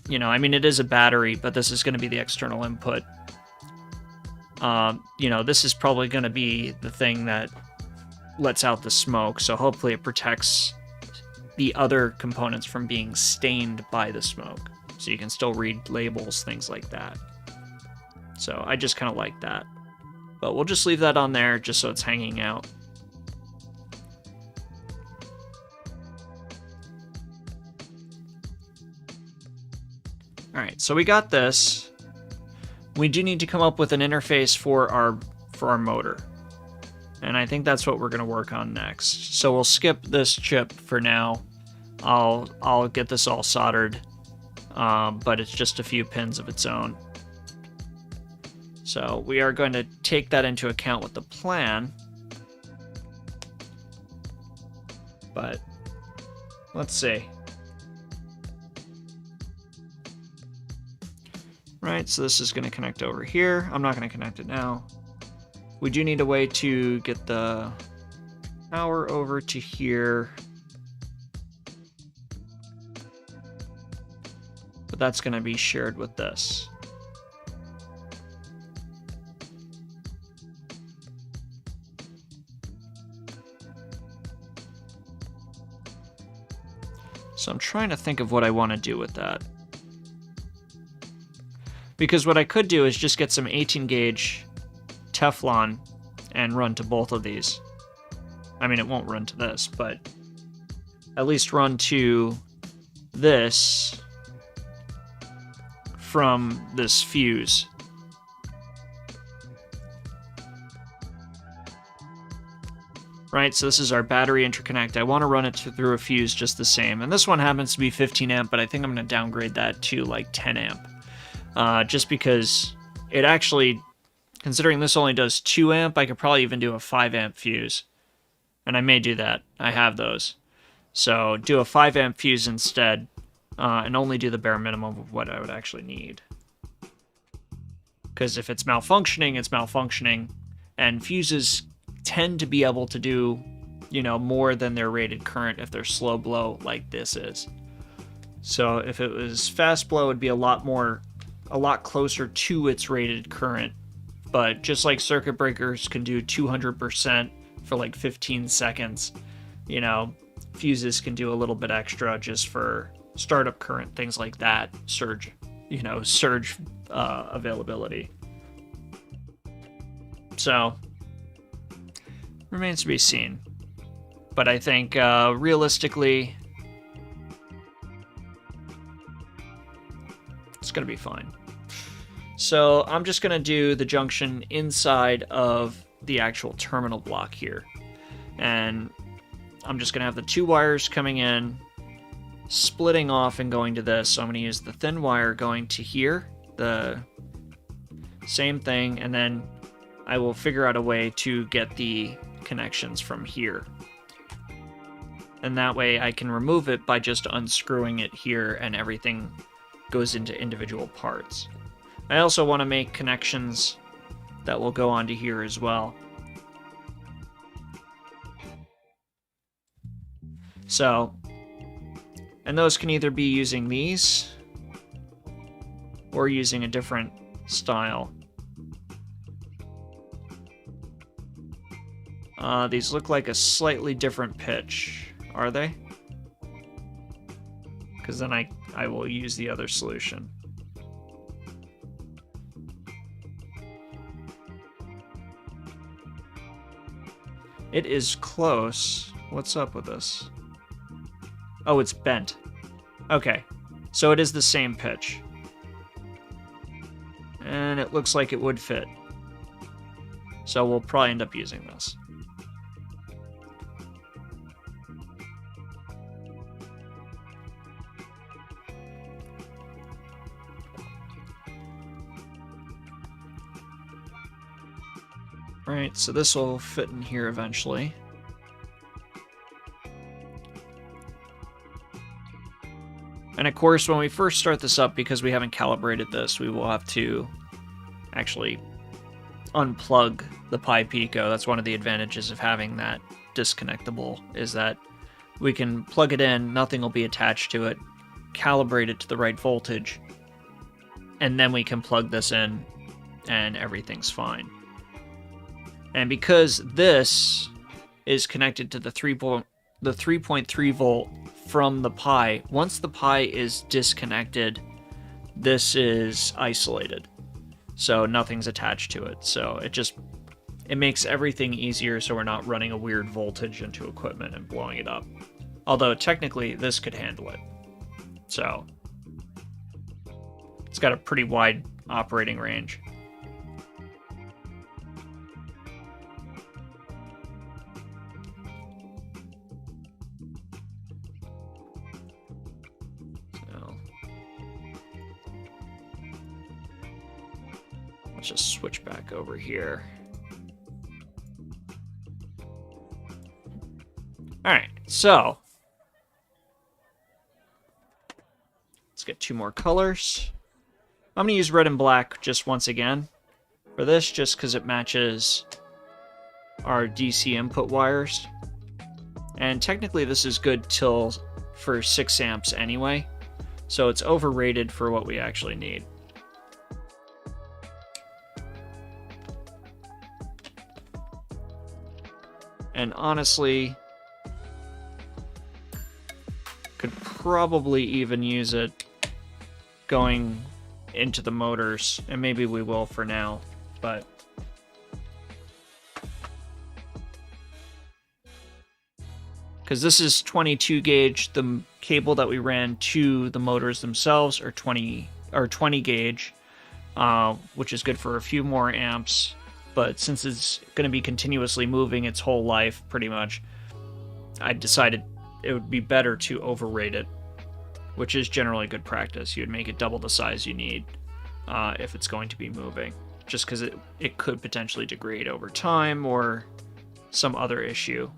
You know, I mean, it is a battery, but this is going to be the external input. You know, this is probably going to be the thing that lets out the smoke, so hopefully it protects the other components from being stained by the smoke. So you can still read labels, things like that. So I just kind of like that. But we'll just leave that on there just so it's hanging out. Alright, so we got this. We do need to come up with an interface for our motor. And I think that's what we're going to work on next. So we'll skip this chip for now. I'll get this all soldered, but it's just a few pins of its own. So we are going to take that into account with the plan. But let's see. Right, so this is going to connect over here. I'm not going to connect it now. We do need a way to get the power over to here. But that's going to be shared with this. So I'm trying to think of what I want to do with that. Because what I could do is just get some 18 gauge Teflon and run to both of these. I mean, it won't run to this, but at least run to this from this fuse. Right, so this is our battery interconnect. I want to run it through a fuse just the same. And this one happens to be 15 amp, but I think I'm going to downgrade that to like 10 amp. Just because it actually, considering this only does 2 amp, I could probably even do a 5 amp fuse. And I may do that. I have those. So do a 5 amp fuse instead, and only do the bare minimum of what I would actually need. Because if it's malfunctioning, it's malfunctioning. And fuses tend to be able to do, you know, more than their rated current if they're slow blow like this is. So if it was fast blow, it'd be a lot closer to its rated current. But just like circuit breakers can do 200% for like 15 seconds, you know, fuses can do a little bit extra just for startup current, things like that, surge availability. So, remains to be seen. But I think realistically, it's going to be fine. So I'm just going to do the junction inside of the actual terminal block here. And I'm just going to have the 2 wires coming in, splitting off and going to this. So I'm going to use the thin wire going to here, the same thing, and then I will figure out a way to get the connections from here. And that way I can remove it by just unscrewing it here and everything goes into individual parts. I also want to make connections that will go onto here as well. So, and those can either be using these or using a different style. These look like a slightly different pitch, are they? Because then I will use the other solution. It is close. What's up with this? Oh, it's bent. Okay, so it is the same pitch. And it looks like it would fit. So we'll probably end up using this. Right, so this will fit in here eventually. And of course, when we first start this up, because we haven't calibrated this, we will have to actually unplug the Pi Pico. That's one of the advantages of having that disconnectable, is that we can plug it in, nothing will be attached to it, calibrate it to the right voltage, and then we can plug this in and everything's fine. And because this is connected to the 3.3 volt from the Pi, once the Pi is disconnected, this is isolated. So nothing's attached to it. So it makes everything easier, so we're not running a weird voltage into equipment and blowing it up. Although technically this could handle it. So it's got a pretty wide operating range. Just switch back over here. Alright, so let's get 2 more colors. I'm going to use red and black just once again for this, just because it matches our DC input wires. And technically this is good for 6 amps anyway, so it's overrated for what we actually need. And honestly, could probably even use it going into the motors, and maybe we will for now, but because this is 22 gauge, the cable that we ran to the motors themselves are 20 gauge, which is good for a few more amps. But since it's going to be continuously moving its whole life, pretty much, I decided it would be better to overrate it, which is generally good practice. You would make it double the size you need if it's going to be moving, just because it could potentially degrade over time or some other issue.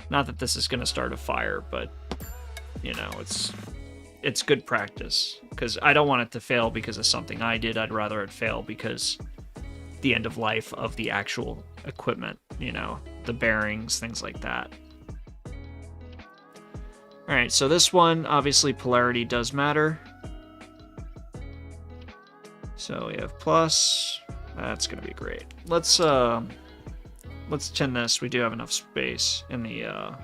Not that this is going to start a fire, but, you know, it's good practice, because I don't want it to fail because of something I did. I'd rather it fail because the end of life of the actual equipment, you know, the bearings, things like that. All right, so this one, obviously polarity does matter. So we have plus, that's gonna be great. Let's let's tin this. We do have enough space in the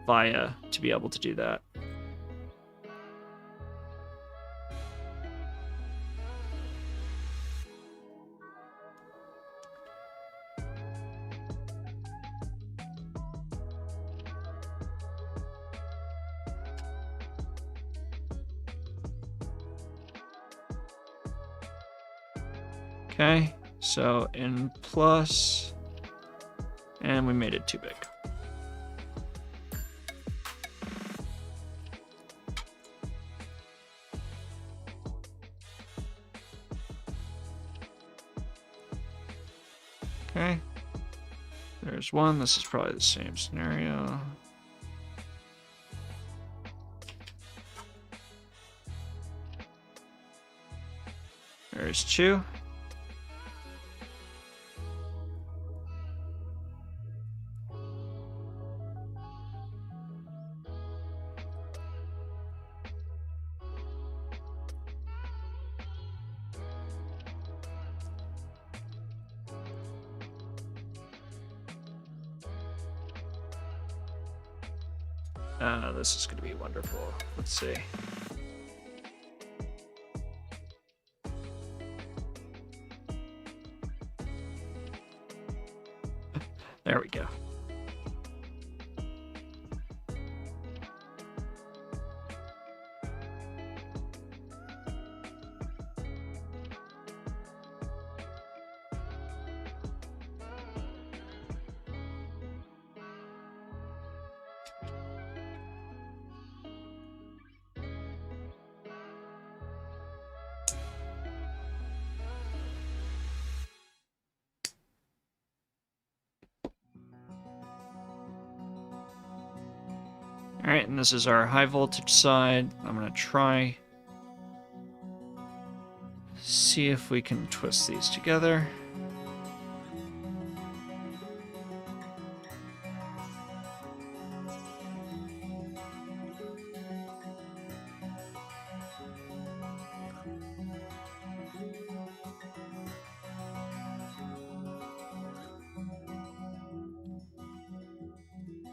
via to be able to do that. Okay, so in plus, and we made it too big. Okay, there's one. This is probably the same scenario. There's two. This is going to be wonderful. Let's see. There we go. Alright, and this is our high voltage side. I'm going to try see if we can twist these together.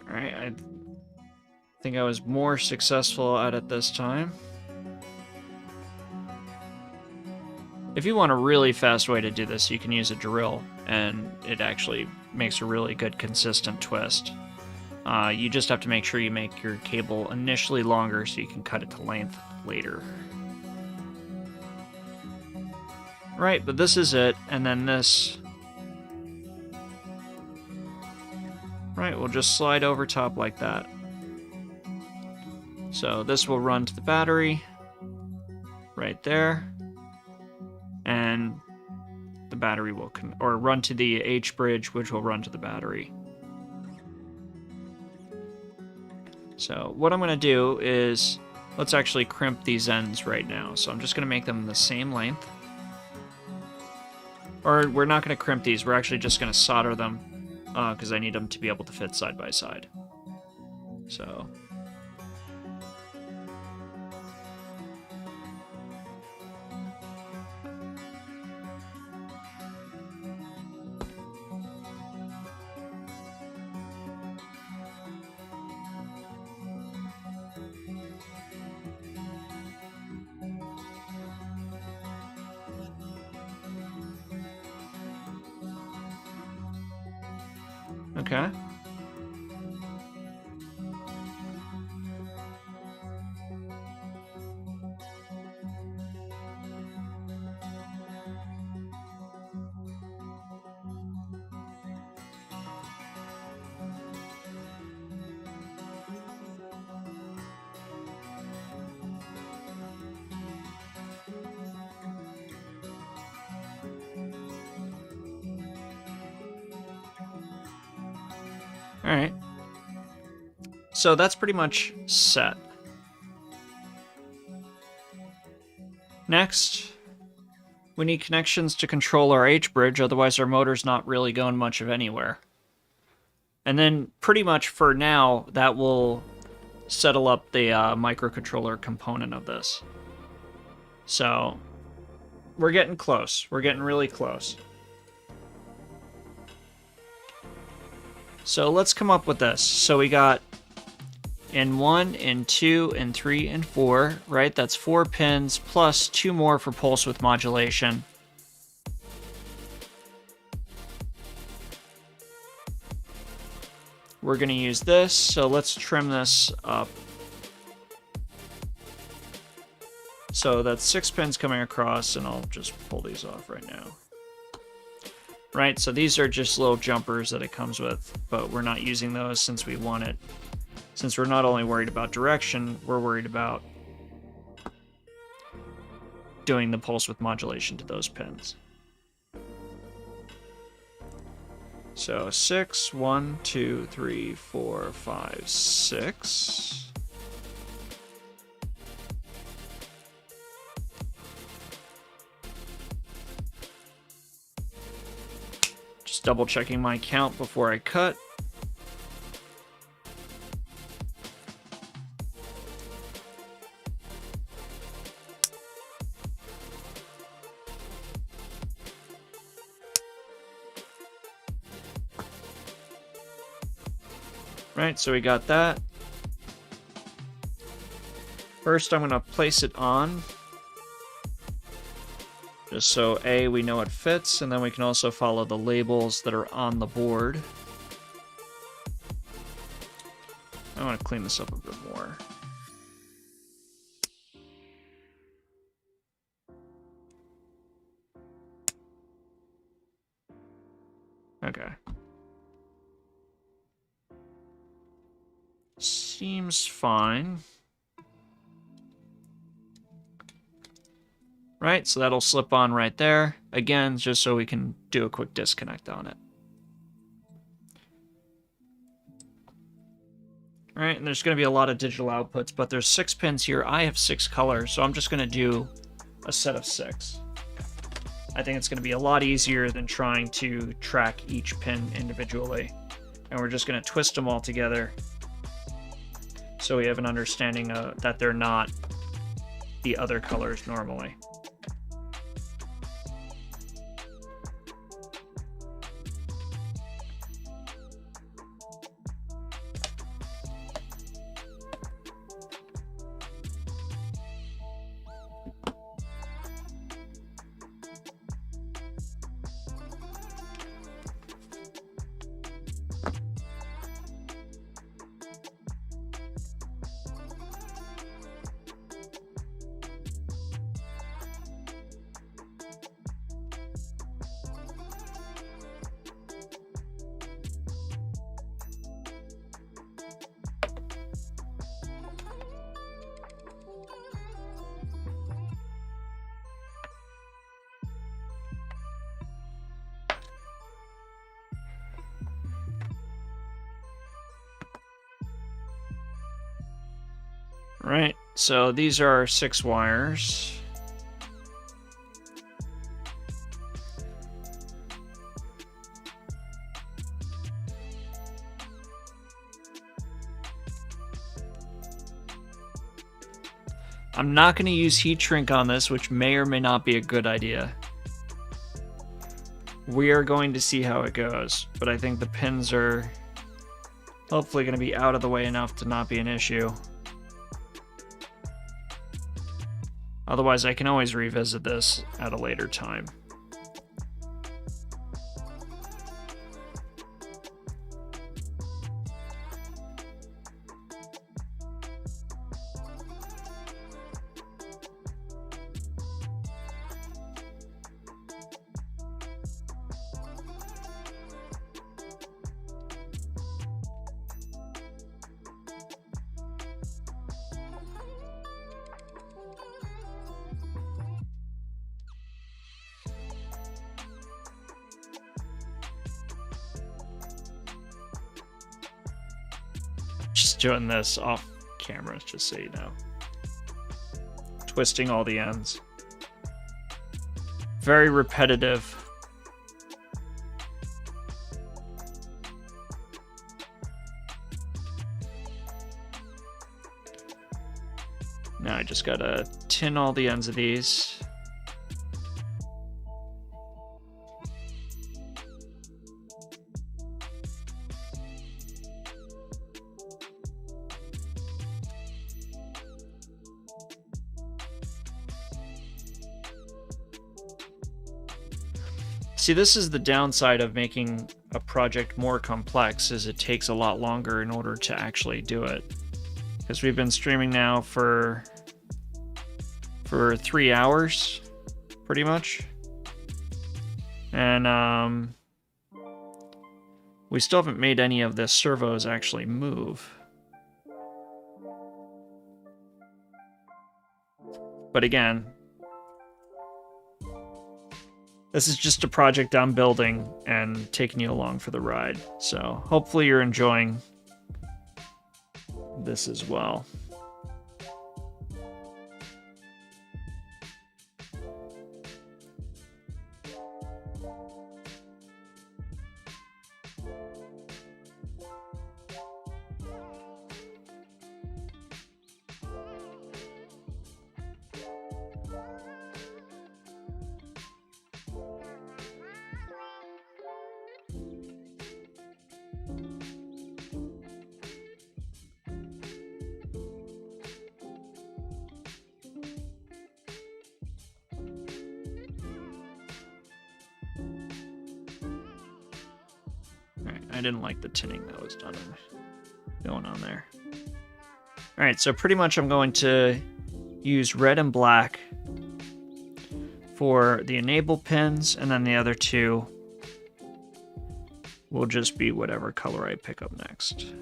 Alright, I think I was more successful at it this time. If you want a really fast way to do this, you can use a drill, and it actually makes a really good consistent twist. You just have to make sure you make your cable initially longer so you can cut it to length later. Right, but this is it, and then this. Right, we'll just slide over top like that. So this will run to the battery, right there, and the battery will, or run to the H bridge, which will run to the battery. So what I'm going to do is, let's actually crimp these ends right now. So I'm just going to make them the same length. Or we're not going to crimp these, we're actually just going to solder them, because I need them to be able to fit side by side. So... Okay. Alright. So that's pretty much set. Next, we need connections to control our H bridge, otherwise our motor's not really going much of anywhere. And then pretty much for now, that will settle up the microcontroller component of this. So we're getting close. We're getting really close. So let's come up with this. So we got in 1, in 2, in 3, and 4, right? That's 4 pins plus 2 more for pulse width modulation. We're going to use this, so let's trim this up. So that's 6 pins coming across, and I'll just pull these off right now. Right, so these are just little jumpers that it comes with, but we're not using those since we want it. Since we're not only worried about direction, we're worried about doing the pulse width modulation to those pins. So 6, 1, 2, 3, 4, 5, 6. Just double checking my count before I cut. Right, so we got that. First, I'm going to place it on, just so A, we know it fits, and then we can also follow the labels that are on the board. I want to clean this up a bit more. Okay. Seems fine. Right, so that'll slip on right there. Again, just so we can do a quick disconnect on it. All right, and there's going to be a lot of digital outputs, but there's 6 pins here. I have 6 colors, so I'm just going to do a set of 6. I think it's going to be a lot easier than trying to track each pin individually. And we're just going to twist them all together so we have an understanding that they're not the other colors normally. Right, so these are our 6 wires. I'm not going to use heat shrink on this, which may or may not be a good idea. We are going to see how it goes, but I think the pins are hopefully going to be out of the way enough to not be an issue. Otherwise, I can always revisit this at a later time. Just doing this off camera, just so you know. Twisting all the ends. Very repetitive. Now I just gotta tin all the ends of these. See, this is the downside of making a project more complex, is it takes a lot longer in order to actually do it. Because we've been streaming now for 3 hours, pretty much. And we still haven't made any of the servos actually move. But again, this is just a project I'm building and taking you along for the ride. So hopefully you're enjoying this as well. I didn't like the tinning that was going on there. Alright, so pretty much I'm going to use red and black for the enable pins, and then the other two will just be whatever color I pick up next.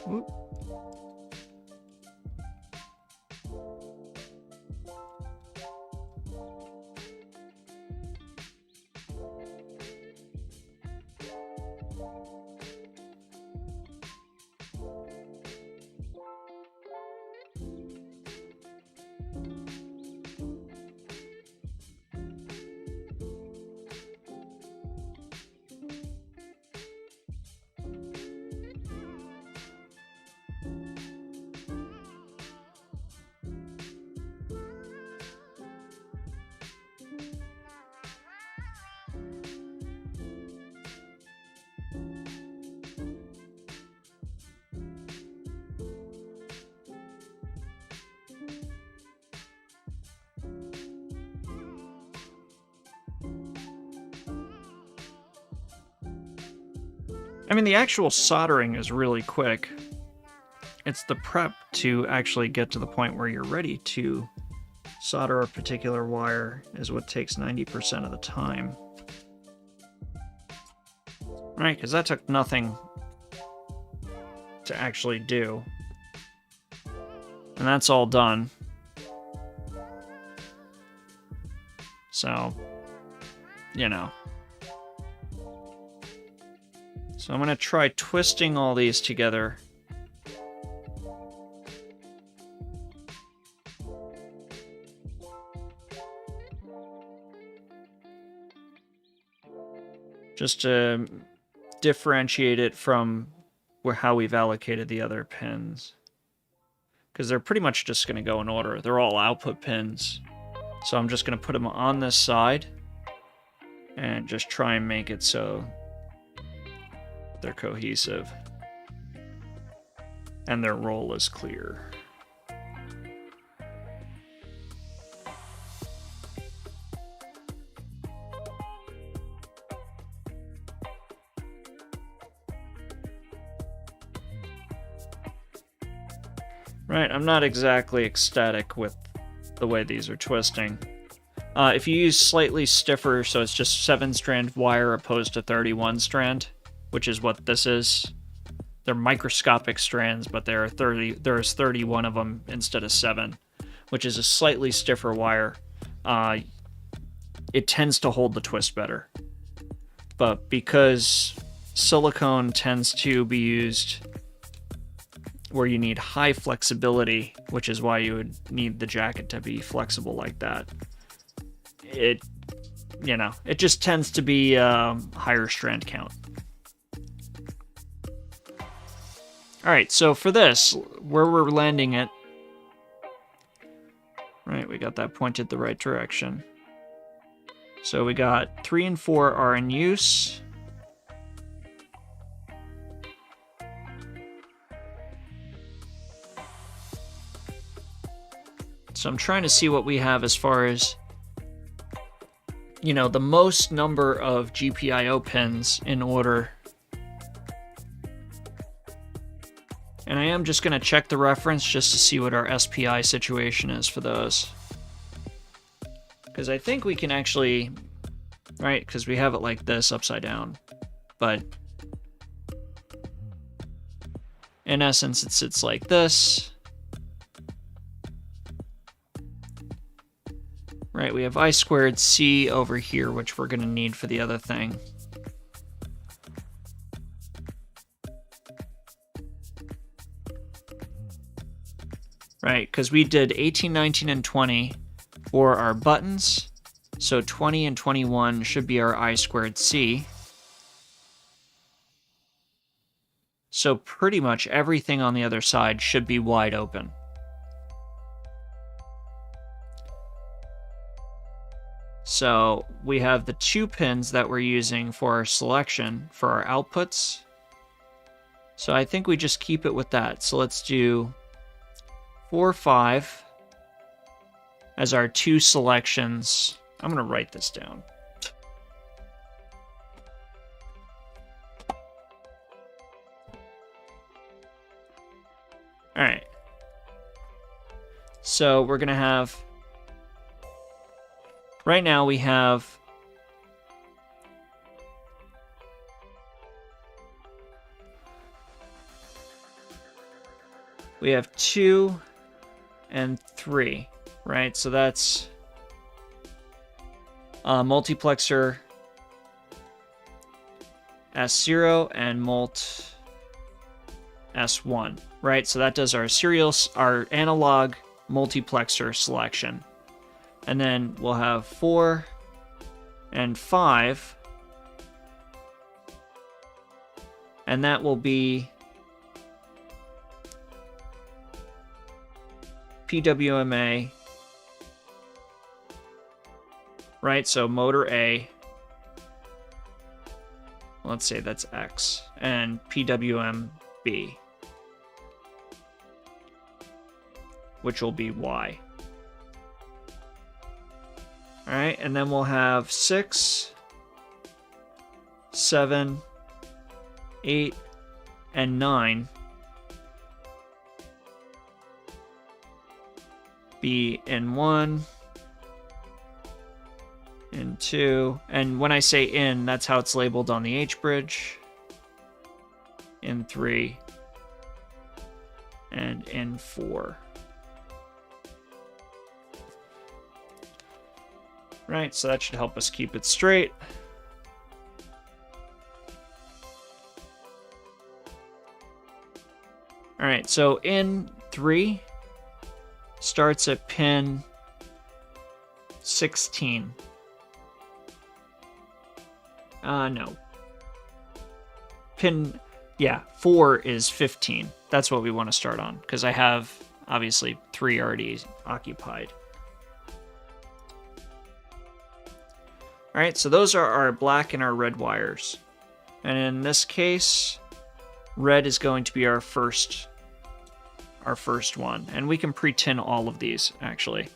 Whoop. I mean, the actual soldering is really quick. It's the prep to actually get to the point where you're ready to solder a particular wire is what takes 90% of the time. Right, because that took nothing to actually do. And that's all done. So, you know. So I'm going to try twisting all these together. Just to differentiate it from how we've allocated the other pins. Because they're pretty much just going to go in order. They're all output pins. So I'm just going to put them on this side and just try and make it so they're cohesive and their role is clear. Right, I'm not exactly ecstatic with the way these are twisting. If you use slightly stiffer, so it's just 7-strand wire opposed to 31-strand, which is what this is. They're microscopic strands, but there's 31 of them instead of 7, which is a slightly stiffer wire. It tends to hold the twist better. But because silicone tends to be used where you need high flexibility, which is why you would need the jacket to be flexible like that, it just tends to be higher strand count. Alright, so for this, where we're landing it, right, we got that pointed the right direction. So we got 3 and 4 are in use. So I'm trying to see what we have as far as, you know, the most number of GPIO pins in order. And I am just going to check the reference just to see what our SPI situation is for those. Because I think we can actually, right, because we have it like this upside down. But in essence, it sits like this. Right, we have I squared C over here, which we're going to need for the other thing. Right, because we did 18, 19, and 20 for our buttons. So 20 and 21 should be our I squared C. So pretty much everything on the other side should be wide open. So we have the 2 pins that we're using for our selection for our outputs. So I think we just keep it with that. So let's do 4, 5 as our 2 selections. I'm going to write this down. All right. So we're going to have, right now we have we have 2 and 3, right? So that's multiplexer S0 and mult S1, right? So that does our our analog multiplexer selection. And then we'll have 4 and 5. And that will be PWMA, right? So motor A, let's say that's X, and PWMB, which will be Y. All right, and then we'll have 6, 7, 8, and 9 be in 1, in 2, and when I say in, that's how it's labeled on the H bridge, in 3, and in 4. Right, so that should help us keep it straight. All right, so in 3 starts at pin 16. No. Pin, yeah, 4 is 15. That's what we want to start on, because I have, obviously, 3 already occupied. All right, so those are our black and our red wires. And in this case, red is going to be our first one. And we can pre-tin all of these, actually,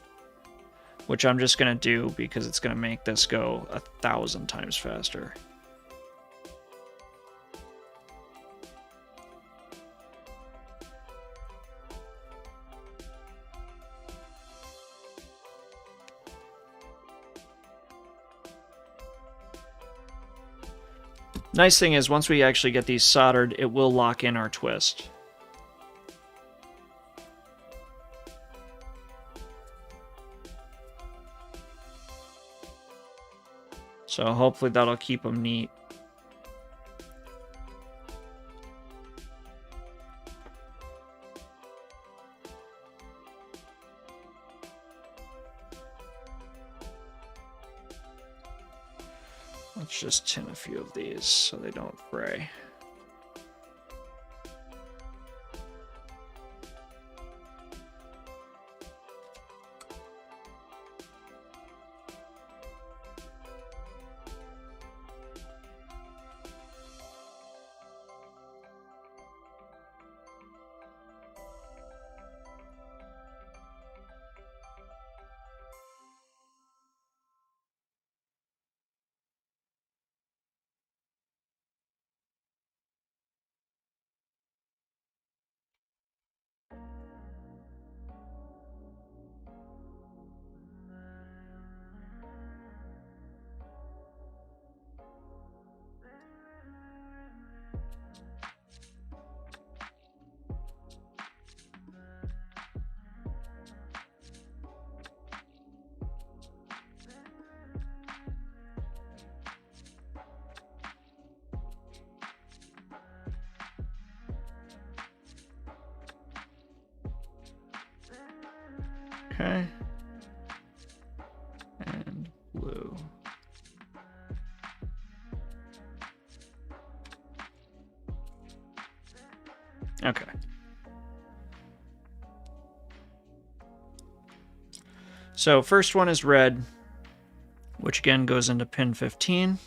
which I'm just going to do because it's going to make this go 1,000 times faster. Nice thing is, once we actually get these soldered, it will lock in our twist. So hopefully that'll keep them neat. Let's just tin a few of these so they don't fray. Okay. And blue. Okay. So first one is red, which again goes into pin 15.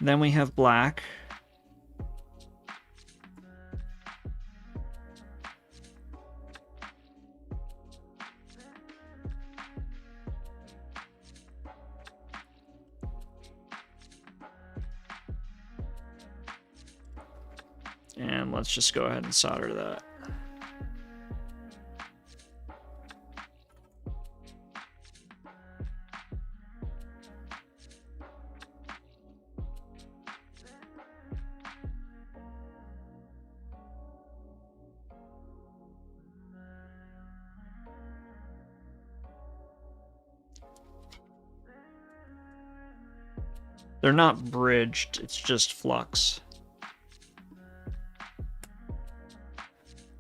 Then we have black. And let's just go ahead and solder that. They're not bridged, it's just flux.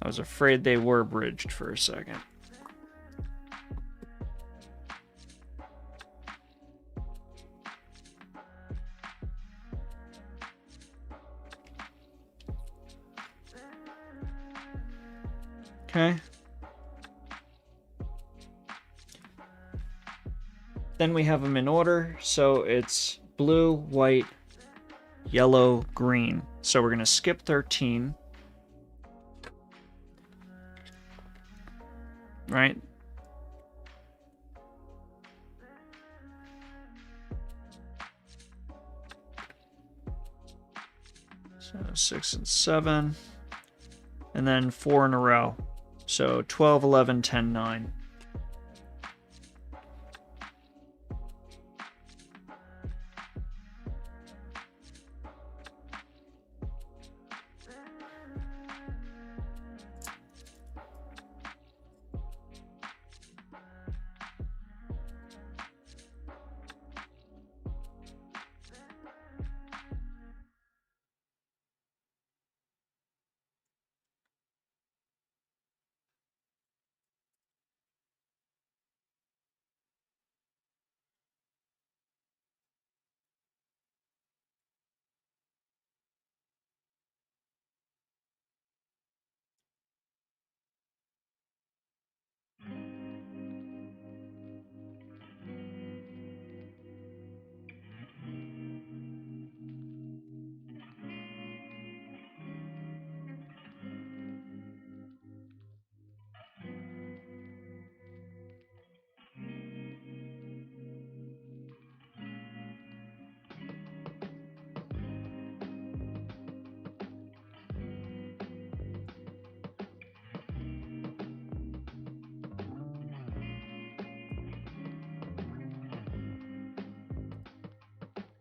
I was afraid they were bridged for a second. Okay. Then we have them in order, so it's blue, white, yellow, green. So we're going to skip 13. Right? So 6 and 7. And then 4 in a row. So 12, 11, 10, 9.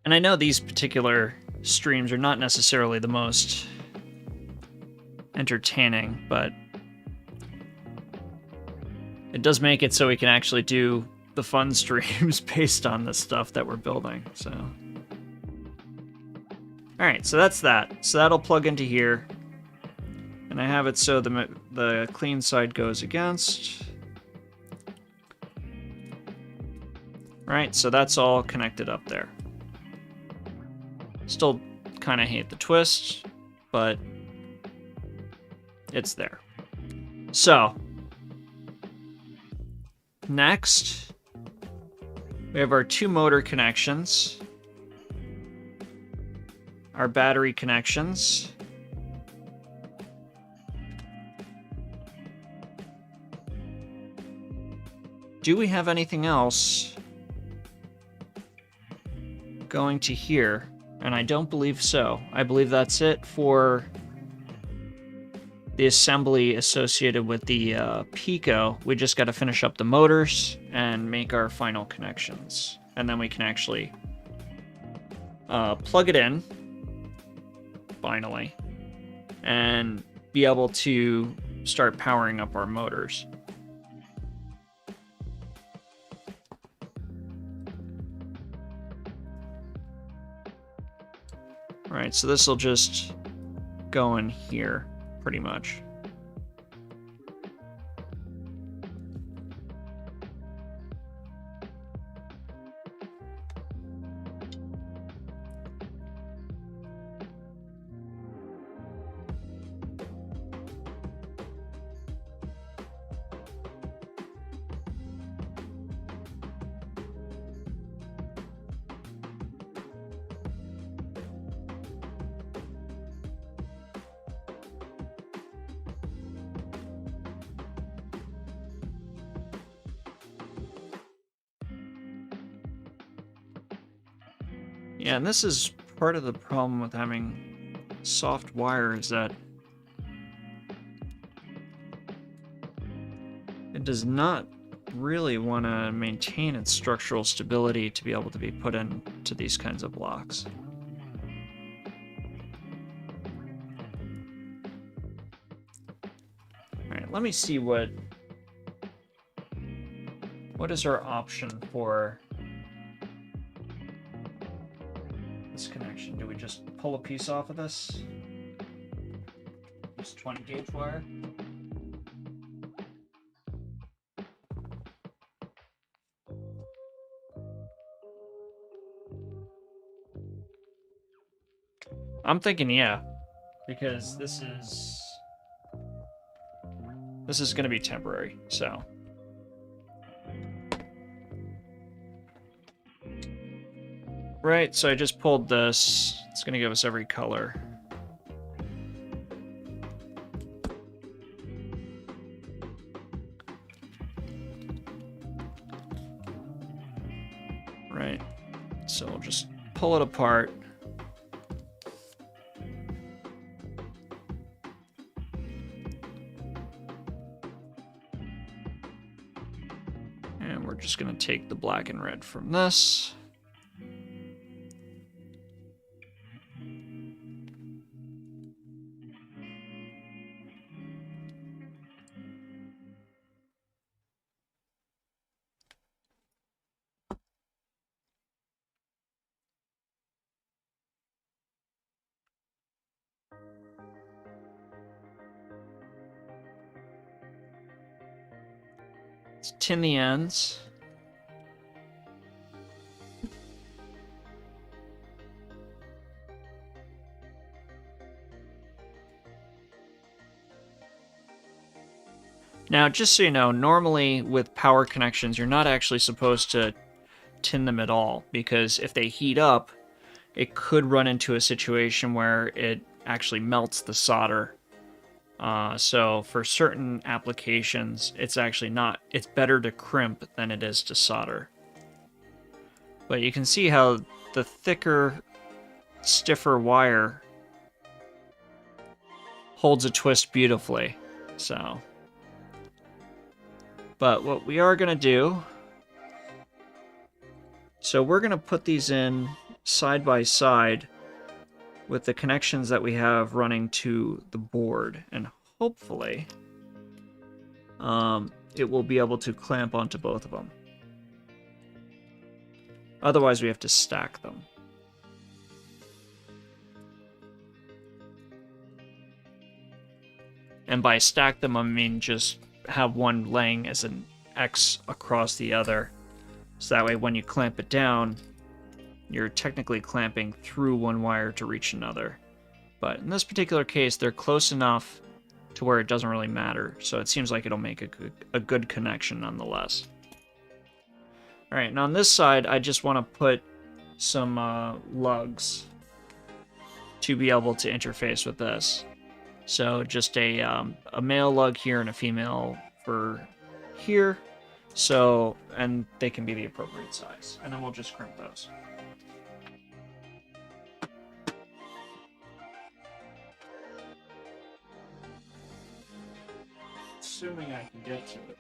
And I know these particular streams are not necessarily the most entertaining, but it does make it so we can actually do the fun streams based on the stuff that we're building. So, all right, so that's that. So that'll plug into here, and I have it so the clean side goes against. Right, so that's all connected up there. Still kind of hate the twist, but it's there. So, next, we have our 2 motor connections, our battery connections, do we have anything else going to here? And I don't believe so. I believe that's it for the assembly associated with the Pico. We just got to finish up the motors and make our final connections. And then we can actually plug it in, finally, and be able to start powering up our motors. All right, so this will just go in here, pretty much. Yeah, and this is part of the problem with having soft wire is that it does not really want to maintain its structural stability to be able to be put into these kinds of blocks. Alright, let me see what is our option for this connection. Do we just pull a piece off of this? Use 20 gauge wire? I'm thinking yeah, because this is going to be temporary, so. Right, so I just pulled this. It's going to give us every color. Right, so we'll just pull it apart. And we're just going to take the black and red from this. Let's tin the ends. Now, just so you know, normally with power connections, you're not actually supposed to tin them at all, because if they heat up, it could run into a situation where it actually melts the solder. So for certain applications, it's actually not. It's better to crimp than it is to solder. But you can see how the thicker, stiffer wire holds a twist beautifully. So, but what we are going to do, so we're going to put these in side by side with the connections that we have running to the board, and hopefully it will be able to clamp onto both of them. Otherwise we have to stack them. And by stack them, I mean just have one laying as an X across the other. So that way when you clamp it down, you're technically clamping through one wire to reach another. But in this particular case, they're close enough to where it doesn't really matter. So it seems like it'll make a good connection nonetheless. All right, and on this side, I just want to put some lugs to be able to interface with this. So just a male lug here and a female for here. So, and they can be the appropriate size. And then we'll just crimp those. Assuming I can get to it.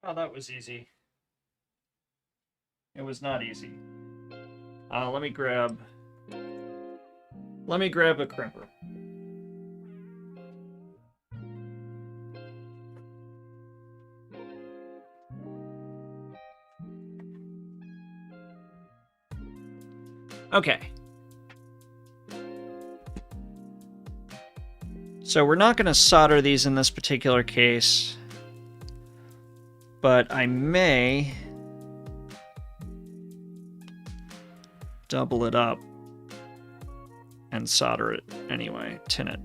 Oh, that was easy. It was not easy. Let me grab a crimper. Okay. So we're not going to solder these in this particular case, but I may double it up and solder it anyway, tin it.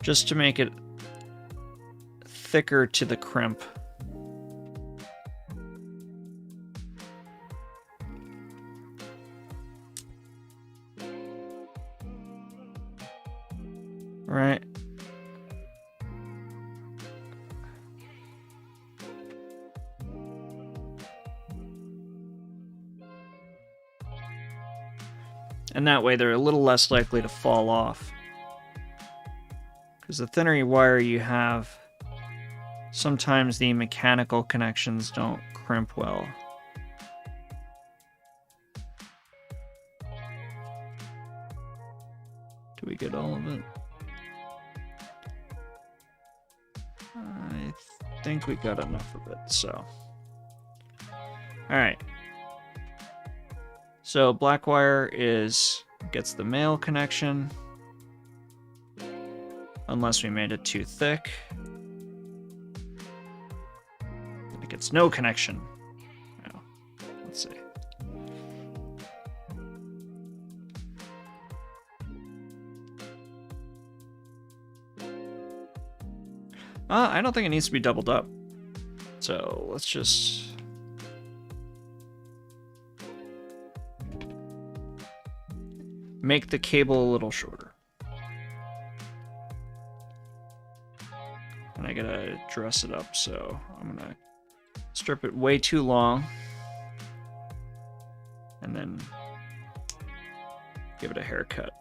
Just to make it thicker to the crimp. Right. And that way they're a little less likely to fall off. Because the thinner wire you have, sometimes the mechanical connections don't crimp well. Do we get all of it? I think we got enough of it, so. Alright. So black wire gets the male connection. Unless we made it too thick. It gets no connection. Oh, let's see. I don't think it needs to be doubled up. So let's just... make the cable a little shorter. And I gotta dress it up, so I'm gonna strip it way too long. And then give it a haircut.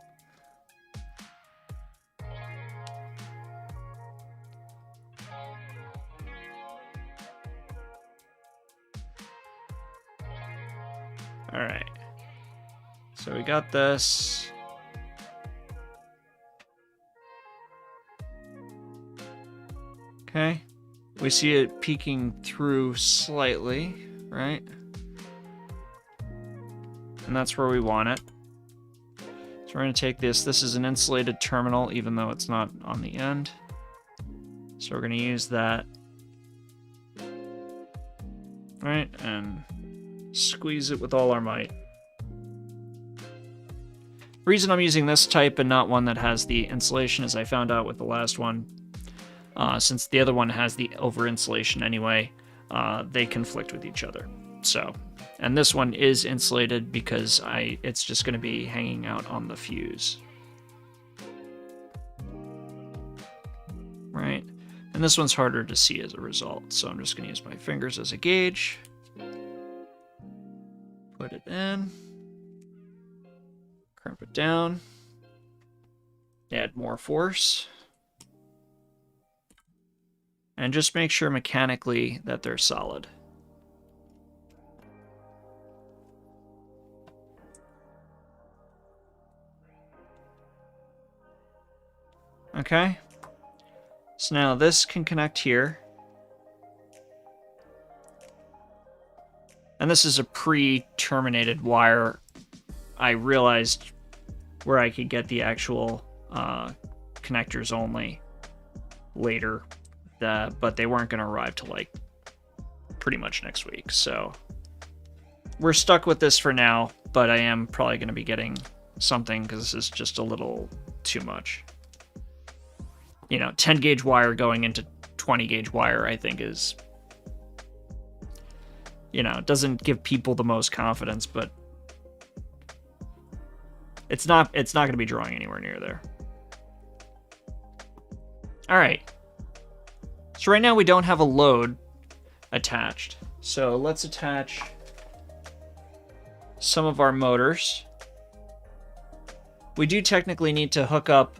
All right. So we got this. Okay. We see it peeking through slightly, right? And that's where we want it. So we're going to take this. This is an insulated terminal, even though it's not on the end. So we're going to use that. Right? And squeeze it with all our might. The reason I'm using this type and not one that has the insulation is I found out with the last one, since the other one has the over insulation anyway, they conflict with each other. So, and this one is insulated because it's just going to be hanging out on the fuse. Right? And this one's harder to see as a result, so I'm just going to use my fingers as a gauge. Put it in. Crimp it down. Add more force. And just make sure mechanically that they're solid. Okay. So now this can connect here. And this is a pre-terminated wire. I realized where I could get the actual connectors only later, but they weren't going to arrive till like pretty much next week. So we're stuck with this for now, but I am probably going to be getting something because this is just a little too much. You know, 10 gauge wire going into 20 gauge wire, I think is, you know, it doesn't give people the most confidence, but it's not going to be drawing anywhere near there. All right. So right now we don't have a load attached. So let's attach some of our motors. We do technically need to hook up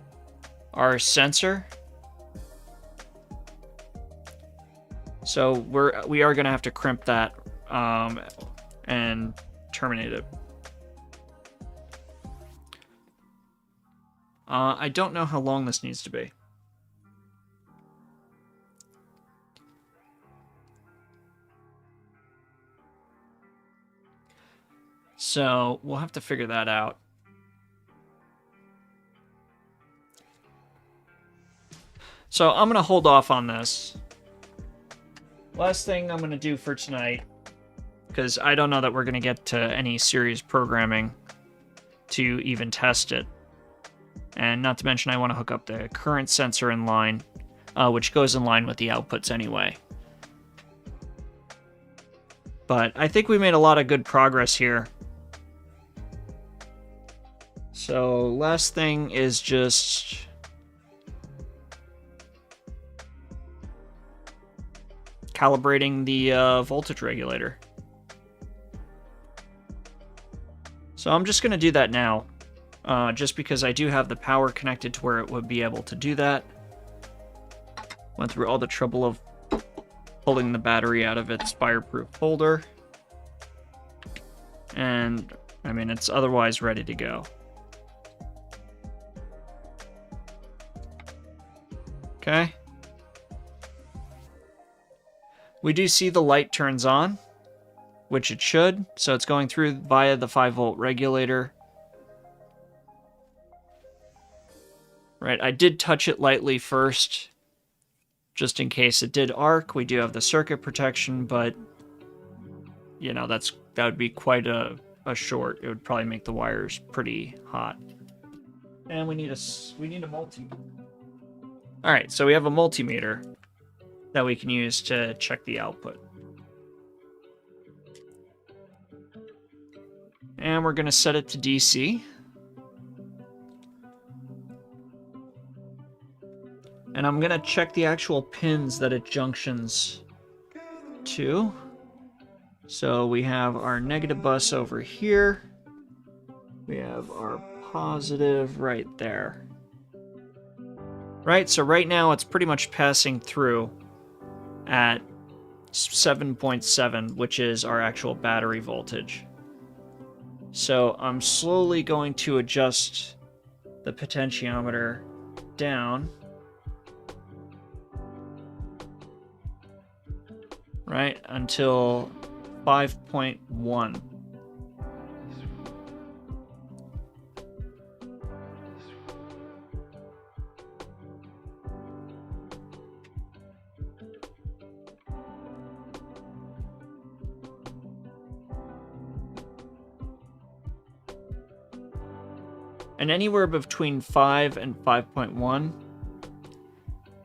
our sensor. So we are going to have to crimp that and terminate it. I don't know how long this needs to be. So we'll have to figure that out. So I'm going to hold off on this. Last thing I'm going to do for tonight, because I don't know that we're going to get to any serious programming to even test it. And not to mention, I want to hook up the current sensor in line, which goes in line with the outputs anyway. But I think we made a lot of good progress here. So last thing is just calibrating the voltage regulator. So I'm just going to do that now, just because I do have the power connected to where it would be able to do that. Went through all the trouble of pulling the battery out of its fireproof holder. And, I mean, it's otherwise ready to go. Okay. We do see the light turns on, which it should. So it's going through via the 5-volt regulator. Right, I did touch it lightly first, just in case it did arc. We do have the circuit protection, but, you know, that would be quite a short. It would probably make the wires pretty hot. And we need a multimeter. All right, so we have a multimeter that we can use to check the output. And we're going to set it to DC. And I'm going to check the actual pins that it junctions to. So we have our negative bus over here. We have our positive right there. Right, so right now it's pretty much passing through at 7.7, which is our actual battery voltage. So I'm slowly going to adjust the potentiometer down. Right, until 5.1. And anywhere between 5 and 5.1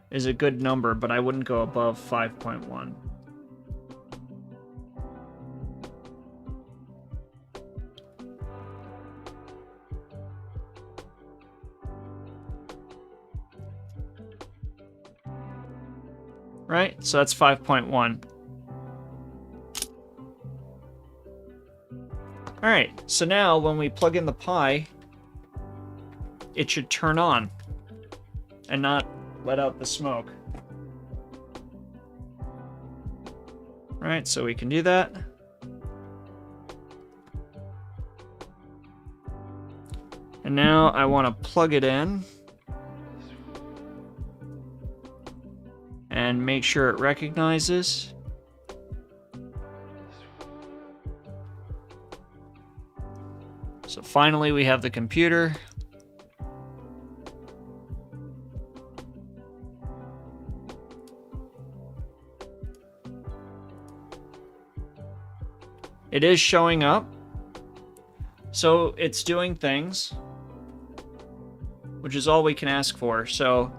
is a good number, but I wouldn't go above 5.1. Right, so that's 5.1. Alright, so now when we plug in the Pi, it should turn on and not let out the smoke. Alright, so we can do that. And now I want to plug it in and make sure it recognizes. So finally we have the computer. It is showing up. So it's doing things, which is all we can ask for. So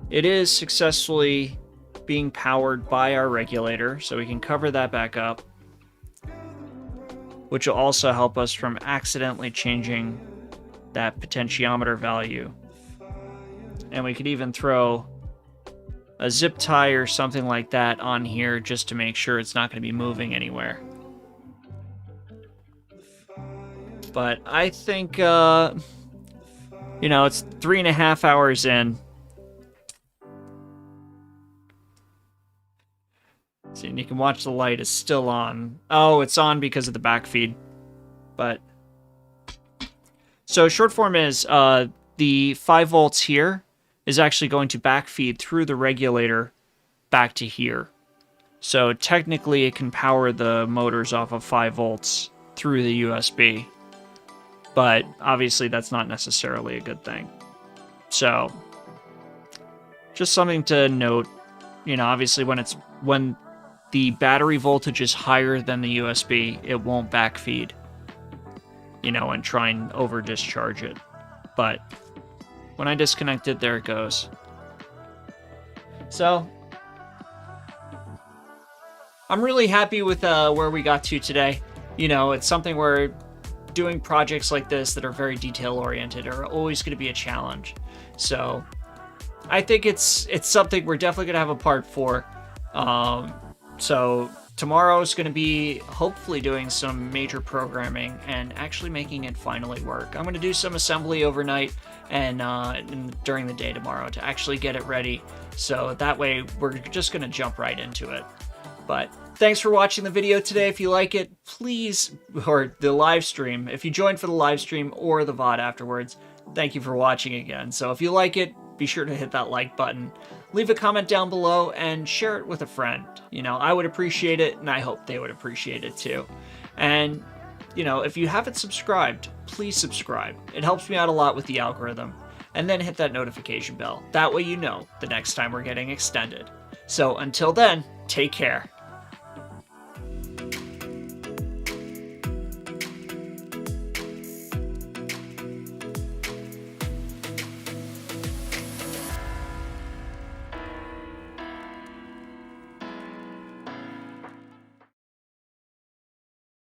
it is successfully being powered by our regulator, so we can cover that back up, which will also help us from accidentally changing that potentiometer value. And we could even throw a zip tie or something like that on here just to make sure it's not going to be moving anywhere. But I think, you know, it's 3.5 hours in. See, and you can watch the light is still on. Oh, it's on because of the backfeed. But so short form is the 5 volts here is actually going to backfeed through the regulator back to here. So technically it can power the motors off of 5 volts through the USB. But obviously that's not necessarily a good thing. So just something to note, you know, obviously when the battery voltage is higher than the USB, it won't backfeed, you know, and try and over discharge it. But when I disconnect it, there it goes. So I'm really happy with where we got to today. You know, it's something where doing projects like this that are very detail oriented are always going to be a challenge. So I think it's something we're definitely going to have a part for. So tomorrow is going to be hopefully doing some major programming and actually making it finally work. I'm going to do some assembly overnight and during the day tomorrow to actually get it ready. So that way we're just going to jump right into it. But thanks for watching the video today. If you like it, please, or the live stream, if you joined for the live stream or the VOD afterwards, thank you for watching again. So if you like it, be sure to hit that like button, leave a comment down below, and share it with a friend. You know, I would appreciate it, and I hope they would appreciate it too. And, you know, if you haven't subscribed, please subscribe. It helps me out a lot with the algorithm. And then hit that notification bell. That way you know the next time we're getting extended. So until then, take care.